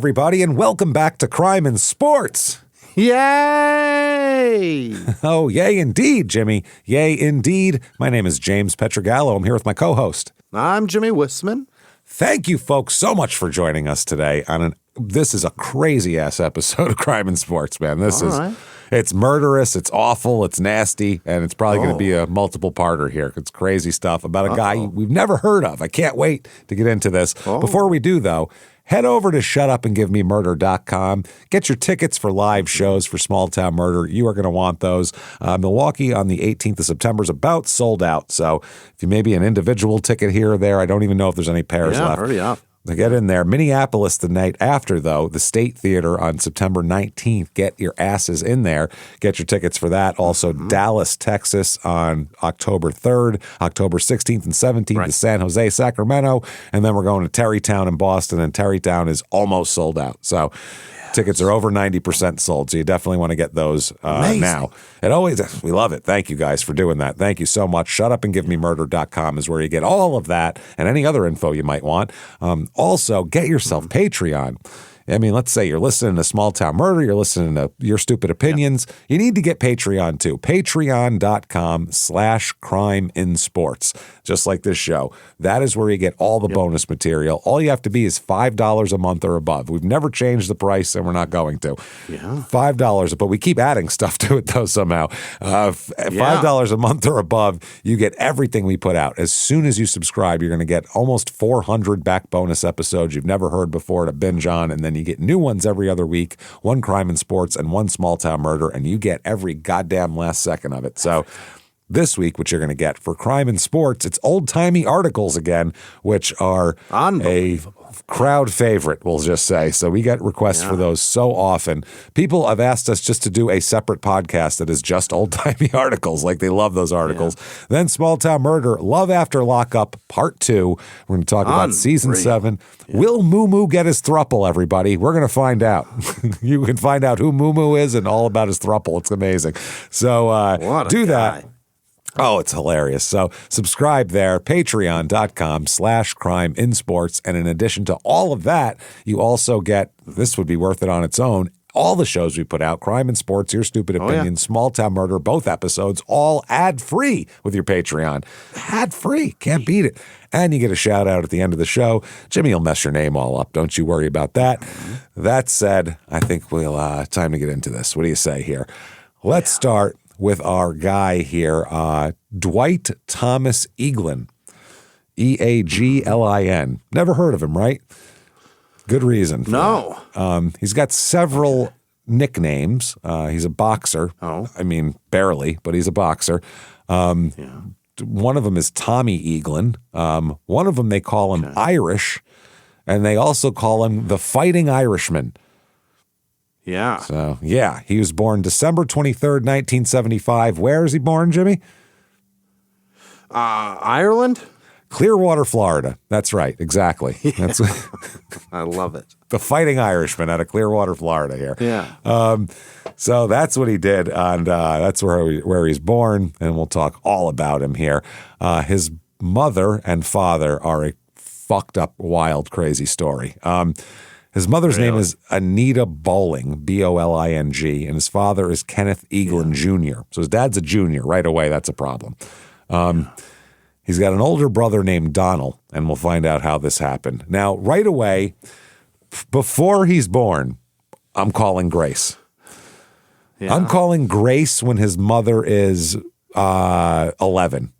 everybody, and welcome back to Crime in Sports. Yay! Oh, yay indeed, Jimmy. Yay indeed. My name is James Petrogallo. I'm here with my co-host. I'm Jimmy Wisman. Thank you, folks, so much for joining us today on this is a crazy-ass episode of Crime in Sports, man. It's murderous, it's awful, it's nasty, and it's probably going to be a multiple-parter here. It's crazy stuff about a guy we've never heard of. I can't wait to get into this. Before we do, though, head over to shutupandgivememurder.com. Get your tickets for live shows for Small Town Murder. You are going to want those. Milwaukee on the 18th of September is about sold out. So if you maybe an individual ticket here or there, I don't even know if there's any pairs left. Hurry up. To get in there. Minneapolis the night after, though, the State Theater on September 19th. Get your asses in there. Get your tickets for that. Also, Dallas, Texas on October 3rd, October 16th and 17th to San Jose, Sacramento. And then we're going to Terrytown in Boston, and Terrytown is almost sold out. So tickets are over 90% sold, so you definitely want to get those now. We love it. Thank you guys for doing that. Thank you so much. Shutupandgivememurder.com is where you get all of that and any other info you might want. Also, get yourself Patreon. I mean, let's say you're listening to Small Town Murder, you're listening to Your Stupid Opinions. You need to get Patreon too. Patreon.com/crimeinsports. Just like this show. That is where you get all the bonus material. All you have to be is $5 a month or above. We've never changed the price, and we're not going to. $5, but we keep adding stuff to it, though, somehow. $5 a month or above, you get everything we put out. As soon as you subscribe, you're going to get almost 400 back bonus episodes you've never heard before to binge on, and then you get new ones every other week, one Crime in Sports and one Small Town Murder, and you get every goddamn last second of it. So this week, what you're going to get for Crime in Sports, it's old-timey articles again, which are a crowd favorite, we'll just say. So we get requests for those so often. People have asked us just to do a separate podcast that is just old-timey articles. Like, they love those articles. Then Small Town Murder, Love After Lockup, Part 2. We're going to talk about Season 7. Will Moo Moo get his thruple, everybody? We're going to find out. You can find out who Moo Moo is and all about his thruple. It's amazing. So do that. Oh, it's hilarious. So subscribe there, patreon.com/crimeinsports. And in addition to all of that, you also get, this would be worth it on its own, all the shows we put out, Crime in Sports, Your Stupid Opinions, Small Town Murder, both episodes, all ad-free with your Patreon. Ad-free. Can't beat it. And you get a shout-out at the end of the show. Jimmy will mess your name all up. Don't you worry about that. That said, I think we'll time to get into this. What do you say here? Let's start with our guy here, Dwight Thomas Eaglin, Eaglin. Never heard of him, right? Good reason. No. He's got several nicknames. He's a boxer. I mean, barely, but he's a boxer. One of them is Tommy Eaglin. One of them they call him Irish, and they also call him the Fighting Irishman. Yeah. So, he was born December 23rd, 1975. Where is he born, Jimmy? Ireland? Clearwater, Florida. That's right. Exactly. That's I love it. The Fighting Irishman out of Clearwater, Florida here. Yeah. So that's what he did, and that's where he's born, and we'll talk all about him here. His mother and father are a fucked up, wild, crazy story. His mother's name is Anita Bowling, Boling, and his father is Kenneth Eaglin Jr. So his dad's a junior. Right away, that's a problem. He's got an older brother named Donald, and we'll find out how this happened. Now, right away, before he's born, I'm calling Grace. Yeah. I'm calling Grace when his mother is 11.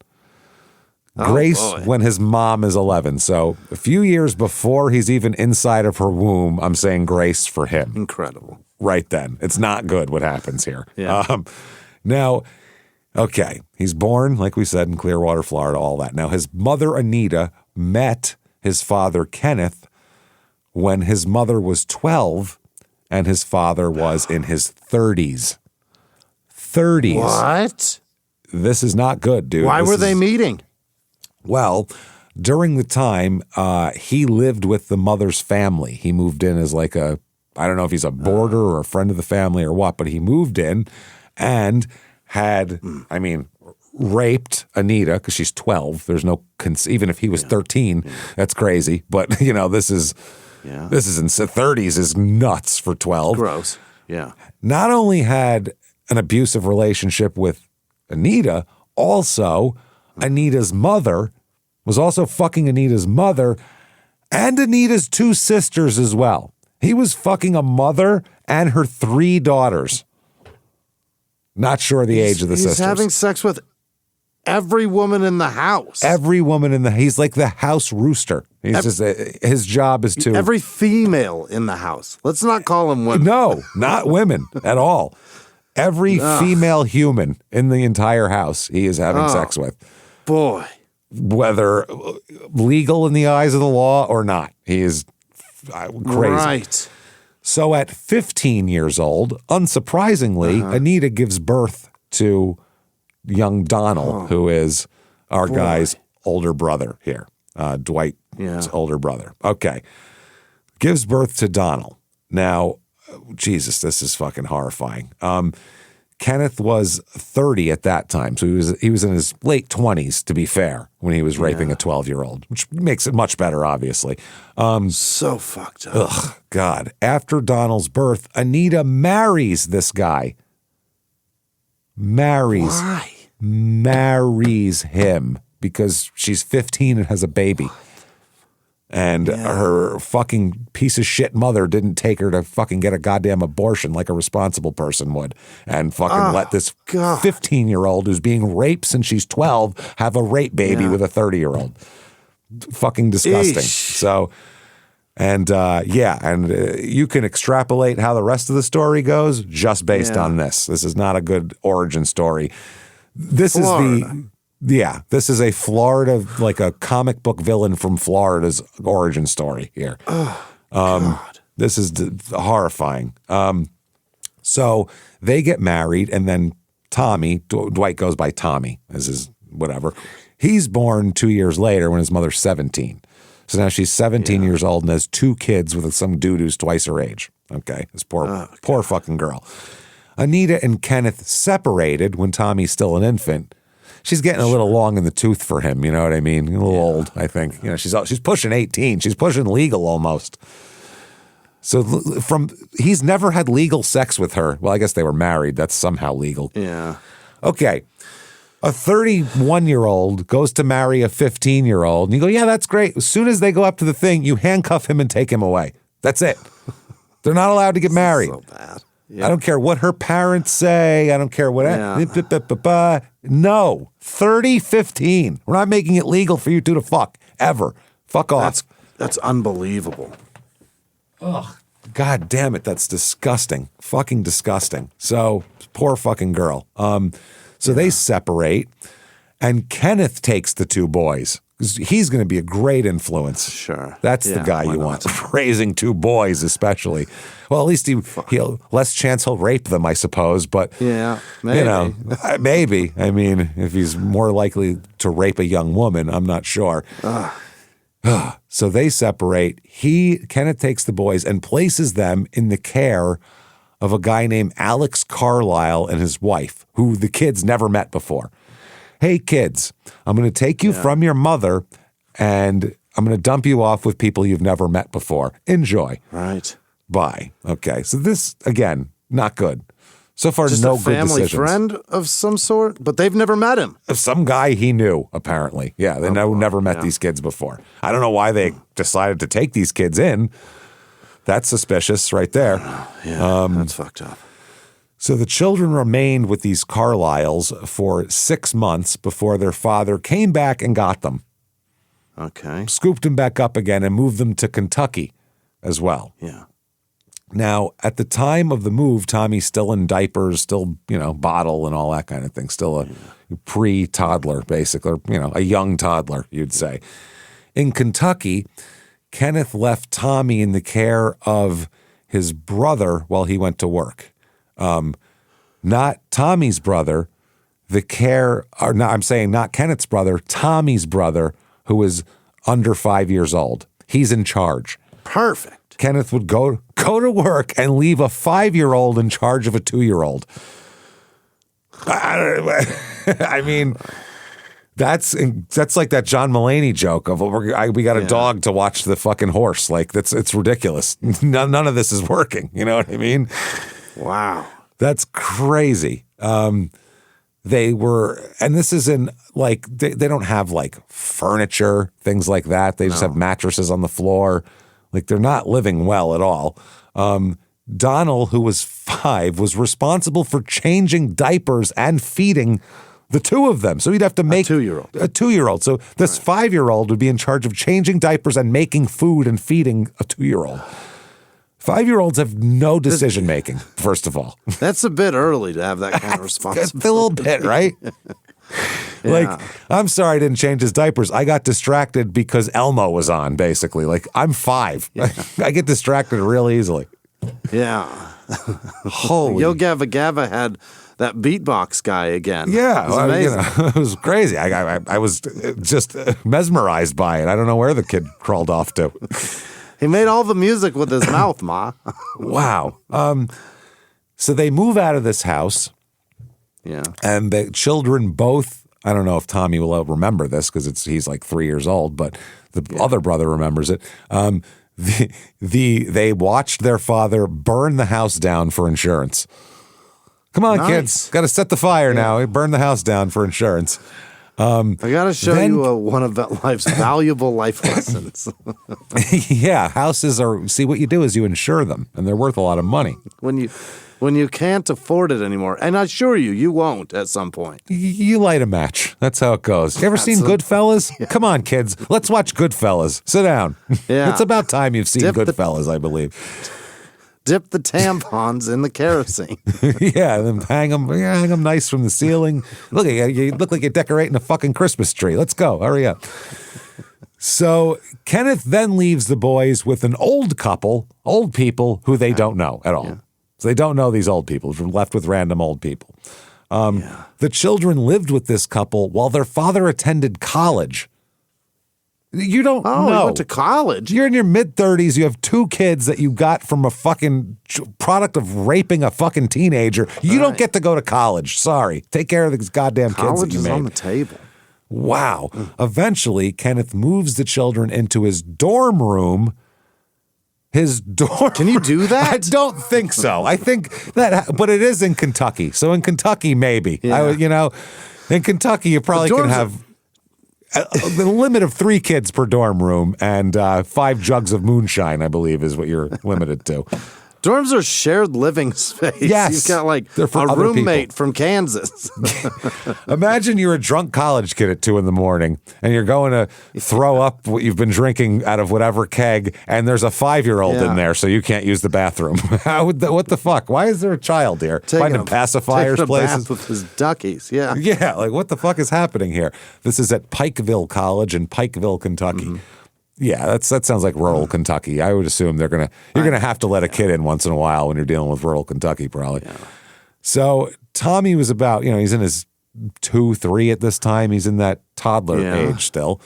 Grace when his mom is 11. So a few years before he's even inside of her womb, I'm saying Grace for him. Incredible. Right then. It's not good what happens here. Yeah. Now, okay, he's born, like we said, in Clearwater, Florida, all that. Now, his mother, Anita, met his father, Kenneth, when his mother was 12 and his father was in his 30s. 30s. What? This is not good, dude. Why were they meeting? Well, during the time, he lived with the mother's family. He moved in as like I don't know if he's a boarder or a friend of the family or what, but he moved in and had, raped Anita because she's 12. There's no, even if he was 13, that's crazy. But, this is Yeah. This is in the 30s is nuts for 12. Gross. Yeah. Not only had an abusive relationship with Anita, also Anita's mother was also fucking Anita's mother and Anita's 2 sisters as well. He was fucking a mother and her 3 daughters. Not sure the age of the sisters. He's having sex with every woman in the house. Every woman he's like the house rooster. He's his job is to every female in the house. Let's not call them women. No, not women at all. Every female human in the entire house he is having sex with. Boy. Whether legal in the eyes of the law or not. He is crazy. Right. So at 15 years old, unsurprisingly, Anita gives birth to young Donald, who is our guy's older brother here, Dwight's older brother. Okay. Gives birth to Donald. Now, Jesus, this is fucking horrifying. Kenneth was 30 at that time, so he was in his late 20s, to be fair, when he was raping a 12-year-old, which makes it much better, obviously. So fucked up. Ugh, God. After Donald's birth, Anita marries this guy. Why? Marries him because she's 15 and has a baby. And her fucking piece of shit mother didn't take her to fucking get a goddamn abortion like a responsible person would. And fucking let this 15-year-old who's being raped since she's 12 have a rape baby with a 30-year-old. Fucking disgusting. Eesh. So, and you can extrapolate how the rest of the story goes just based on this. This is not a good origin story. This is a Florida, like a comic book villain from Florida's origin story here. God. This is horrifying. So they get married, and then Tommy, Dwight goes by Tommy as his whatever. He's born 2 years later when his mother's 17. So now she's 17 years old and has 2 kids with some dude who's twice her age. Okay, this poor fucking girl. Anita and Kenneth separated when Tommy's still an infant. She's getting a little long in the tooth for him, you know what I mean? A little old, I think. You know, she's pushing 18. She's pushing legal almost. So he's never had legal sex with her. Well, I guess they were married. That's somehow legal. Yeah. Okay. A 31-year-old goes to marry a 15-year-old, and you go, yeah, that's great. As soon as they go up to the thing, you handcuff him and take him away. That's it. They're not allowed to get married. So bad. Yeah. I don't care what her parents say. I don't care what. No, 30-15. We're not making it legal for you two to fuck ever. Fuck off. That's unbelievable. Ugh. God damn it, that's disgusting. Fucking disgusting. So poor fucking girl. So they separate, and Kenneth takes the 2 boys. He's going to be a great influence. Sure. That's the guy you want. Raising 2 boys, especially. Well, at least he'll less chance he'll rape them, I suppose. But yeah, maybe. You know, maybe. I mean, if he's more likely to rape a young woman, I'm not sure. So they separate. Kenneth takes the boys and places them in the care of a guy named Alex Carlisle and his wife, who the kids never met before. Hey, kids, I'm going to take you from your mother, and I'm going to dump you off with people you've never met before. Enjoy. Right. Bye. Okay. So this, again, not good. So far, Just no a good family decisions. friend of some sort, but they've never met him. Some guy he knew, apparently. Yeah, they never met these kids before. I don't know why they decided to take these kids in. That's suspicious right there. Yeah, that's fucked up. So the children remained with these Carlyles for 6 months before their father came back and got them. Okay. Scooped them back up again and moved them to Kentucky as well. Yeah. Now, at the time of the move, Tommy's still in diapers, still, bottle and all that kind of thing. Still a pre-toddler, basically, or, a young toddler, you'd say. In Kentucky, Kenneth left Tommy in the care of his brother while he went to work. Not Tommy's brother, not Kenneth's brother, Tommy's brother, who is under 5 years old. He's in charge. Perfect. Kenneth would go to work and leave a 5-year-old in charge of a 2-year-old. I mean, That's like that John Mulaney joke of we got a dog to watch the fucking horse. Like it's ridiculous. None of this is working. You know what I mean? Wow. That's crazy. They were, and this is in like, they don't have like furniture, things like that. They just have mattresses on the floor. Like they're not living well at all. Donald, who was 5, was responsible for changing diapers and feeding the two of them. So he'd have to make a 2-year-old. A 2-year-old. So this 5-year-old would be in charge of changing diapers and making food and feeding a 2-year-old. 5-year-olds have no decision making, first of all. That's a bit early to have that kind of responsibility. A little bit, right? Like, I'm sorry I didn't change his diapers. I got distracted because Elmo was on, basically. Like, I'm 5. I get distracted real easily. Yeah. Holy. Yo Gabba Gabba had that beatbox guy again. Yeah. It was amazing. It was crazy. I was just mesmerized by it. I don't know where the kid crawled off to. He made all the music with his mouth, Ma. Wow. So they move out of this house. Yeah. And the children both, I don't know if Tommy will remember this because he's like 3 years old, but the other brother remembers it. They watched their father burn the house down for insurance. Come on, kids. Got to set the fire now. Burn the house down for insurance. I got to show you one of life's valuable life lessons. Yeah, houses are, see, what you do is you insure them, and they're worth a lot of money. When you can't afford it anymore, and I assure you, you won't at some point. You light a match. That's how it goes. You ever seen Goodfellas? Yeah. Come on, kids. Let's watch Goodfellas. Sit down. Yeah. It's about time you've seen Goodfellas, I believe. Dip the tampons in the kerosene. Yeah, then hang them nice from the ceiling. Look, you look like you're decorating a fucking Christmas tree. Let's go. Hurry up. So Kenneth then leaves the boys with an old people who they don't know at all. Yeah. So they don't know these old people. They're left with random old people. The children lived with this couple while their father attended college. You don't know. He went to college. You're in your mid-30s. You have 2 kids that you got from a fucking product of raping a fucking teenager. You don't get to go to college. Sorry. Take care of these goddamn kids that you made. College is on the table. Wow. Eventually, Kenneth moves the children into his dorm room. Can you do that? I don't think so. I think that, but it is in Kentucky. So in Kentucky, maybe. Yeah. In Kentucky, you probably can have the limit of 3 kids per dorm room and 5 jugs of moonshine, I believe, is what you're limited to. Dorms are shared living space. Yes. You've got like a roommate from Kansas. Imagine you're a drunk college kid at 2 a.m. and you're going to throw up what you've been drinking out of whatever keg, and there's a 5-year-old in there, so you can't use the bathroom. What the fuck? Why is there a child here? Finding pacifiers places? Bath with his duckies, yeah. Yeah, like what the fuck is happening here? This is at Pikeville College in Pikeville, Kentucky. Mm-hmm. Yeah, that sounds like rural Kentucky. I would assume you're gonna have to let a kid in once in a while when you're dealing with rural Kentucky, probably. Yeah. So Tommy was about, he's in his 2, 3 at this time. He's in that toddler age still.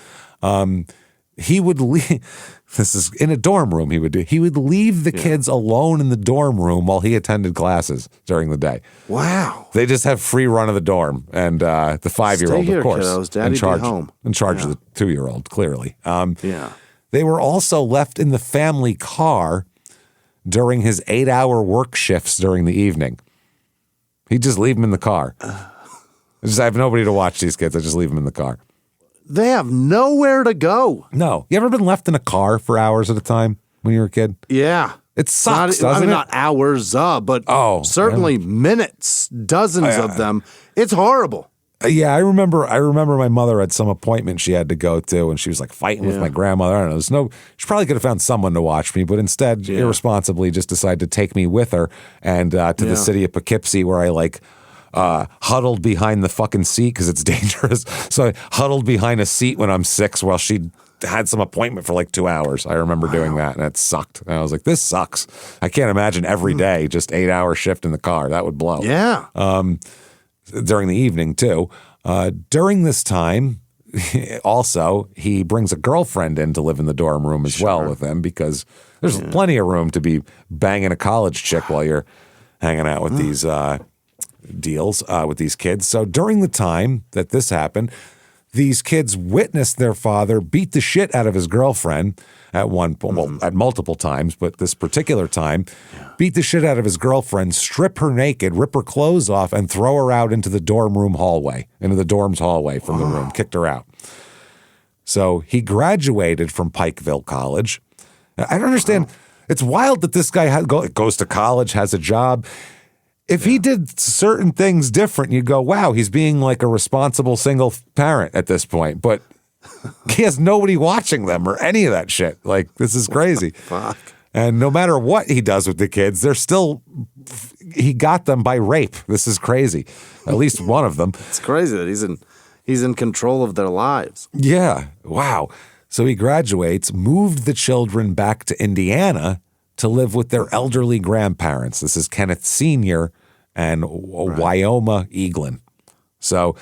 He would leave. This is in a dorm room. He would leave the kids alone in the dorm room while he attended classes during the day. Wow. They just have free run of the dorm, and the 5-year-old, Stay here, of course, kiddos. Daddy in charge of the 2-year-old. Clearly, They were also left in the family car during his 8-hour work shifts during the evening. He'd just leave them in the car. I have nobody to watch these kids. I just leave them in the car. They have nowhere to go. No. You ever been left in a car for hours at a time when you were a kid? Yeah. It sucks, doesn't it? Not hours, but certainly minutes, dozens of them. It's horrible. Yeah, I remember my mother had some appointment she had to go to, and she was like fighting with my grandmother. I don't know. She probably could have found someone to watch me, but instead, irresponsibly, just decided to take me with her and to the city of Poughkeepsie, where I huddled behind the fucking seat because it's dangerous. So I huddled behind a seat when I'm 6 while she had some appointment for like 2 hours. I remember doing that, and it sucked. And I was like, this sucks. I can't imagine every day just 8-hour shift in the car. That would blow. Yeah. During the evening, too. During this time, also, he brings a girlfriend in to live in the dorm room as well with him because there's plenty of room to be banging a college chick while you're hanging out with these deals with these kids. So during the time that this happened, These kids witnessed their father beat the shit out of his girlfriend at one point, well, at multiple times, but this particular time, beat the shit out of his girlfriend, strip her naked, rip her clothes off, and throw her out into the dorm's hallway from the room, kicked her out. So he graduated from Pikeville College. I don't understand. It's wild that this guy goes to college, has a job. If he did certain things different, you go, wow, he's being like a responsible single parent at this point. But he has nobody watching them or any of that shit. Like, this is crazy. Fuck. And no matter what he does with the kids, he got them by rape. This is crazy. At least one of them. It's crazy that he's in control of their lives. Yeah. Wow. So he graduates, moved the children back to Indiana to live with their elderly grandparents. This is Kenneth Sr. and Wyoma Eaglin. So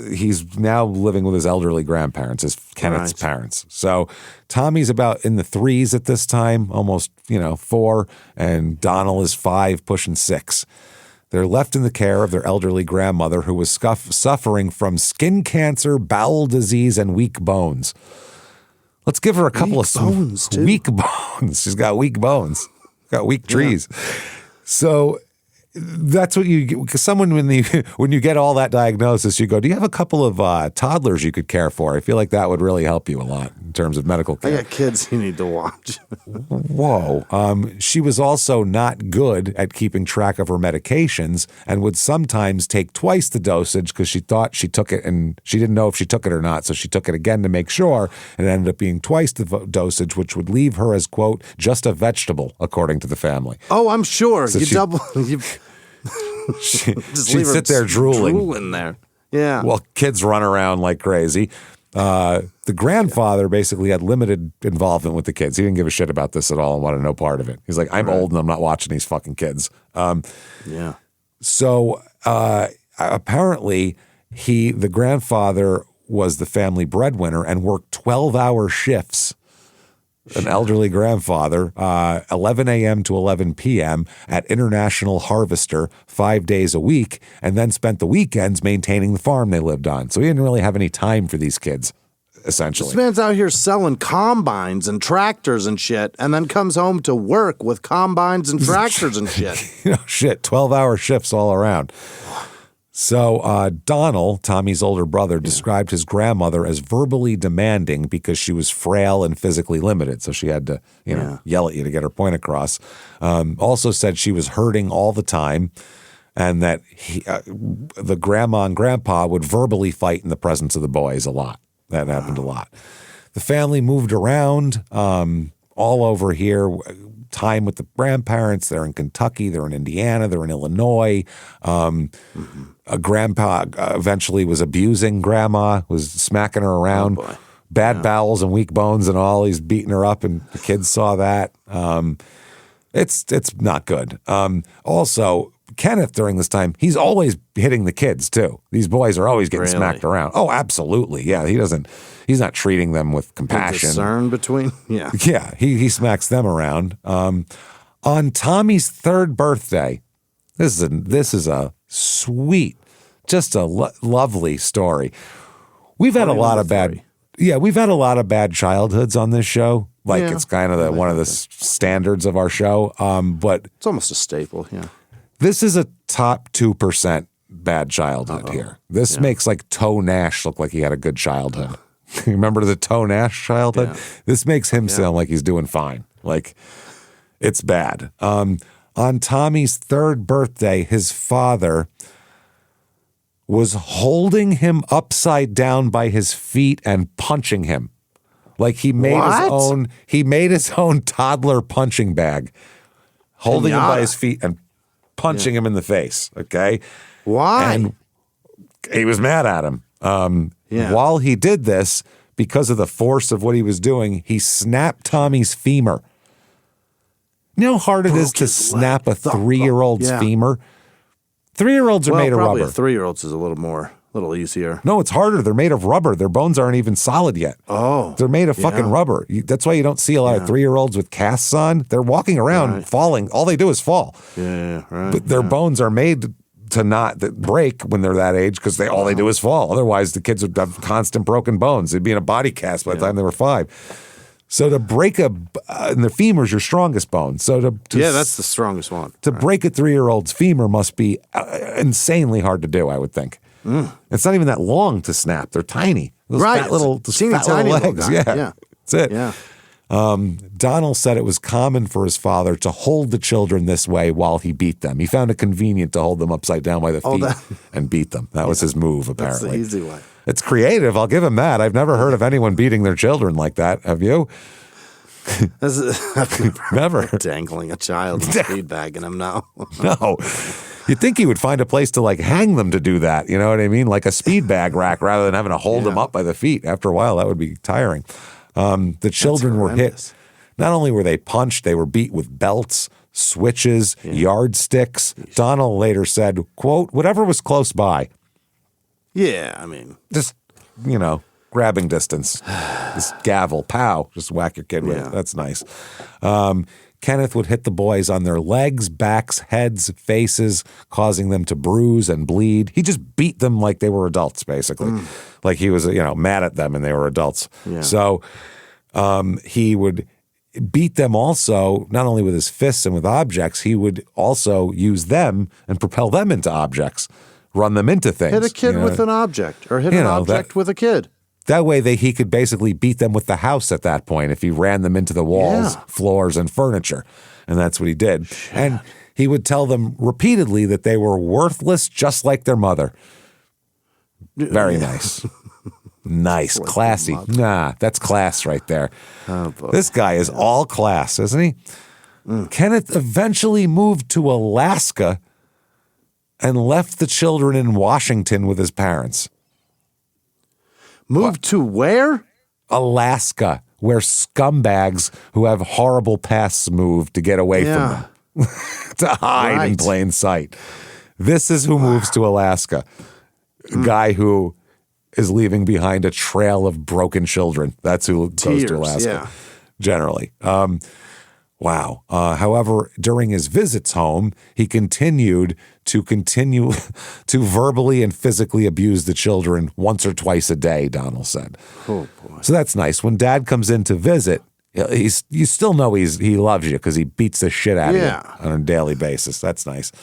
he's now living with his elderly grandparents, Kenneth's parents. So Tommy's about in the 3s at this time, almost, 4, and Donald is 5, pushing 6. They're left in the care of their elderly grandmother who was suffering from skin cancer, bowel disease, and weak bones. Let's give her a couple of bones, too. Weak bones. She's got weak bones. Got weak trees. Yeah. So that's what you get. Because someone, when you get all that diagnosis, you go, do you have a couple of toddlers you could care for? I feel like that would really help you a lot in terms of medical care. I got kids you need to watch. Whoa. She was also not good at keeping track of her medications and would sometimes take twice the dosage because she thought she took it and she didn't know if she took it or not. So she took it again to make sure, and it ended up being twice the dosage, which would leave her as, quote, just a vegetable, according to the family. Oh, I'm sure. So she'd sit there drooling there. Yeah. Well, kids run around like crazy. The grandfather basically had limited involvement with the kids. He didn't give a shit about this at all and wanted no part of it. He's like, I'm old and I'm not watching these fucking kids. So apparently the grandfather was the family breadwinner and worked 12-hour shifts. An elderly grandfather, 11 a.m. to 11 p.m. at International Harvester 5 days a week, and then spent the weekends maintaining the farm they lived on. So he didn't really have any time for these kids, essentially. This man's out here selling combines and tractors and shit, and then comes home to work with combines and tractors and shit. 12-hour shifts all around. So Donald, Tommy's older brother, described his grandmother as verbally demanding because she was frail and physically limited. So she had to, yell at you to get her point across. Also said she was hurting all the time and that the grandma and grandpa would verbally fight in the presence of the boys a lot. That happened a lot. The family moved around all over here. Time with the grandparents. They're in Kentucky. They're in Indiana. They're in Illinois. A grandpa eventually was abusing grandma, was smacking her around. Bad bowels and weak bones and all. He's beating her up, and the kids saw that. It's not good. Also, Kenneth during this time, he's always hitting the kids too. These boys are always getting smacked around. Oh, absolutely. Yeah, he's not treating them with compassion. Concern between, Yeah, he smacks them around. On Tommy's 3rd birthday, this is a sweet, just a lovely story. We've had a lot of bad childhoods on this show. Like it's kind of one of the standards of our show. But it's almost a staple. Yeah. This is a top 2% bad childhood here. This makes like Toe Nash look like he had a good childhood. Remember the Toe Nash childhood? Yeah. This makes him sound like he's doing fine. Like, it's bad. On Tommy's 3rd birthday, his father was holding him upside down by his feet and punching him. Like he made his own toddler punching bag, holding him by his feet and punching him in the face. Okay. Why? And he was mad at him. While he did this, because of the force of what he was doing, he snapped Tommy's femur. You know how hard it is to snap a 3-year-old's femur? 3-year-olds are made of rubber. A 3-year-old's is a little easier. No, it's harder. They're made of rubber. Their bones aren't even solid yet. Oh. They're made of fucking rubber. That's why you don't see a lot of 3-year-olds with casts on. They're walking around falling. All they do is fall. Yeah, right. But their bones are made to not break when they're that age because all they do is fall. Otherwise, the kids would have constant broken bones. They'd be in a body cast by the time they were 5. So to break and the femur's your strongest bone. So that's the strongest one. To break a 3-year-old's femur must be insanely hard to do, I would think. It's not even that long to snap. They're tiny. Those fat little, tiny legs. Yeah. That's it. Yeah. Donald said it was common for his father to hold the children this way while he beat them. He found it convenient to hold them upside down by the feet and beat them. That was his move, apparently. That's the easy way. It's creative. I'll give him that. I've never heard of anyone beating their children like that. Have you? I've never. Dangling a child and speed bagging him now. No. You'd think he would find a place to like hang them to do that. You know what I mean? Like a speed bag rack rather than having to hold them up by the feet. After a while, that would be tiring. The children were hit. Not only were they punched, they were beat with belts, switches, yardsticks. Donald later said, quote, whatever was close by. Yeah, I mean. Just, grabbing distance. This gavel, pow, just whack your kid with it. That's nice. Kenneth would hit the boys on their legs, backs, heads, faces, causing them to bruise and bleed. He just beat them like they were adults, basically. Like he was, mad at them and they were adults. Yeah. So he would beat them also, not only with his fists and with objects, he would also use them and propel them into objects, run them into things. Hit a kid with an object or hit an object with a kid. That way he could basically beat them with the house at that point if he ran them into the walls, floors, and furniture. And that's what he did. Shit. And he would tell them repeatedly that they were worthless just like their mother. Very nice. Nice. Classy. Nah, that's class right there. Oh, this guy is all class, isn't he? Kenneth eventually moved to Alaska and left the children in Washington with his parents. Moved to where? Alaska, where scumbags who have horrible pasts move to get away from them, to hide in plain sight. This is who moves to Alaska. A guy who is leaving behind a trail of broken children. That's who goes to Alaska, generally. Wow. However, during his visits home, he continued to verbally and physically abuse the children once or twice a day, Donald said. Oh, boy. So that's nice. When Dad comes in to visit, you still know he loves you because he beats the shit out of you on a daily basis. That's nice.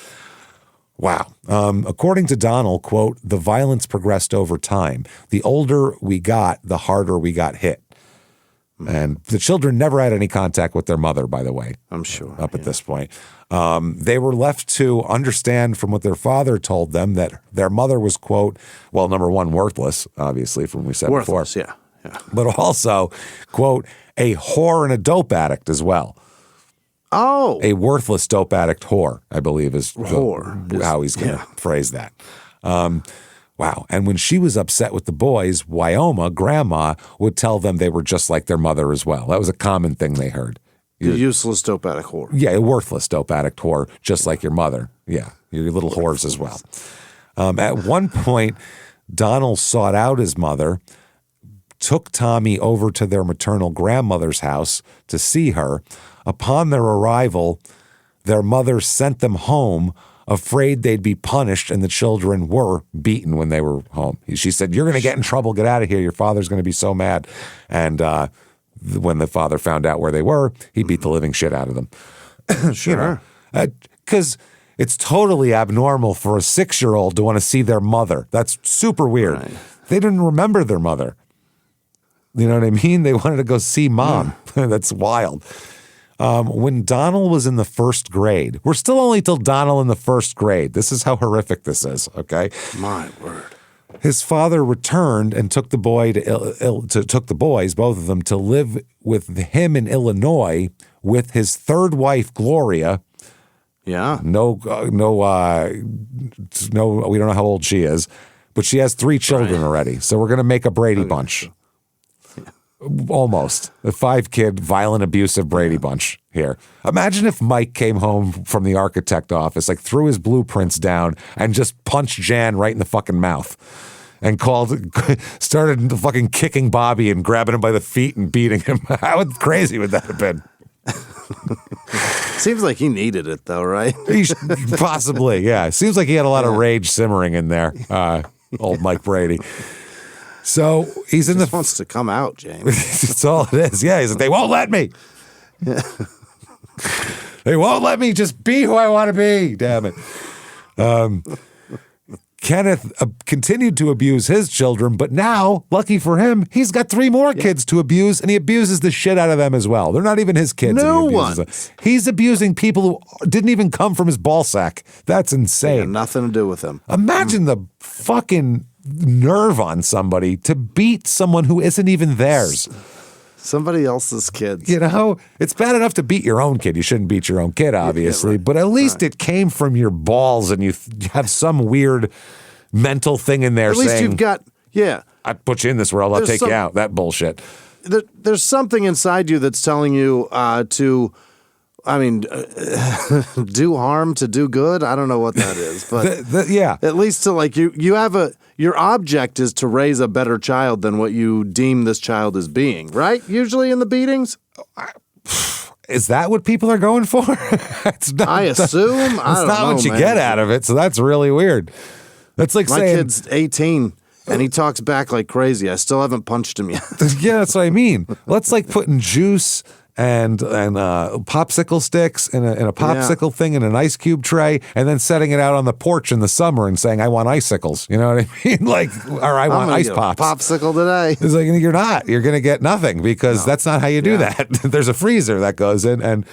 Wow. According to Donald, quote, the violence progressed over time. The older we got, the harder we got hit. And the children never had any contact with their mother, by the way. I'm sure. Up at this point. They were left to understand from what their father told them that their mother was, quote, well, number one, worthless, obviously, from what we said before. Yeah. But also, quote, a whore and a dope addict as well. Oh. A worthless dope addict whore, I believe, is how he's going to phrase that. Wow. And when she was upset with the boys, Wyoma, grandma, would tell them they were just like their mother as well. That was a common thing they heard. The useless dope addict whore. Yeah, a worthless dope addict whore, just like your mother. Yeah, your little whores as well. At one point, Donald sought out his mother, took Tommy over to their maternal grandmother's house to see her. Upon their arrival, their mother sent them home, afraid they'd be punished, and the children were beaten when they were home. She said, you're going to get in trouble. Get out of here. Your father's going to be so mad. And when the father found out where they were, he beat the living shit out of them. Sure. Because it's totally abnormal for a 6-year-old to want to see their mother. That's super weird. Right. They didn't remember their mother. You know what I mean? They wanted to go see mom. That's wild. When Donald was in the first grade, we're still only till Donald in the first grade. This is how horrific this is, okay? My word. His father returned and took the boys, both of them, to live with him in Illinois with his third wife, Gloria. Yeah. No, we don't know how old she is, but she has 3 children already. So we're going to make a Brady Bunch. Almost. A 5-kid, violent, abusive Brady Bunch here. Imagine if Mike came home from the architect office, like threw his blueprints down and just punched Jan right in the fucking mouth and started fucking kicking Bobby and grabbing him by the feet and beating him. How crazy would that have been? Seems like he needed it, though, right? Possibly, yeah. Seems like he had a lot of rage simmering in there, old Mike Brady. So he's in Just wants to come out, James. That's all it is. Yeah, he's like, they won't let me. Yeah. They won't let me just be who I want to be. Damn it. Kenneth continued to abuse his children, but now, lucky for him, he's got 3 more kids to abuse, and he abuses the shit out of them as well. They're not even his kids. No one. He's abusing people who didn't even come from his ball sack. That's insane. Yeah, nothing to do with him. Imagine the fucking nerve on somebody to beat someone who isn't even theirs. Somebody else's kids. You know, it's bad enough to beat your own kid. You shouldn't beat your own kid, obviously, but at least it came from your balls and you have some weird mental thing in there at saying, least you've got, I put you in this world, I'll take you out. That bullshit. There's something inside you that's telling you to do harm to do good. I don't know what that is, but at least to like you have your object is to raise a better child than what you deem this child as being, right? Usually in the beatings. Is that what people are going for? It's not, I assume. That's not what you get out of it. So that's really weird. That's like my saying, kid's 18 and he talks back like crazy. I still haven't punched him yet. Yeah, that's what I mean. That's like putting juice and popsicle sticks in a popsicle thing in an ice cube tray, and then setting it out on the porch in the summer and saying, I want icicles. You know what I mean? Like, or I want ice pops. Popsicle today. It's like, you're not. You're going to get nothing because that's not how you do that. There's a freezer that goes in, and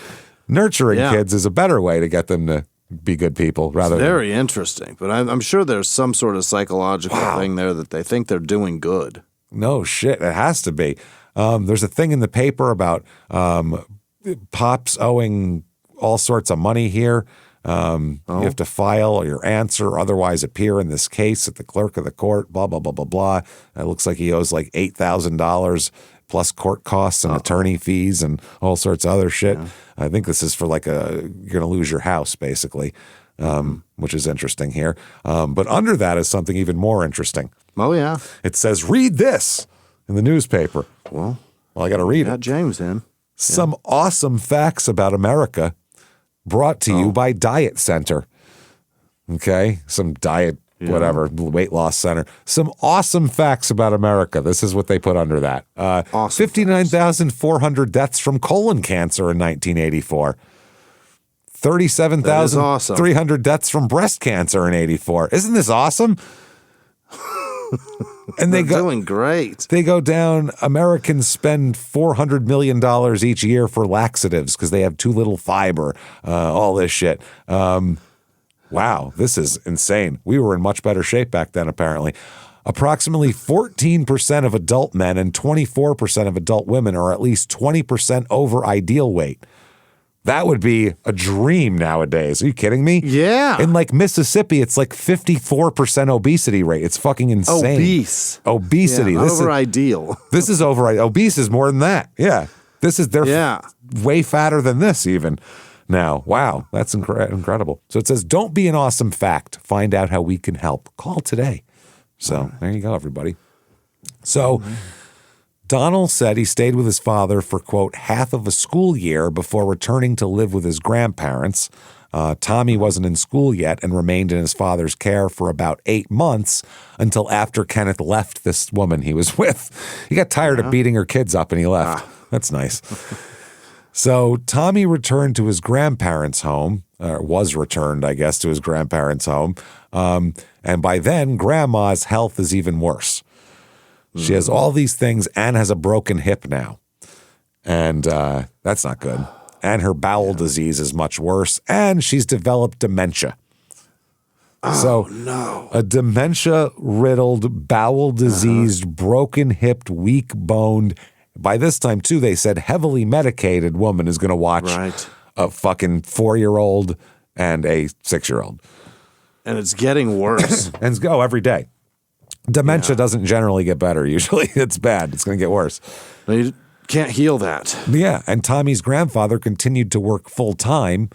nurturing kids is a better way to get them to be good people. Rather it's very interesting, but I'm sure there's some sort of psychological thing there that they think they're doing good. No shit. It has to be. There's a thing in the paper about Pops owing all sorts of money here. You have to file your answer or otherwise appear in this case at the clerk of the court, blah, blah, blah, blah, blah. It looks like he owes like $8,000 plus court costs and attorney fees and all sorts of other shit. Yeah. I think this is for like you're going to lose your house, basically, which is interesting here. But under that is something even more interesting. Oh, yeah. It says, read this in the newspaper. Well, I got to read it. James in. Some awesome facts about America brought to you by Diet Center. Okay? Some diet, whatever, weight loss center. Some awesome facts about America. This is what they put under that. Awesome 59,400 deaths from colon cancer in 1984. 37,300 deaths from breast cancer in 84. Isn't this awesome? And they're doing great. They go down. Americans spend $400 million each year for laxatives because they have too little fiber. All this shit. Wow, this is insane. We were in much better shape back then, apparently. Approximately 14% of adult men and 24% of adult women are at least 20% over ideal weight. That would be a dream nowadays. Are you kidding me? Yeah. In like Mississippi, it's like 54% obesity rate. It's fucking insane. Obesity. Yeah, over ideal. This is over. Obese is more than that. Yeah. They're way fatter than this even now. Wow. That's incredible. So it says, don't be an awesome fact. Find out how we can help. Call today. So there you go, everybody. So Donald said he stayed with his father for, quote, half of a school year before returning to live with his grandparents. Tommy wasn't in school yet and remained in his father's care for about 8 months until after Kenneth left this woman he was with. He got tired of beating her kids up and he left. That's nice. So Tommy returned to his grandparents' home, or was returned, I guess, to his grandparents' home. And by then, Grandma's health is even worse. She has all these things and has a broken hip now. And that's not good. And her bowel disease is much worse. And she's developed dementia. A dementia-riddled, bowel-diseased, broken-hipped, weak-boned, by this time, too, they said heavily medicated woman is going to watch a fucking 4-year-old and a 6-year-old. And it's getting worse. And go every day. Dementia doesn't generally get better. Usually it's bad. It's going to get worse. You can't heal that. Yeah. And Tommy's grandfather continued to work full time.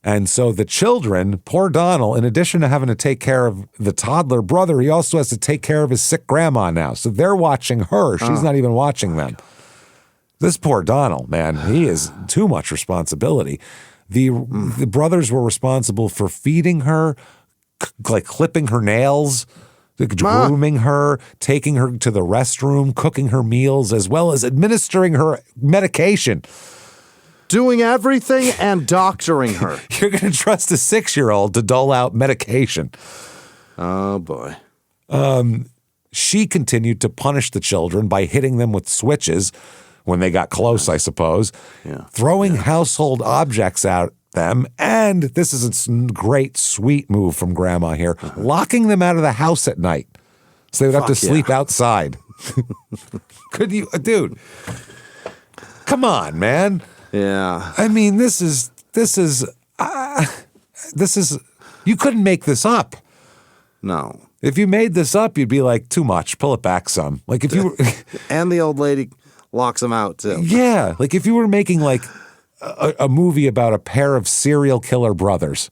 And so the children, poor Donald, in addition to having to take care of the toddler brother, he also has to take care of his sick grandma now. So they're watching her. She's not even watching them. This poor Donald, man, he is too much responsibility. The brothers were responsible for feeding her, like clipping her nails, grooming her, taking her to the restroom, cooking her meals, as well as administering her medication. Doing everything and doctoring her. You're going to trust a 6-year-old to dole out medication. Oh, boy. She continued to punish the children by hitting them with switches when they got close, I suppose, throwing household objects at them, and this is a great, sweet move from Grandma here, locking them out of the house at night so they would have to sleep outside. Could you, dude, come on, man. Yeah. I mean, this is, you couldn't make this up. No. If you made this up, you'd be like, too much, pull it back some. Like if you were... And the old lady locks them out, too. Yeah. Like if you were making like a movie about a pair of serial killer brothers,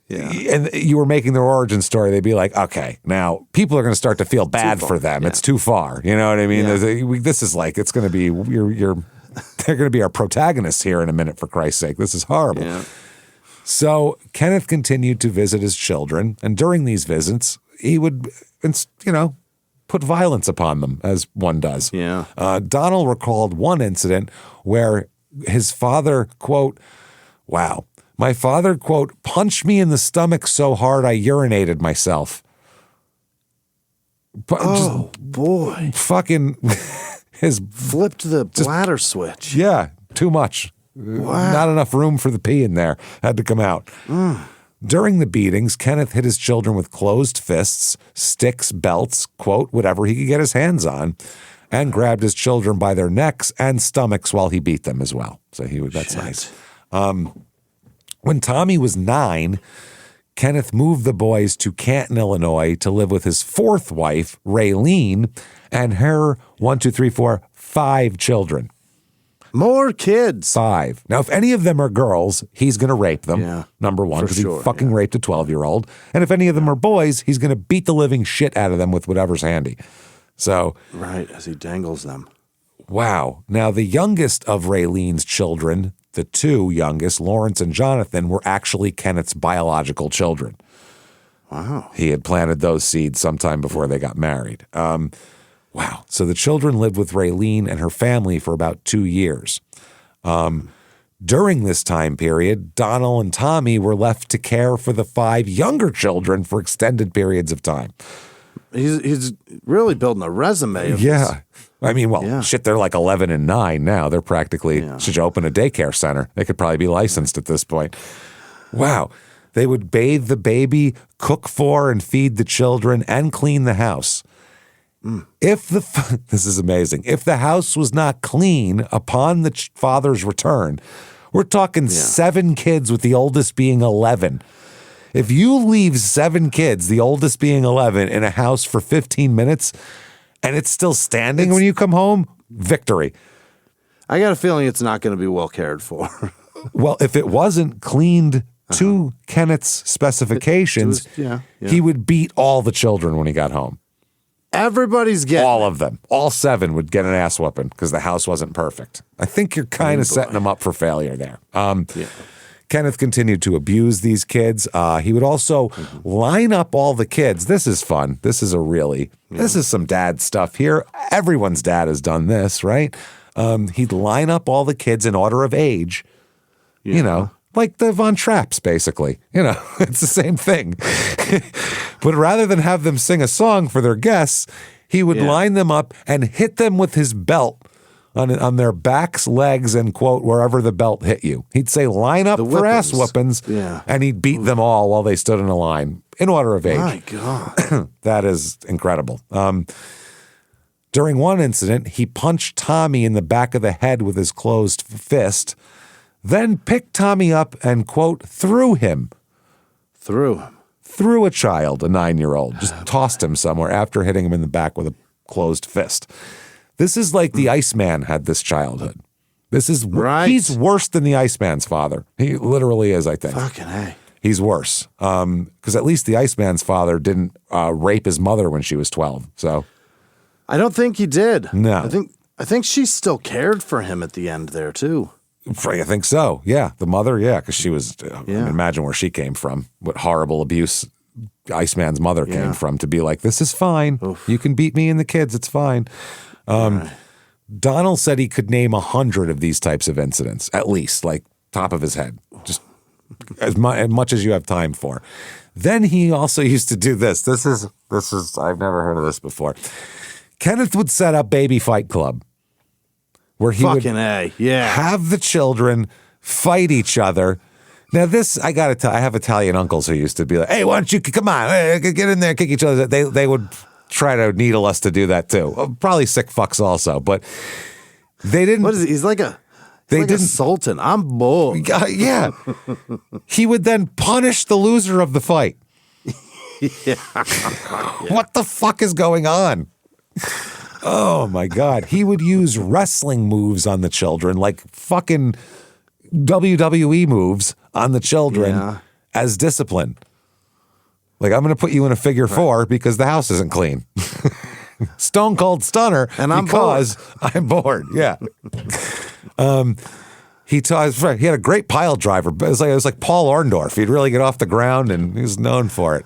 and you were making their origin story, they'd be like, okay, now people are going to start to feel bad for them. It's too far. You know what I mean? This is like, it's going to be, they're going to be our protagonists here in a minute, for Christ's sake. This is horrible. Yeah. So Kenneth continued to visit his children, and during these visits, he would, put violence upon them, as one does. Yeah. Donald recalled one incident where his father, quote, wow, my father, quote, punched me in the stomach so hard I urinated myself. Oh, boy. Fucking his... Flipped the bladder switch. Yeah, too much. Wow. Not enough room for the pee in there. Had to come out. During the beatings, Kenneth hit his children with closed fists, sticks, belts, quote, whatever he could get his hands on, and grabbed his children by their necks and stomachs while he beat them as well. So that's nice. When Tommy was 9, Kenneth moved the boys to Canton, Illinois to live with his 4th wife, Raylene, and her 5 children. More kids. 5. Now, if any of them are girls, he's going to rape them, number one, because he fucking raped a 12-year-old. And if any of them are boys, he's going to beat the living shit out of them with whatever's handy. So, right, as he dangles them. Wow. Now, the youngest of Raylene's children, the 2 youngest, Lawrence and Jonathan, were actually Kenneth's biological children. Wow. He had planted those seeds sometime before they got married. Wow. So the children lived with Raylene and her family for about 2 years. During this time period, Donald and Tommy were left to care for the 5 younger children for extended periods of time. He's really building a resume of this. I mean, shit, they're like 11 and 9 now. They're practically, should open a daycare center. They could probably be licensed at this point. Wow. They would bathe the baby, cook for and feed the children, and clean the house. This is amazing. If the house was not clean upon the father's return, we're talking 7 kids with the oldest being 11. If you leave 7 kids, the oldest being 11, in a house for 15 minutes and it's still standing when you come home, victory. I got a feeling it's not going to be well cared for. Well, if it wasn't cleaned to Kenneth's specifications, he would beat all the children when he got home. Everybody's getting all of them. All 7 would get an ass whooping because the house wasn't perfect. I think you're kind of setting them up for failure there. Kenneth continued to abuse these kids. He would also line up all the kids. This is fun. This is this is some dad stuff here. Everyone's dad has done this, right? He'd line up all the kids in order of age, like the Von Trapps, basically. It's the same thing. But rather than have them sing a song for their guests, he would line them up and hit them with his belt on their backs, legs, and, quote, wherever the belt hit you. He'd say, line up for ass whoopings, and he'd beat them all while they stood in a line in order of age. My God. That is incredible. During one incident, he punched Tommy in the back of the head with his closed fist, then picked Tommy up and, quote, threw him. Threw a child, a 9-year-old, just tossed him somewhere after hitting him in the back with a closed fist. This is like the Iceman had this childhood. This is he's worse than the Iceman's father. He literally is, I think. Fucking A. He's worse. Because at least the Iceman's father didn't rape his mother when she was 12. So I don't think he did. No. I think she still cared for him at the end there, too. I think so. Yeah. The mother. Yeah. Because she was, imagine where she came from, what horrible abuse Iceman's mother came from to be like, this is fine. Oof. You can beat me and the kids. It's fine. Right. Donald said he could name 100 of these types of incidents, at least, like top of his head, just as much as you have time for. Then he also used to do this. This is, I've never heard of this before. Kenneth would set up Baby Fight Club, where he would have the children fight each other. Now this, I got to tell, I have Italian uncles who used to be like, hey, why don't you, come on, get in there, kick each other. They would try to needle us to do that too. Probably sick fucks also, but they didn't. What is he? He's like a sultan. I'm bored. Yeah. He would then punish the loser of the fight. What the fuck is going on? Oh my God. He would use wrestling moves on the children, like fucking WWE moves on the children as discipline. Like, I'm going to put you in a figure four because the house isn't clean. Stone Cold Stunner, and I'm bored. Yeah. He had a great pile driver. It was like Paul Orndorff. He'd really get off the ground, and he was known for it.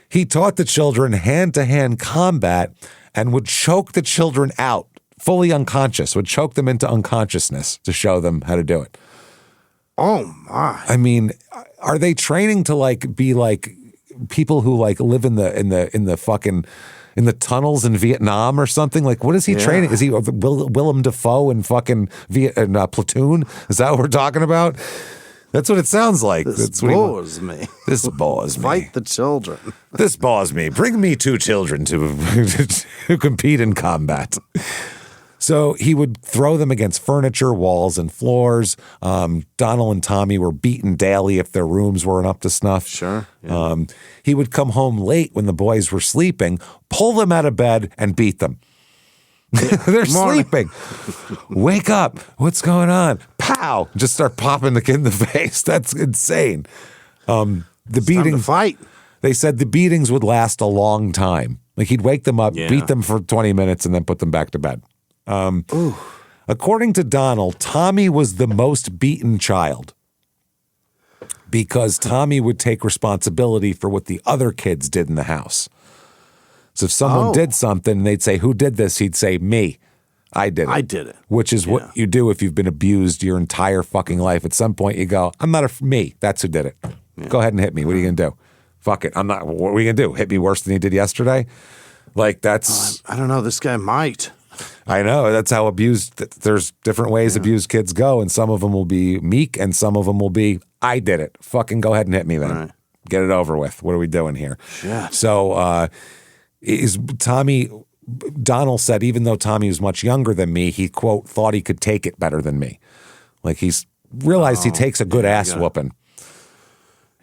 He taught the children hand-to-hand combat and would choke the children out, fully unconscious, would choke them into unconsciousness to show them how to do it. Oh my. I mean, are they training to like be like people who like live in the fucking in the tunnels in Vietnam or something? Like, what is he training? Is he Willem Dafoe in fucking Platoon? Is that what we're talking about? That's what it sounds like. This bores me. This bores me. Fight the children. This bores me. Bring me 2 children to compete in combat. So he would throw them against furniture, walls, and floors. Donald and Tommy were beaten daily if their rooms weren't up to snuff. Sure. Yeah. He would come home late when the boys were sleeping, pull them out of bed, and beat them. They're sleeping. Wake up. What's going on? Pow. Just start popping the kid in the face. That's insane. The beatings. Time to fight. They said the beatings would last a long time. Like, he'd wake them up, beat them for 20 minutes, and then put them back to bed. According to Donald, Tommy was the most beaten child because Tommy would take responsibility for what the other kids did in the house. So if someone did something, they'd say, who did this? He'd say, me. I did it. I did it. Which is what you do if you've been abused your entire fucking life. At some point you go, I'm not me. That's who did it. Yeah. Go ahead and hit me. What are you going to do? Fuck it. I'm not. What are we going to do? Hit me worse than you did yesterday? Like, that's. I don't know. This guy might. I know. That's how abused. There's different ways abused kids go, and some of them will be meek, and some of them will be, I did it. Fucking go ahead and hit me then. Right. Get it over with. What are we doing here? Shit. So, Donald said, even though Tommy was much younger than me, he, quote, thought he could take it better than me. Like, he's realized he takes a good ass whooping.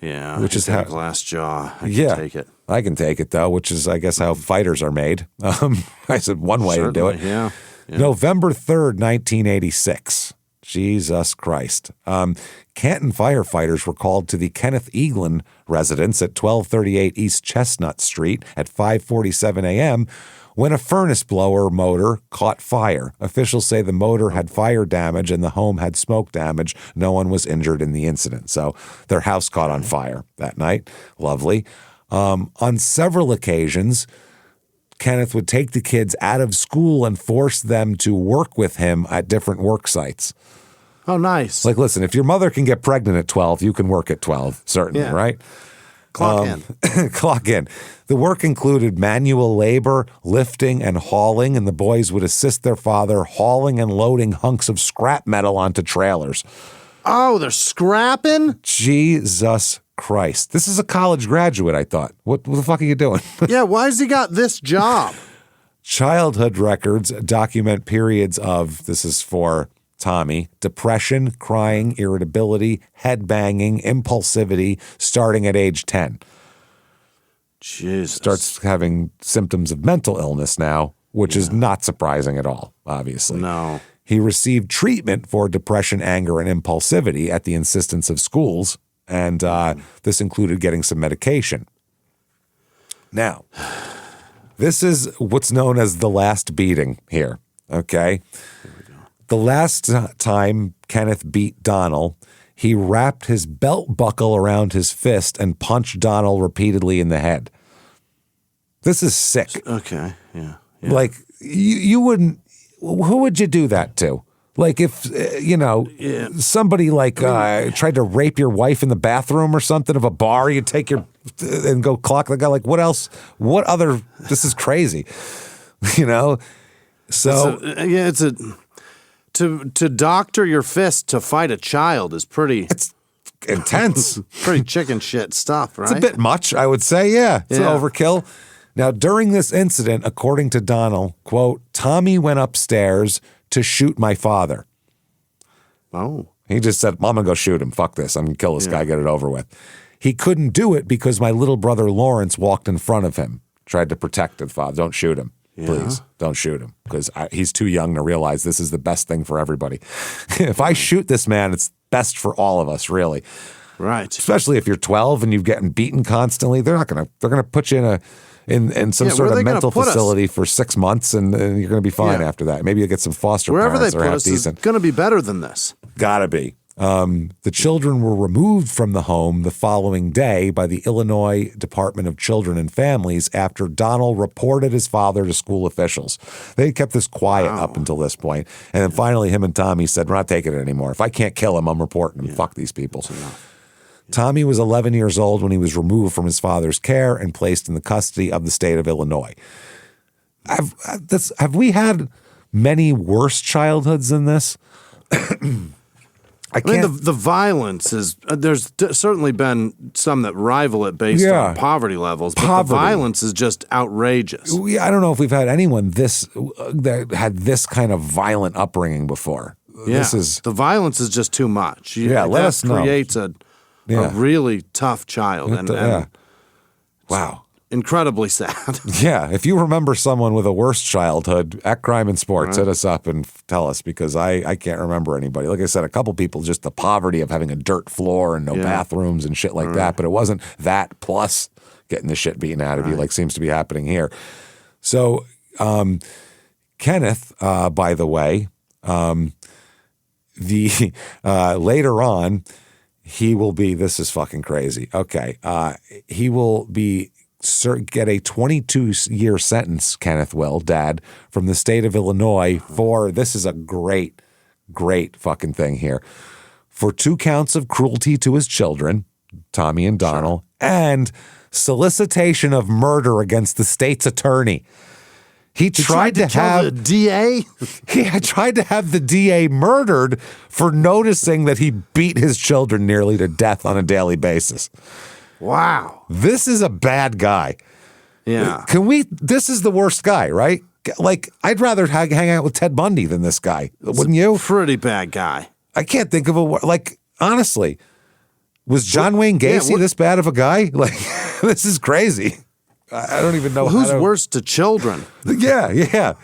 Yeah. Which is how glass jaw. I can take it. I can take it, though, which is, I guess, how fighters are made. I said one way to do it. Yeah. November 3rd, 1986. Jesus Christ. Canton firefighters were called to the Kenneth Eaglin residence at 1238 East Chestnut Street at 5:47 a.m. when a furnace blower motor caught fire. Officials say the motor had fire damage and the home had smoke damage. No one was injured in the incident. So their house caught on fire that night. Lovely. On several occasions, Kenneth would take the kids out of school and force them to work with him at different work sites. Oh, nice. Like, listen, if your mother can get pregnant at 12, you can work at 12, certainly, right? Clock in. Clock in. The work included manual labor, lifting, and hauling, and the boys would assist their father hauling and loading hunks of scrap metal onto trailers. Oh, they're scrapping? Jesus Christ. This is a college graduate, I thought. What the fuck are you doing? Yeah, why has he got this job? Childhood records document periods of, this is for Tommy, depression, crying, irritability, head banging, impulsivity, starting at age 10. Jesus. Starts having symptoms of mental illness now, which is not surprising at all, obviously. No. He received treatment for depression, anger, and impulsivity at the insistence of schools, and this included getting some medication. Now, this is what's known as the last beating here. Okay. The last time Kenneth beat Donald, he wrapped his belt buckle around his fist and punched Donald repeatedly in the head. This is sick. Okay, yeah. Like, you wouldn't, who would you do that to? Like if, somebody tried to rape your wife in the bathroom or something of a bar, you'd take and go clock the guy. Like what else? What other, this is crazy, So. To doctor your fist to fight a child is pretty. It's intense. Pretty chicken shit stuff, right? It's a bit much, I would say. Yeah, it's an overkill. Now, during this incident, according to Donald, quote, Tommy went upstairs to shoot my father. Oh. He just said, I'm going to go shoot him. Fuck this. I'm going to kill this guy, get it over with. He couldn't do it because my little brother Lawrence walked in front of him, tried to protect the father. Don't shoot him. Please, don't shoot him because he's too young to realize this is the best thing for everybody. If I shoot this man, it's best for all of us, really. Right. Especially if you're 12 and you're getting beaten constantly. They're going to put you in some sort of mental facility for 6 months and you're going to be fine after that. Maybe you'll get some foster wherever parents they that are put half us decent. Is going to be better than this. Gotta be. The children were removed from the home the following day by the Illinois Department of Children and Families after Donald reported his father to school officials. They kept this quiet up until this point. And then finally him and Tommy said, we're not taking it anymore. If I can't kill him, I'm reporting him. Fuck these people. Tommy was 11 years old when he was removed from his father's care and placed in the custody of the state of Illinois. Have we had many worse childhoods than this? I mean, the violence is, there's certainly been some that rival it based on poverty levels, but the violence is just outrageous. I don't know if we've had anyone that had this kind of violent upbringing before. Yeah, the violence is just too much. Let us know. Creates a really tough child. Wow. Incredibly sad. Yeah. If you remember someone with a worse childhood at Crime and Sports, hit us up and tell us because I can't remember anybody. Like I said, a couple people, just the poverty of having a dirt floor and no bathrooms and shit like that. But it wasn't that plus getting the shit beaten out of you like seems to be happening here. So Kenneth, by the way, later on, he will be, this is fucking crazy. Okay. He will get a 22-year sentence, Kenneth will, Dad, from the state of Illinois for, this is a great fucking thing here, for 2 counts of cruelty to his children, Tommy and Donald, and solicitation of murder against the state's attorney. He tried to have the DA? He tried to have the DA murdered for noticing that he beat his children nearly to death on a daily basis. Wow. This is a bad guy. Yeah. This is the worst guy, right? Like, I'd rather hang out with Ted Bundy than this guy. Wouldn't you? Pretty bad guy. I can't think of honestly, was John Wayne Gacy this bad of a guy? Like, this is crazy. I don't even know who's worse to children. Yeah.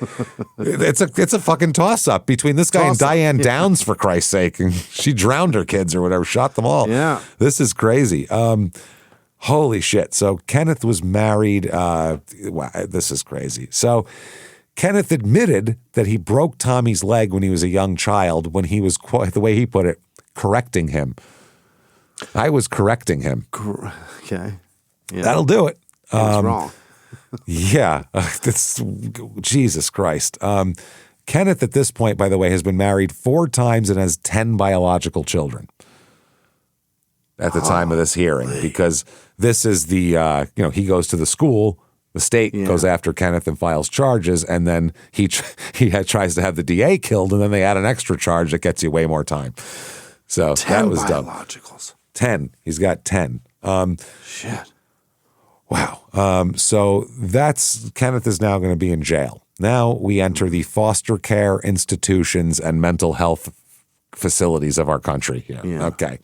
It's a fucking toss-up between this guy and Diane Downs, for Christ's sake. And she drowned her kids or whatever, shot them all. Yeah. This is crazy. Holy shit. So Kenneth was married. Wow, this is crazy. So Kenneth admitted that he broke Tommy's leg when he was a young child when he was, the way he put it, correcting him. I was correcting him. Okay. Yeah. That'll do it. What's wrong? Yeah. That's Jesus Christ. Kenneth, at this point, by the way, has been married 4 times and has 10 biological children at the time of this hearing, because this is the, he goes to the school, the state goes after Kenneth and files charges, and then he tries to have the DA killed, and then they add an extra charge that gets you way more time. So that was dumb. 10 biologicals. 10. He's got 10. Shit. Wow. So Kenneth is now going to be in jail. Now we enter the foster care institutions and mental health facilities of our country here. Yeah. Okay.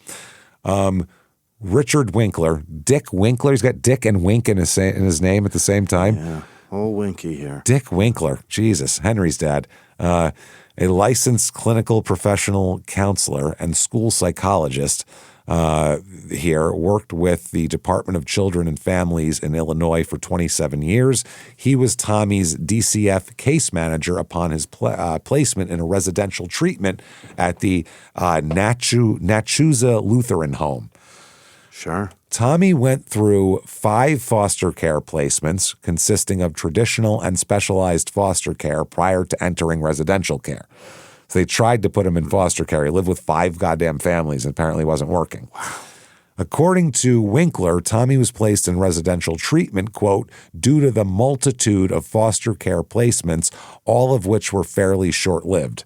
Richard Winkler, Dick Winkler. He's got Dick and Wink in his name at the same time. Yeah. Old Winky here. Dick Winkler. Jesus. Henry's dad. A licensed clinical professional counselor and school psychologist. here, worked with the Department of Children and Families in Illinois for 27 years. He was Tommy's DCF case manager upon his placement in a residential treatment at the Nachusa Lutheran Home. Sure. Tommy went through 5 foster care placements consisting of traditional and specialized foster care prior to entering residential care. So they tried to put him in foster care. He lived with 5 goddamn families and apparently wasn't working. Wow. According to Winkler, Tommy was placed in residential treatment, quote, due to the multitude of foster care placements, all of which were fairly short-lived.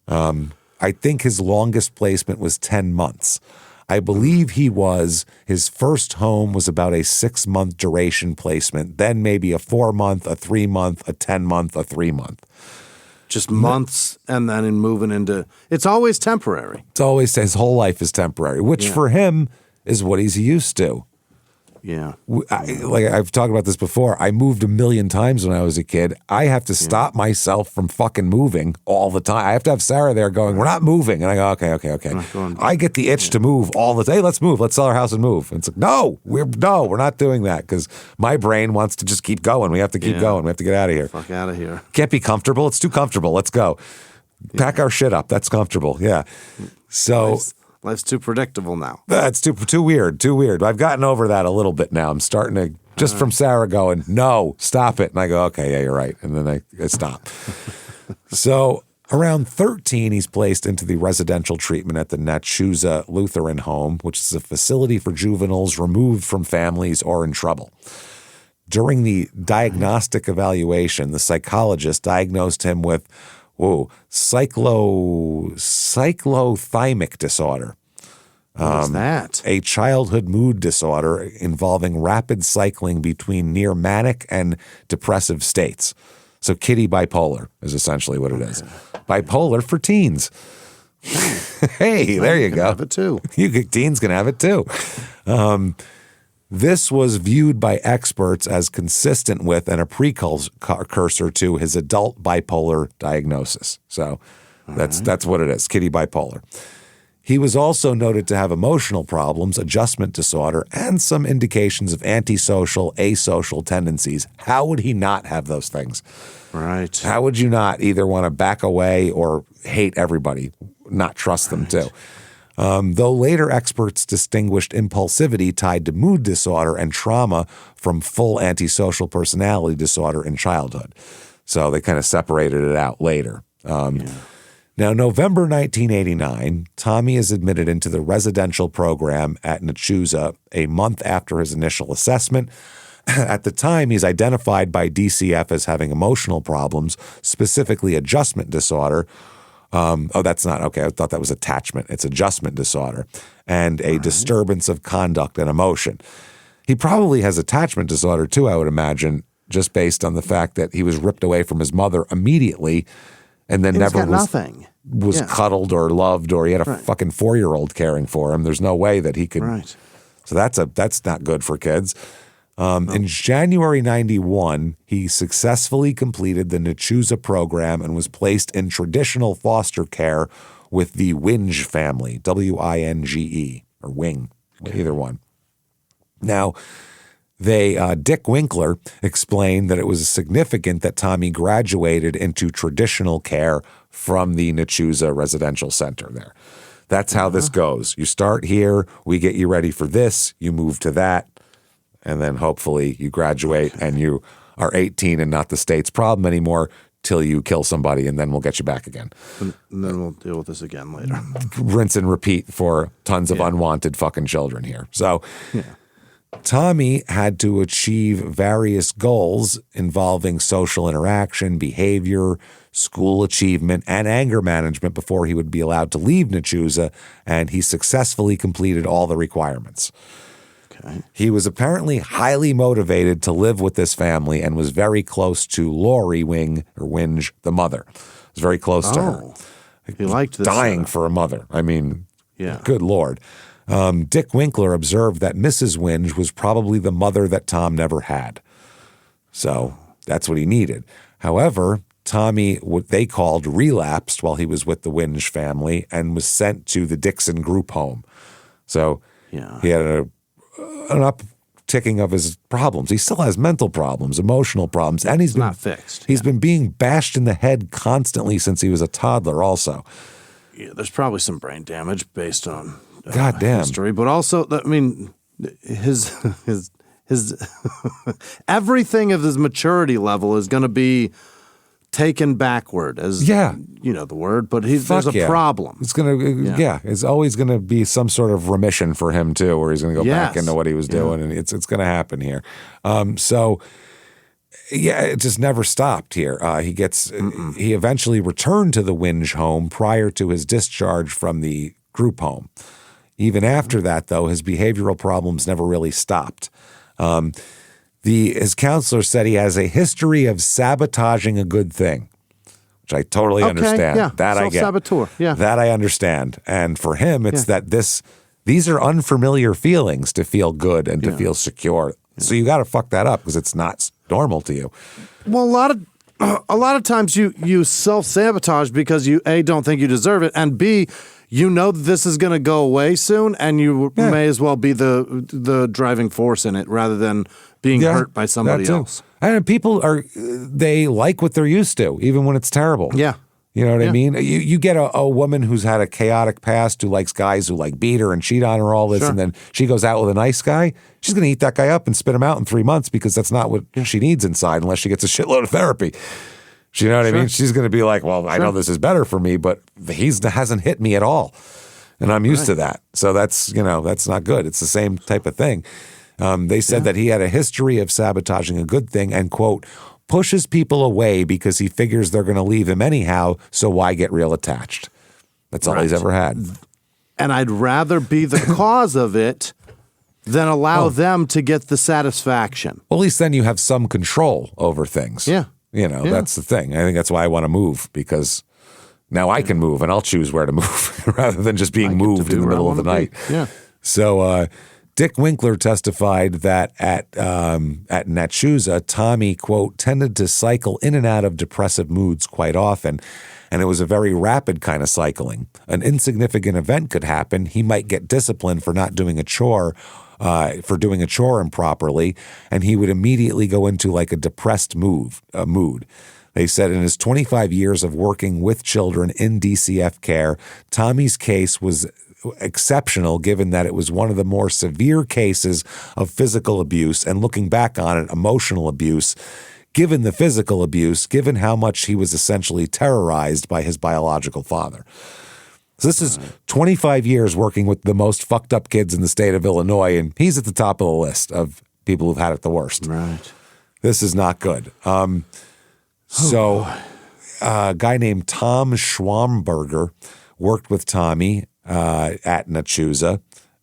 I think his longest placement was 10 months. I believe his first home was about a 6-month duration placement, then maybe a 4-month, a 3-month, a 10-month, a 3-month. Just months and then moving into, it's always temporary. It's always, his whole life is temporary, which for him is what he's used to. Yeah. Like I've talked about this before. I moved a million times when I was a kid. I have to stop myself from fucking moving all the time. I have to have Sarah there going, we're not moving. And I go, okay. I get the itch to move all the time. Hey, let's move. Let's sell our house and move. And it's like, no, we're not doing that because my brain wants to just keep going. We have to keep going. We have to get out of here. Fuck out of here. Can't be comfortable. It's too comfortable. Let's go. Pack our shit up. That's comfortable. Yeah. So... Life's too predictable now. That's too weird. I've gotten over that a little bit now. I'm starting to, just from Sarah going, no, stop it. And I go, okay, yeah, you're right. And then I stop. So around 13, he's placed into the residential treatment at the Nachusa Lutheran Home, which is a facility for juveniles removed from families or in trouble. During the diagnostic evaluation, the psychologist diagnosed him with cyclothymic disorder. What's that? A childhood mood disorder involving rapid cycling between near manic and depressive states. So kitty bipolar is essentially what it is. Bipolar for teens. Hey, there you go. Have it too. Teens can have it too. This was viewed by experts as consistent with and a precursor to his adult bipolar diagnosis. So that's what it is, kitty bipolar. He was also noted to have emotional problems, adjustment disorder, and some indications of antisocial, asocial tendencies. How would he not have those things? Right. How would you not either want to back away or hate everybody, not trust them too? Though later experts distinguished impulsivity tied to mood disorder and trauma from full antisocial personality disorder in childhood. So they kind of separated it out later. Now, November 1989, Tommy is admitted into the residential program at Nachusa a month after his initial assessment. At the time, he's identified by DCF as having emotional problems, specifically adjustment disorder. That's not okay. I thought that was attachment. It's adjustment disorder and a disturbance of conduct and emotion. He probably has attachment disorder too, I would imagine, just based on the fact that he was ripped away from his mother immediately and then never was cuddled or loved, or he had a fucking 4-year-old caring for him. There's no way that he could. Right. So that's not good for kids. In January 91, he successfully completed the Nachusa program and was placed in traditional foster care with the Winge family, W-I-N-G-E, or Wing, either one. Now, Dick Winkler explained that it was significant that Tommy graduated into traditional care from the Nachusa Residential Center there. That's how this goes. You start here, we get you ready for this, you move to that, and then hopefully you graduate and you are 18 and not the state's problem anymore till you kill somebody, and then we'll get you back again. And then we'll deal with this again later. Rinse and repeat for tons of unwanted fucking children here. So Tommy had to achieve various goals involving social interaction, behavior, school achievement, and anger management before he would be allowed to leave Nachusa, and he successfully completed all the requirements. Okay. He was apparently highly motivated to live with this family and was very close to Lori Winge, the mother. Was very close to her. He liked this. Dying for a mother. I mean, good Lord. Dick Winkler observed that Mrs. Winge was probably the mother that Tom never had. So that's what he needed. However, Tommy, what they called, relapsed while he was with the Winge family and was sent to the Dixon Group home. So he had an upticking of his problems. He still has mental problems, emotional problems, and he's not fixed. He's been being bashed in the head constantly since he was a toddler also. Yeah, there's probably some brain damage based on history, but also, I mean, his everything of his maturity level is going to be taken backward, as you know the word, but there's a problem. It's gonna, it's always gonna be some sort of remission for him too, where he's gonna go back into what he was doing, and it's gonna happen here. It just never stopped here. He eventually returned to the Winge home prior to his discharge from the group home. Even after that, though, his behavioral problems never really stopped. His counselor said he has a history of sabotaging a good thing, which I totally understand. Yeah. That I get. Self-saboteur. Yeah. That I understand. And for him, it's that these are unfamiliar feelings to feel good and to feel secure. Yeah. So you got to fuck that up because it's not normal to you. Well, a lot of times you self-sabotage because you A, don't think you deserve it, and B, you know that this is going to go away soon, and you may as well be the driving force in it rather than being hurt by somebody else. And people they like what they're used to, even when it's terrible. Yeah. You know what I mean? You get a woman who's had a chaotic past who likes guys who like beat her and cheat on her, all this, and then she goes out with a nice guy. She's going to eat that guy up and spit him out in 3 months because that's not what she needs inside unless she gets a shitload of therapy. You know what I mean? She's going to be like, well, I know this is better for me, but he hasn't hit me at all. And I'm used to that. So that's not good. It's the same type of thing. They said that he had a history of sabotaging a good thing and, quote, pushes people away because he figures they're going to leave him anyhow, so why get real attached? That's all he's ever had. And I'd rather be the cause of it than allow them to get the satisfaction. Well, at least then you have some control over things. Yeah. That's the thing. I think that's why I want to move, because now I can move and I'll choose where to move rather than just being moved in the middle of the night. Yeah. So Dick Winkler testified that at Nachusa, Tommy, quote, tended to cycle in and out of depressive moods quite often, and it was a very rapid kind of cycling. An insignificant event could happen. He might get disciplined for not doing a chore, for doing a chore improperly, and he would immediately go into like a depressed mood. They said in his 25 years of working with children in DCF care, Tommy's case was exceptional given that it was one of the more severe cases of physical abuse, and looking back on it, emotional abuse, given the physical abuse, given how much he was essentially terrorized by his biological father. So this is 25 years working with the most fucked up kids in the state of Illinois, and he's at the top of the list of people who've had it the worst. Right. This is not good. A guy named Tom Schwamberger worked with Tommy at Nachusa,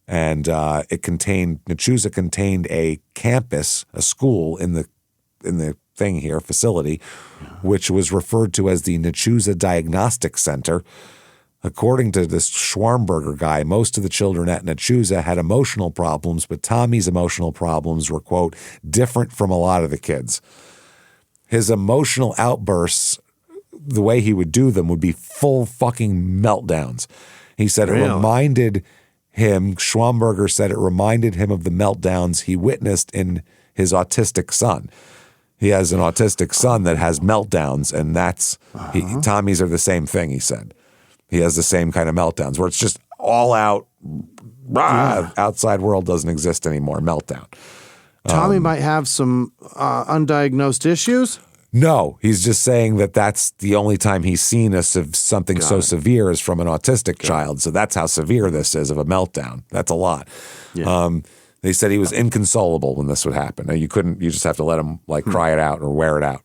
and Nachusa contained a campus, a school in the thing here, facility, which was referred to as the Nachusa Diagnostic Center. According to this Schwarmberger guy, most of the children at Nachusa had emotional problems, but Tommy's emotional problems were, quote, different from a lot of the kids. His emotional outbursts, the way he would do them would be full fucking meltdowns. He said it reminded him, Schwamberger said it reminded him of the meltdowns he witnessed in his autistic son. He has an autistic son that has meltdowns, and Tommy's are the same thing, he said. He has the same kind of meltdowns where it's just all out, outside world doesn't exist anymore, meltdown. Tommy might have some undiagnosed issues? No, he's just saying that that's the only time he's seen something so severe is from an autistic child. So that's how severe this is of a meltdown. That's a lot. Yeah. They said he was inconsolable when this would happen. Now, you just have to let him cry it out or wear it out.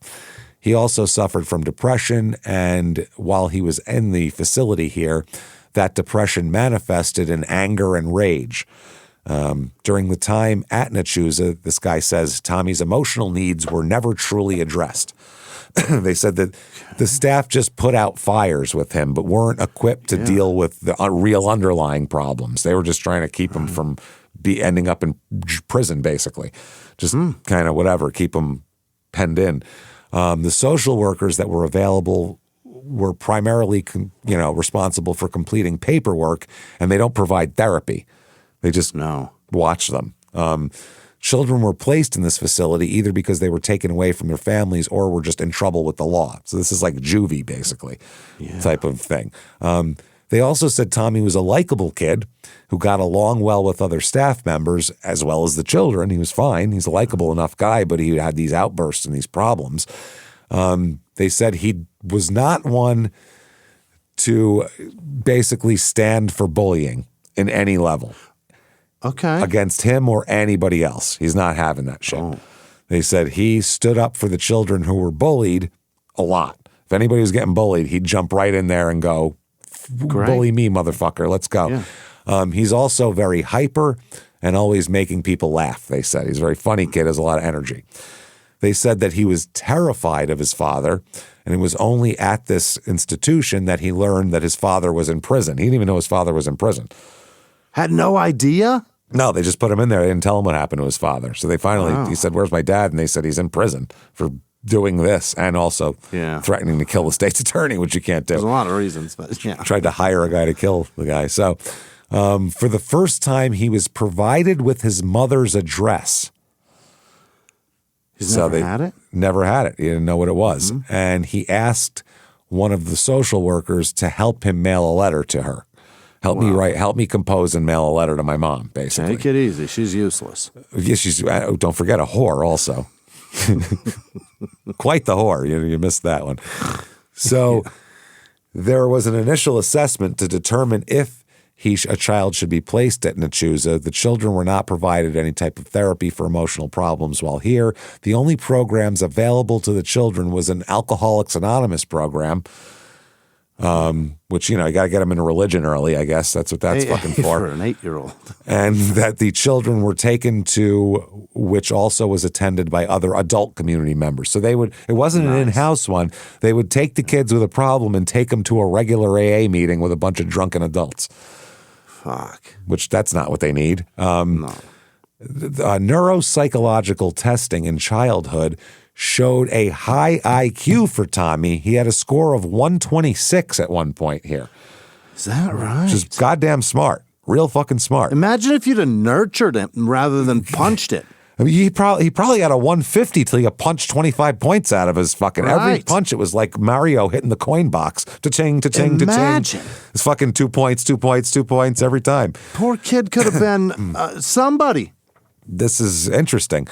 He also suffered from depression, and while he was in the facility here, that depression manifested in anger and rage. During the time at Nachusa, this guy says Tommy's emotional needs were never truly addressed. They said that the staff just put out fires with him, but weren't equipped to deal with the real underlying problems. They were just trying to keep him from ending up in prison, basically. Just kind of whatever, keep him penned in. The social workers that were available were primarily, responsible for completing paperwork, and they don't provide therapy. They just watch them. Children were placed in this facility either because they were taken away from their families or were just in trouble with the law. So this is like juvie, basically, type of thing. They also said Tommy was a likable kid who got along well with other staff members as well as the children. He was fine. He's a likable enough guy, but he had these outbursts and these problems. They said he was not one to basically stand for bullying in any level. Okay. Against him or anybody else. He's not having that shit. Oh. They said he stood up for the children who were bullied a lot. If anybody was getting bullied, he'd jump right in there and go, bully me, motherfucker. Let's go. Yeah. He's also very hyper and always making people laugh, they said. He's a very funny kid, has a lot of energy. They said that he was terrified of his father, and it was only at this institution that he learned that his father was in prison. He didn't even know his father was in prison. Had no idea? No, they just put him in there. They didn't tell him what happened to his father. So they finally, he said, where's my dad? And they said he's in prison for doing this and also threatening to kill the state's attorney, which you can't do. There's a lot of reasons, but Tried to hire a guy to kill the guy. So for the first time, he was provided with his mother's address. He's never had it? Never had it. He didn't know what it was. Mm-hmm. And he asked one of the social workers to help him mail a letter to her. Help me compose and mail a letter to my mom, basically. Take it easy. She's useless. Yeah, she's, don't forget, a whore also. Quite the whore. You missed that one. So there was an initial assessment to determine if a child should be placed at Nachusa. The children were not provided any type of therapy for emotional problems while here. The only programs available to the children was an Alcoholics Anonymous program, which, you got to get them into religion early, I guess. That's what that's fucking for. For an 8-year-old. And that the children were taken to, which also was attended by other adult community members. So it wasn't an in-house one. They would take the kids with a problem and take them to a regular AA meeting with a bunch of drunken adults. Fuck. Which that's not what they need. No. Neuropsychological testing in childhood showed a high IQ for Tommy. He had a score of 126 at one point here. Is that right? Which is goddamn smart. Real fucking smart. Imagine if you'd have nurtured him rather than punched it. I mean, he probably had a 150 till you punched 25 points out of his fucking every punch. It was like Mario hitting the coin box. Ta-ching, ta-ching, ta-ching. Imagine. It's fucking 2 points, 2 points, 2 points every time. Poor kid could have been somebody. This is interesting.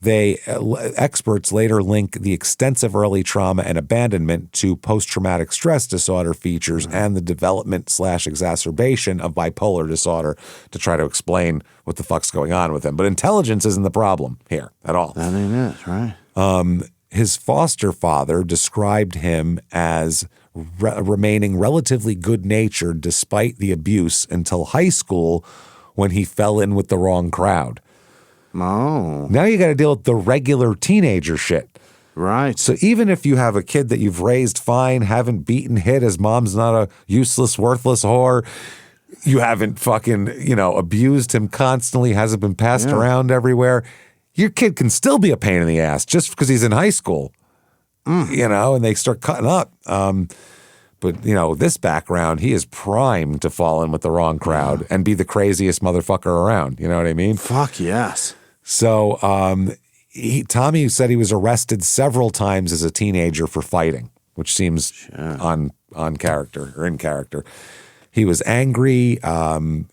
Experts later link the extensive early trauma and abandonment to post-traumatic stress disorder features and the development/exacerbation of bipolar disorder to try to explain what the fuck's going on with him. But intelligence isn't the problem here at all. That ain't it, right? His foster father described him as remaining relatively good-natured despite the abuse until high school when he fell in with the wrong crowd. Oh. Now you got to deal with the regular teenager shit. Right. So even if you have a kid that you've raised fine, haven't beaten, hit, his mom's not a useless, worthless whore, you haven't fucking, abused him constantly, hasn't been passed around everywhere, your kid can still be a pain in the ass just because he's in high school, and they start cutting up. But, this background, he is primed to fall in with the wrong crowd and be the craziest motherfucker around. You know what I mean? Fuck yes. So Tommy said he was arrested several times as a teenager for fighting, which seems on character or in character. He was angry. He's a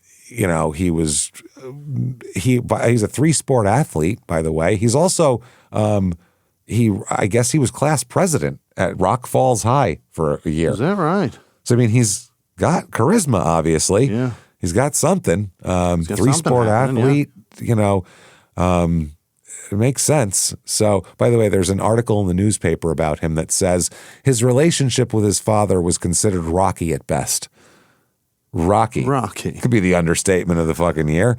3-sport athlete, by the way. He's also I guess he was class president at Rock Falls High for a year. Is that right? So, I mean, he's got charisma, obviously. Yeah. He's got something. 3-sport athlete, it makes sense. So, by the way, there's an article in the newspaper about him that says his relationship with his father was considered rocky at best. Rocky. Could be the understatement of the fucking year.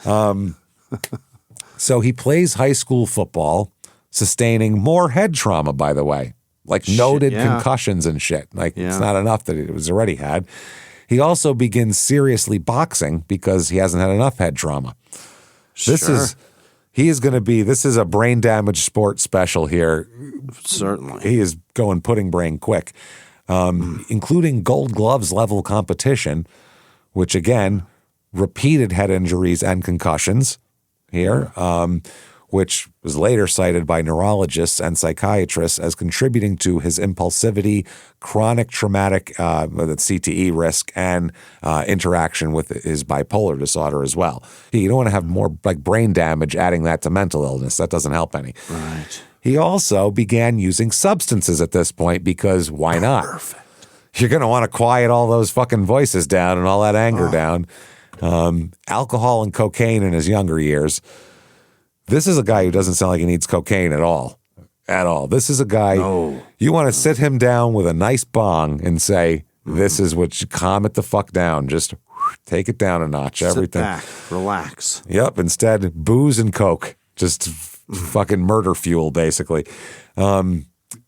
So he plays high school football, sustaining more head trauma, by the way. Like noted concussions and shit. It's not enough that it was already had. He also begins seriously boxing because he hasn't had enough head trauma. This is a brain damage sport special here. Certainly. He is going pudding brain quick, including gold gloves level competition which again, repeated head injuries and concussions here, which was later cited by neurologists and psychiatrists as contributing to his impulsivity, chronic traumatic CTE risk, and interaction with his bipolar disorder as well. You don't want to have more like brain damage adding that to mental illness. That doesn't help any. Right. He also began using substances at this point because why not? Perfect. You're going to want to quiet all those fucking voices down and all that anger down. Alcohol and cocaine in his younger years. This is a guy who doesn't sound like he needs cocaine at all. At all. This is a guy, you want to sit him down with a nice bong and say, this is what you calm it the fuck down. Just take it down a notch. Everything. Sit back, relax. Yep. Instead, booze and coke. Just fucking murder fuel, basically.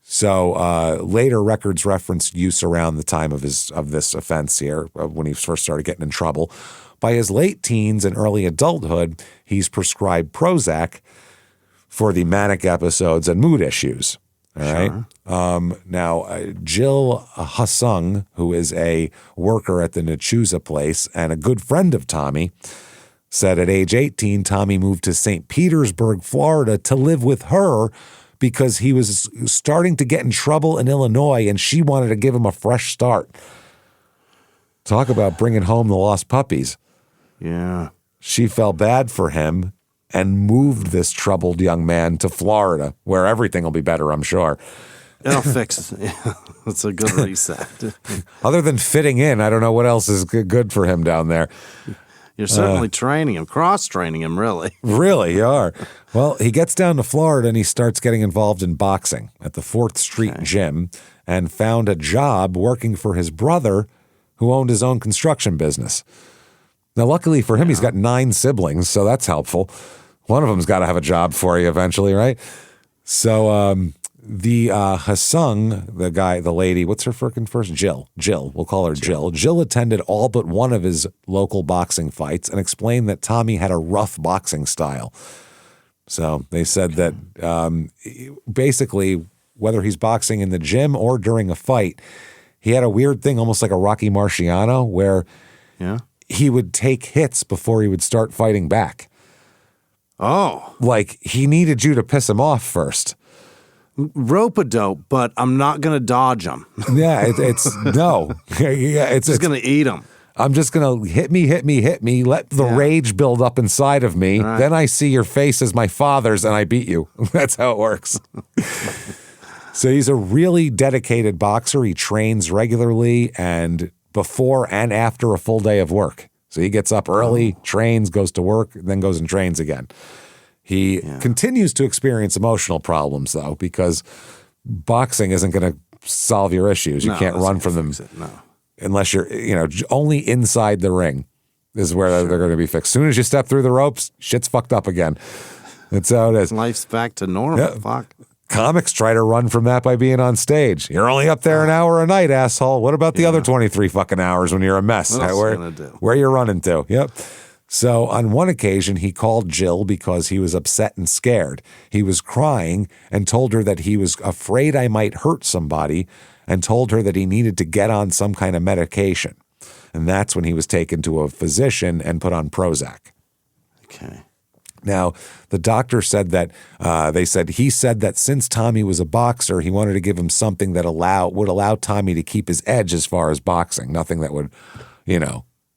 So later records reference use around the time of this offense here, when he first started getting in trouble. By his late teens and early adulthood, he's prescribed Prozac for the manic episodes and mood issues. All right. Now, Jill Hasung, who is a worker at the Nachusa place and a good friend of Tommy, said at age 18, Tommy moved to St. Petersburg, Florida to live with her because he was starting to get in trouble in Illinois and she wanted to give him a fresh start. Talk about bringing home the lost puppies. Yeah. She felt bad for him and moved this troubled young man to Florida, where everything will be better, I'm sure. It'll fix it. Yeah, it's a good reset. Other than fitting in, I don't know what else is good for him down there. You're certainly training him, cross-training him, really. Really, you are. Well, he gets down to Florida and he starts getting involved in boxing at the 4th Street Gym and found a job working for his brother who owned his own construction business. Now, luckily for him, he's got 9 siblings, so that's helpful. One of them's got to have a job for you eventually, right? So the Hasung, the lady, what's her freaking first? Jill, we'll call her Jill. Jill attended all but one of his local boxing fights and explained that Tommy had a rough boxing style. So they said that basically, whether he's boxing in the gym or during a fight, he had a weird thing, almost like a Rocky Marciano, where he would take hits before he would start fighting back. Oh. Like he needed you to piss him off first. Rope-a-dope, but I'm not going to dodge him. Yeah, it's no. Yeah, it's just going to eat him. I'm just going to hit me, let the rage build up inside of me. Right. Then I see your face as my father's and I beat you. That's how it works. So he's a really dedicated boxer. He trains regularly and before and after a full day of work. So he gets up early, trains, goes to work, then goes and trains again. He continues to experience emotional problems, though, because boxing isn't going to solve your issues. You can't run from them unless you're, only inside the ring is where they're going to be fixed. As soon as you step through the ropes, shit's fucked up again. That's how it is. Life's back to normal. Yeah. Fuck. Comics try to run from that by being on stage. You're only up there an hour a night, asshole. What about the other 23 fucking hours when you're a mess? Where you running to? Yep. So on one occasion, he called Jill because he was upset and scared. He was crying and told her that he was afraid I might hurt somebody and told her that he needed to get on some kind of medication. And that's when he was taken to a physician and put on Prozac. Okay. Now, the doctor said that, he said that since Tommy was a boxer, he wanted to give him something that would allow Tommy to keep his edge as far as boxing. Nothing that would,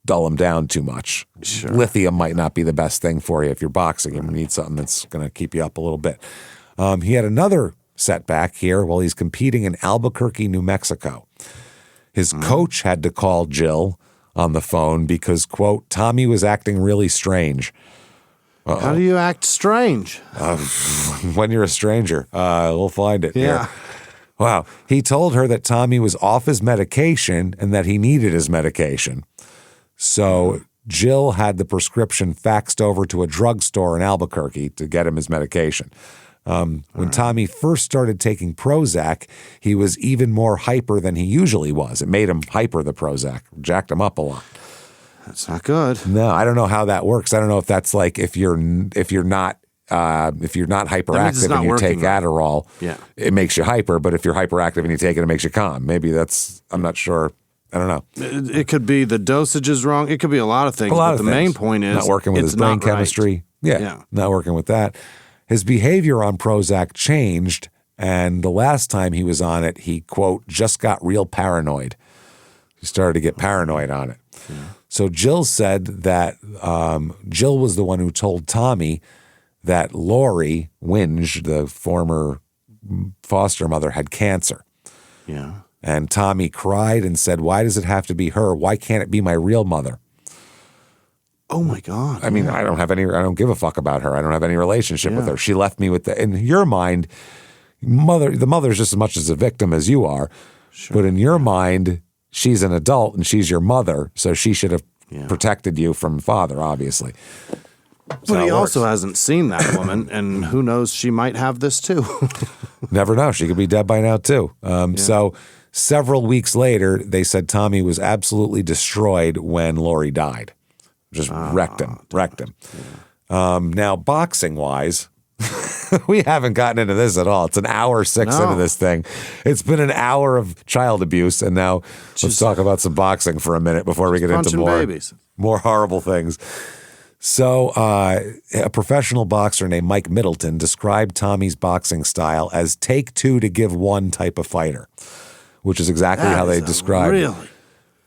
dull him down too much. Sure. Lithium might not be the best thing for you if you're boxing. You need something that's going to keep you up a little bit. He had another setback here while he's competing in Albuquerque, New Mexico. His coach had to call Jill on the phone because, quote, Tommy was acting really strange. How do you act strange? When you're a stranger. We'll find it. Yeah. Here. Wow. He told her that Tommy was off his medication and that he needed his medication. So Jill had the prescription faxed over to a drugstore in Albuquerque to get him his medication. When Tommy first started taking Prozac, he was even more hyper than he usually was. It made him hyper, the Prozac. Jacked him up a lot. That's not good. No, I don't know how that works. I don't know if that's like if you're not hyperactive and you take Adderall, it makes you hyper. But if you're hyperactive and you take it, it makes you calm. Maybe I'm not sure I don't know. It could be the dosage is wrong. It could be a lot of things. But the main point is not working with his brain chemistry. Right. Yeah, not working with that. His behavior on Prozac changed, and the last time he was on it, he, quote, just got real paranoid. He started to get paranoid on it. Yeah. So Jill said that Jill was the one who told Tommy that Lori Winge, the former foster mother, had cancer. Yeah. And Tommy cried and said, why does it have to be her? Why can't it be my real mother? Oh my God. I mean, I don't give a fuck about her. I don't have any relationship with her. She left me with in your mind, the mother's just as much as a victim as you are. Sure. But in your mind, she's an adult and she's your mother. So she should have protected you from father, obviously. But he also hasn't seen that woman, and who knows, she might have this too. Never know. She could be dead by now too. So several weeks later, they said Tommy was absolutely destroyed when Lori died. Just wrecked him. Yeah. Now, boxing-wise, we haven't gotten into this at all. It's an hour 6 into this thing. It's been an hour of child abuse, and now let's talk about some boxing for a minute before we get into more horrible things. So a professional boxer named Mike Middleton described Tommy's boxing style as take two to give one type of fighter, which is exactly how they described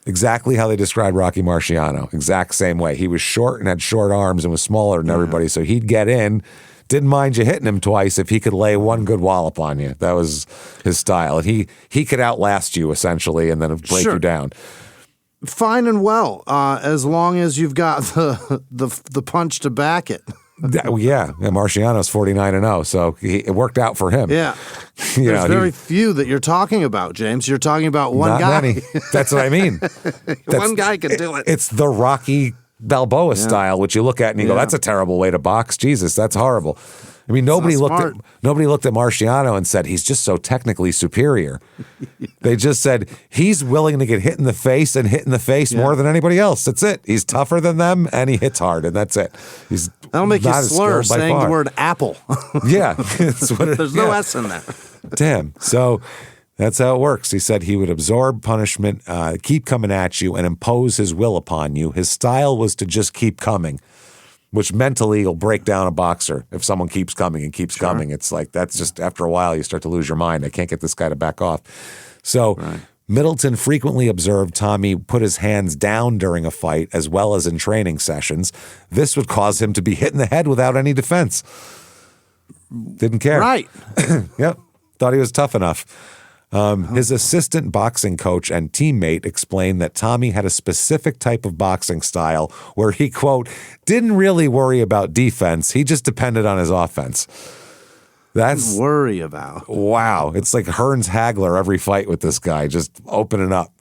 exactly how they described Rocky Marciano. Exact same way. He was short and had short arms and was smaller than everybody, so he'd get in, didn't mind you hitting him twice if he could lay one good wallop on you. That was his style. And he could outlast you, essentially, and then break you down. Fine and well, as long as you've got the punch to back it. Yeah, Marciano's 49-0, so it worked out for him. Yeah, there's very few that you're talking about, James. You're talking about one guy. Not many. That's what I mean. One guy can do it. It's the Rocky Balboa style, which you look at and you go, "That's a terrible way to box." Jesus, that's horrible. I mean, nobody looked at Marciano and said he's just so technically superior. They just said he's willing to get hit in the face and hit in the face more than anybody else. That's it. He's tougher than them and he hits hard, and that's it. That'll make you slur saying the word apple. Yeah, there's no S in that. Damn. So that's how it works. He said he would absorb punishment, keep coming at you, and impose his will upon you. His style was to just keep coming, which mentally will break down a boxer if someone keeps coming and keeps coming. It's like that's just after a while you start to lose your mind. I can't get this guy to back off. So Middleton frequently observed Tommy put his hands down during a fight as well as in training sessions. This would cause him to be hit in the head without any defense. Didn't care. Right. Yep. Thought he was tough enough. His assistant boxing coach and teammate explained that Tommy had a specific type of boxing style where he, quote, didn't really worry about defense. He just depended on his offense. That's worry about. Wow. It's like Hearns Hagler every fight with this guy, just opening up.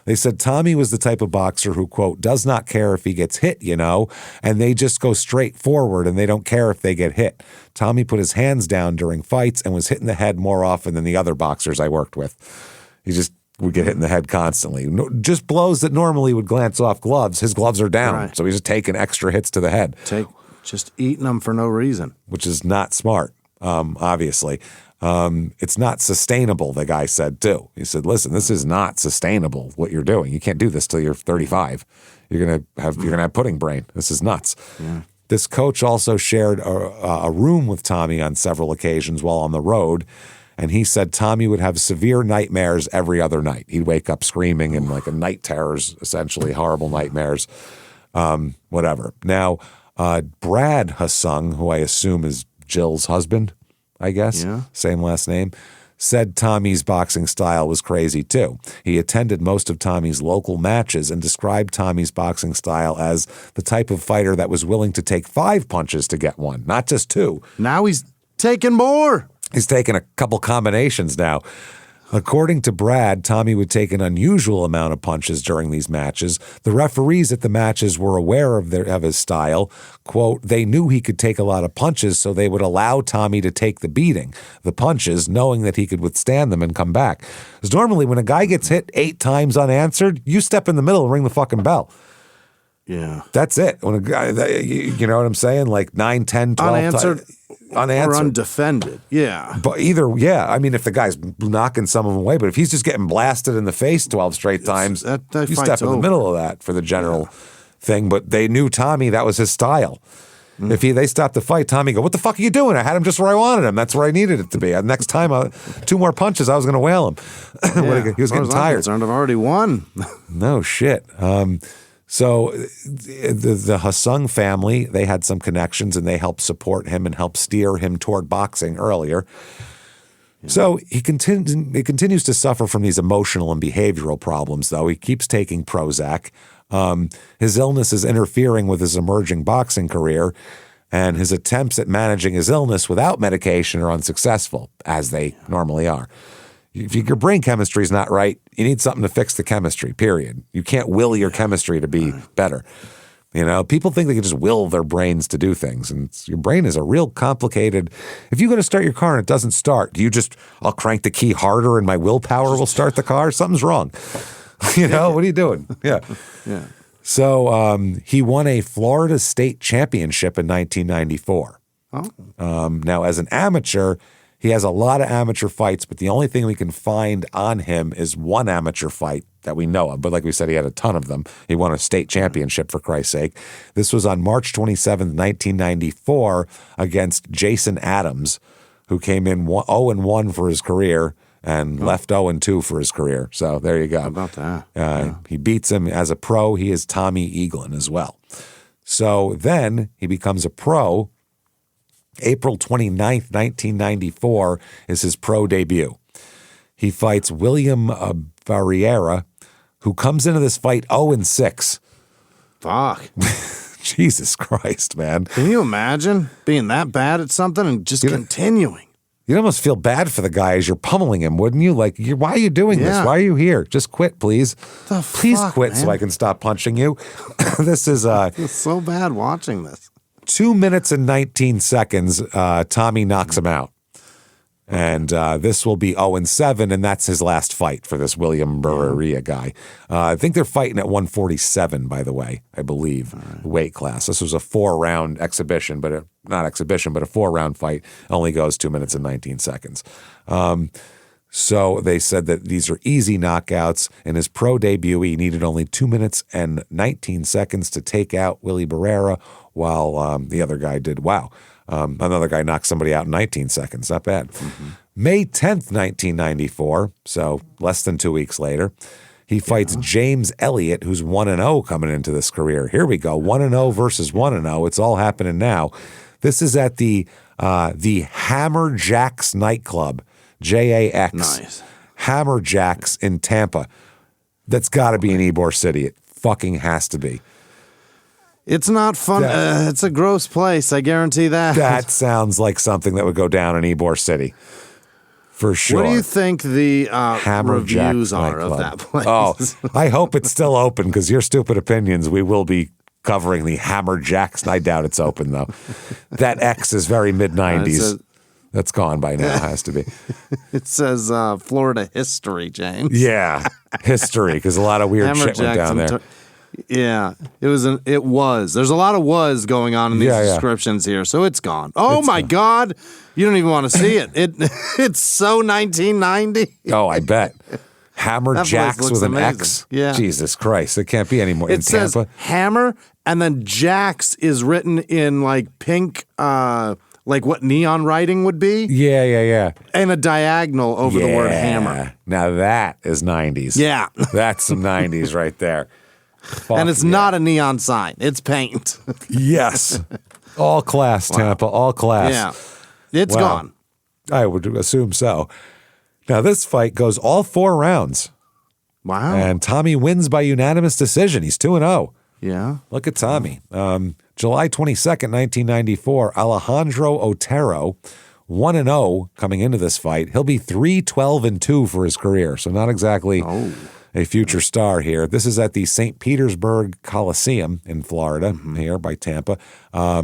They said Tommy was the type of boxer who, quote, does not care if he gets hit, and they just go straight forward and they don't care if they get hit. Tommy put his hands down during fights and was hit in the head more often than the other boxers I worked with. He just would get hit in the head constantly. Just blows that normally would glance off gloves. His gloves are down, so he's just taking extra hits to the head. Just eating them for no reason. Which is not smart, obviously. It's not sustainable, the guy said too. He said, listen, this is not sustainable what you're doing. You can't do this till you're 35. You're gonna have pudding brain. This is nuts. Yeah. This coach also shared a room with Tommy on several occasions while on the road, and he said Tommy would have severe nightmares every other night. He'd wake up screaming and like a night terrors, essentially horrible nightmares, whatever. Now, Brad Hasung, who I assume is Jill's husband, I guess, same last name, said Tommy's boxing style was crazy too. He attended most of Tommy's local matches and described Tommy's boxing style as the type of fighter that was willing to take 5 punches to get one, not just 2. Now he's taking more. He's taking a couple combinations now. According to Brad, Tommy would take an unusual amount of punches during these matches. The referees at the matches were aware of his style. Quote, they knew he could take a lot of punches, so they would allow Tommy to take the beating, the punches, knowing that he could withstand them and come back. Because normally when a guy gets hit 8 times unanswered, you step in the middle and ring the fucking bell. Yeah. That's it. When a guy, you know what I'm saying? Like 9, 10, 12 unanswered unanswered. or undefended. Yeah. But either, yeah. I mean, if the guy's knocking some of them away, but if he's just getting blasted in the face 12 straight times, that you step in the middle of that for the general thing. But they knew Tommy, that was his style. If they stopped the fight, Tommy go, what the fuck are you doing? I had him just where I wanted him. That's where I needed it to be. Next time, 2 more punches, I was going to whale him. He was getting tired. I've already won. No shit. So the Hasung family, they had some connections and they helped support him and help steer him toward boxing earlier. Yeah. So he continues to suffer from these emotional and behavioral problems, though. He keeps taking Prozac. His illness is interfering with his emerging boxing career, and his attempts at managing his illness without medication are unsuccessful, as they normally are. If your brain chemistry is not right, you need something to fix the chemistry, period. You can't will your chemistry to be better. You know, people think they can just will their brains to do things, and your brain is a real complicated. If you're going to start your car and it doesn't start, do you just, I'll crank the key harder and my willpower will start the car? Something's wrong. You know, what are you doing? Yeah. Yeah. So he won a Florida state championship in 1994. Oh. Now, as an amateur, he has a lot of amateur fights, but the only thing we can find on him is one amateur fight that we know of. But like we said, he had a ton of them. He won a state championship, for Christ's sake. This was on March 27th, 1994, against Jason Adams, who came in 0-1 for his career and left 0-2 for his career. So there you go. How about that? He beats him as a pro. He is Tommy Eaglin as well. So then he becomes a pro. April 29th, 1994 is his pro debut. He fights William Barriera, who comes into this fight 0-6. Fuck. Jesus Christ, man. Can you imagine being that bad at something and just continuing? You'd almost feel bad for the guy as you're pummeling him, wouldn't you? Like, why are you doing this? Why are you here? Just quit, please. Please quit, man. So I can stop punching you. This is it's so bad watching this. 2 minutes and 19 seconds, Tommy knocks him out. And this will be 0-7, and that's his last fight for this William Barriera guy. I think they're fighting at 147, by the way, I believe, weight class. This was a 4-round exhibition, but not exhibition, but a 4-round fight. Only goes 2 minutes and 19 seconds. So they said that these are easy knockouts. In his pro debut, he needed only 2 minutes and 19 seconds to take out Willie Barriera, while the other guy did, another guy knocked somebody out in 19 seconds. Not bad. Mm-hmm. May 10th, 1994, so less than 2 weeks later, he fights James Elliott, who's 1-0 coming into this career. Here we go, 1-0 versus 1-0. It's all happening now. This is at the Hammer Jacks nightclub, JAX. Nice. Hammer Jacks in Tampa. That's got to be in Ybor City. It fucking has to be. It's not fun. It's a gross place. I guarantee that. That sounds like something that would go down in Ybor City. For sure. What do you think the reviews are of that place? Oh, I hope it's still open, because your stupid opinions, we will be covering the Hammer Jacks. I doubt it's open, though. That X is very mid-90s. That's gone by now, has to be. It says Florida history, James. Yeah, history, because a lot of weird shit went down there. Yeah, it was. There's a lot of was going on in these descriptions here, so it's gone. Oh, my God. You don't even want to see it. It's so 1990. Oh, I bet. Hammer Jacks with an amazing. X? Yeah. Jesus Christ. It can't be anymore in Tampa. It says Hammer, and then Jacks is written in like pink, like what neon writing would be. Yeah. And a diagonal over the word hammer. Now that is 90s. Yeah. That's some 90s right there. And it's not a neon sign. It's paint. Yes. All class, Tampa. All class. Yeah. It's gone. I would assume so. Now, this fight goes all 4 rounds. Wow. And Tommy wins by unanimous decision. He's 2-0. Yeah. Look at Tommy. July 22nd, 1994, Alejandro Otero, 1-0 coming into this fight. He'll be 3-12-2 for his career, so not exactly a future star here. This is at the St. Petersburg Coliseum in Florida, here by Tampa.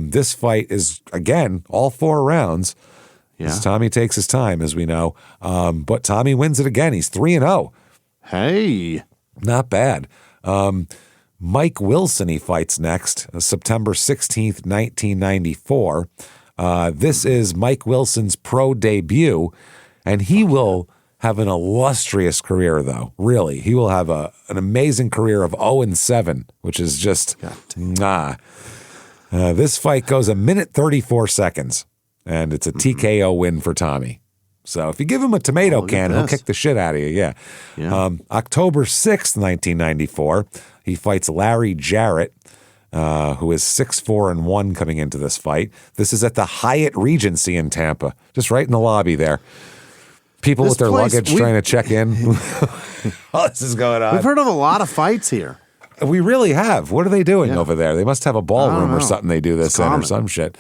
This fight is, again, all 4 rounds. Yeah. Tommy takes his time, as we know. But Tommy wins it again. He's 3-0. Hey. Not bad. Mike Wilson, he fights next, September 16th, 1994. This is Mike Wilson's pro debut, and he will have an illustrious career, though. Really, he will have an amazing career of 0-7, which is just this fight goes 1:34, and it's a TKO win for Tommy. So if you give him a tomato can, he'll kick the shit out of you. Yeah. October 6th, 1994, he fights Larry Jarrett, who is 6-4-1 coming into this fight. This is at the Hyatt Regency in Tampa, just right in the lobby there. People with their luggage trying to check in. All this is going on. We've heard of a lot of fights here. We really have. What are they doing over there? They must have a ballroom or something they do this in or some shit.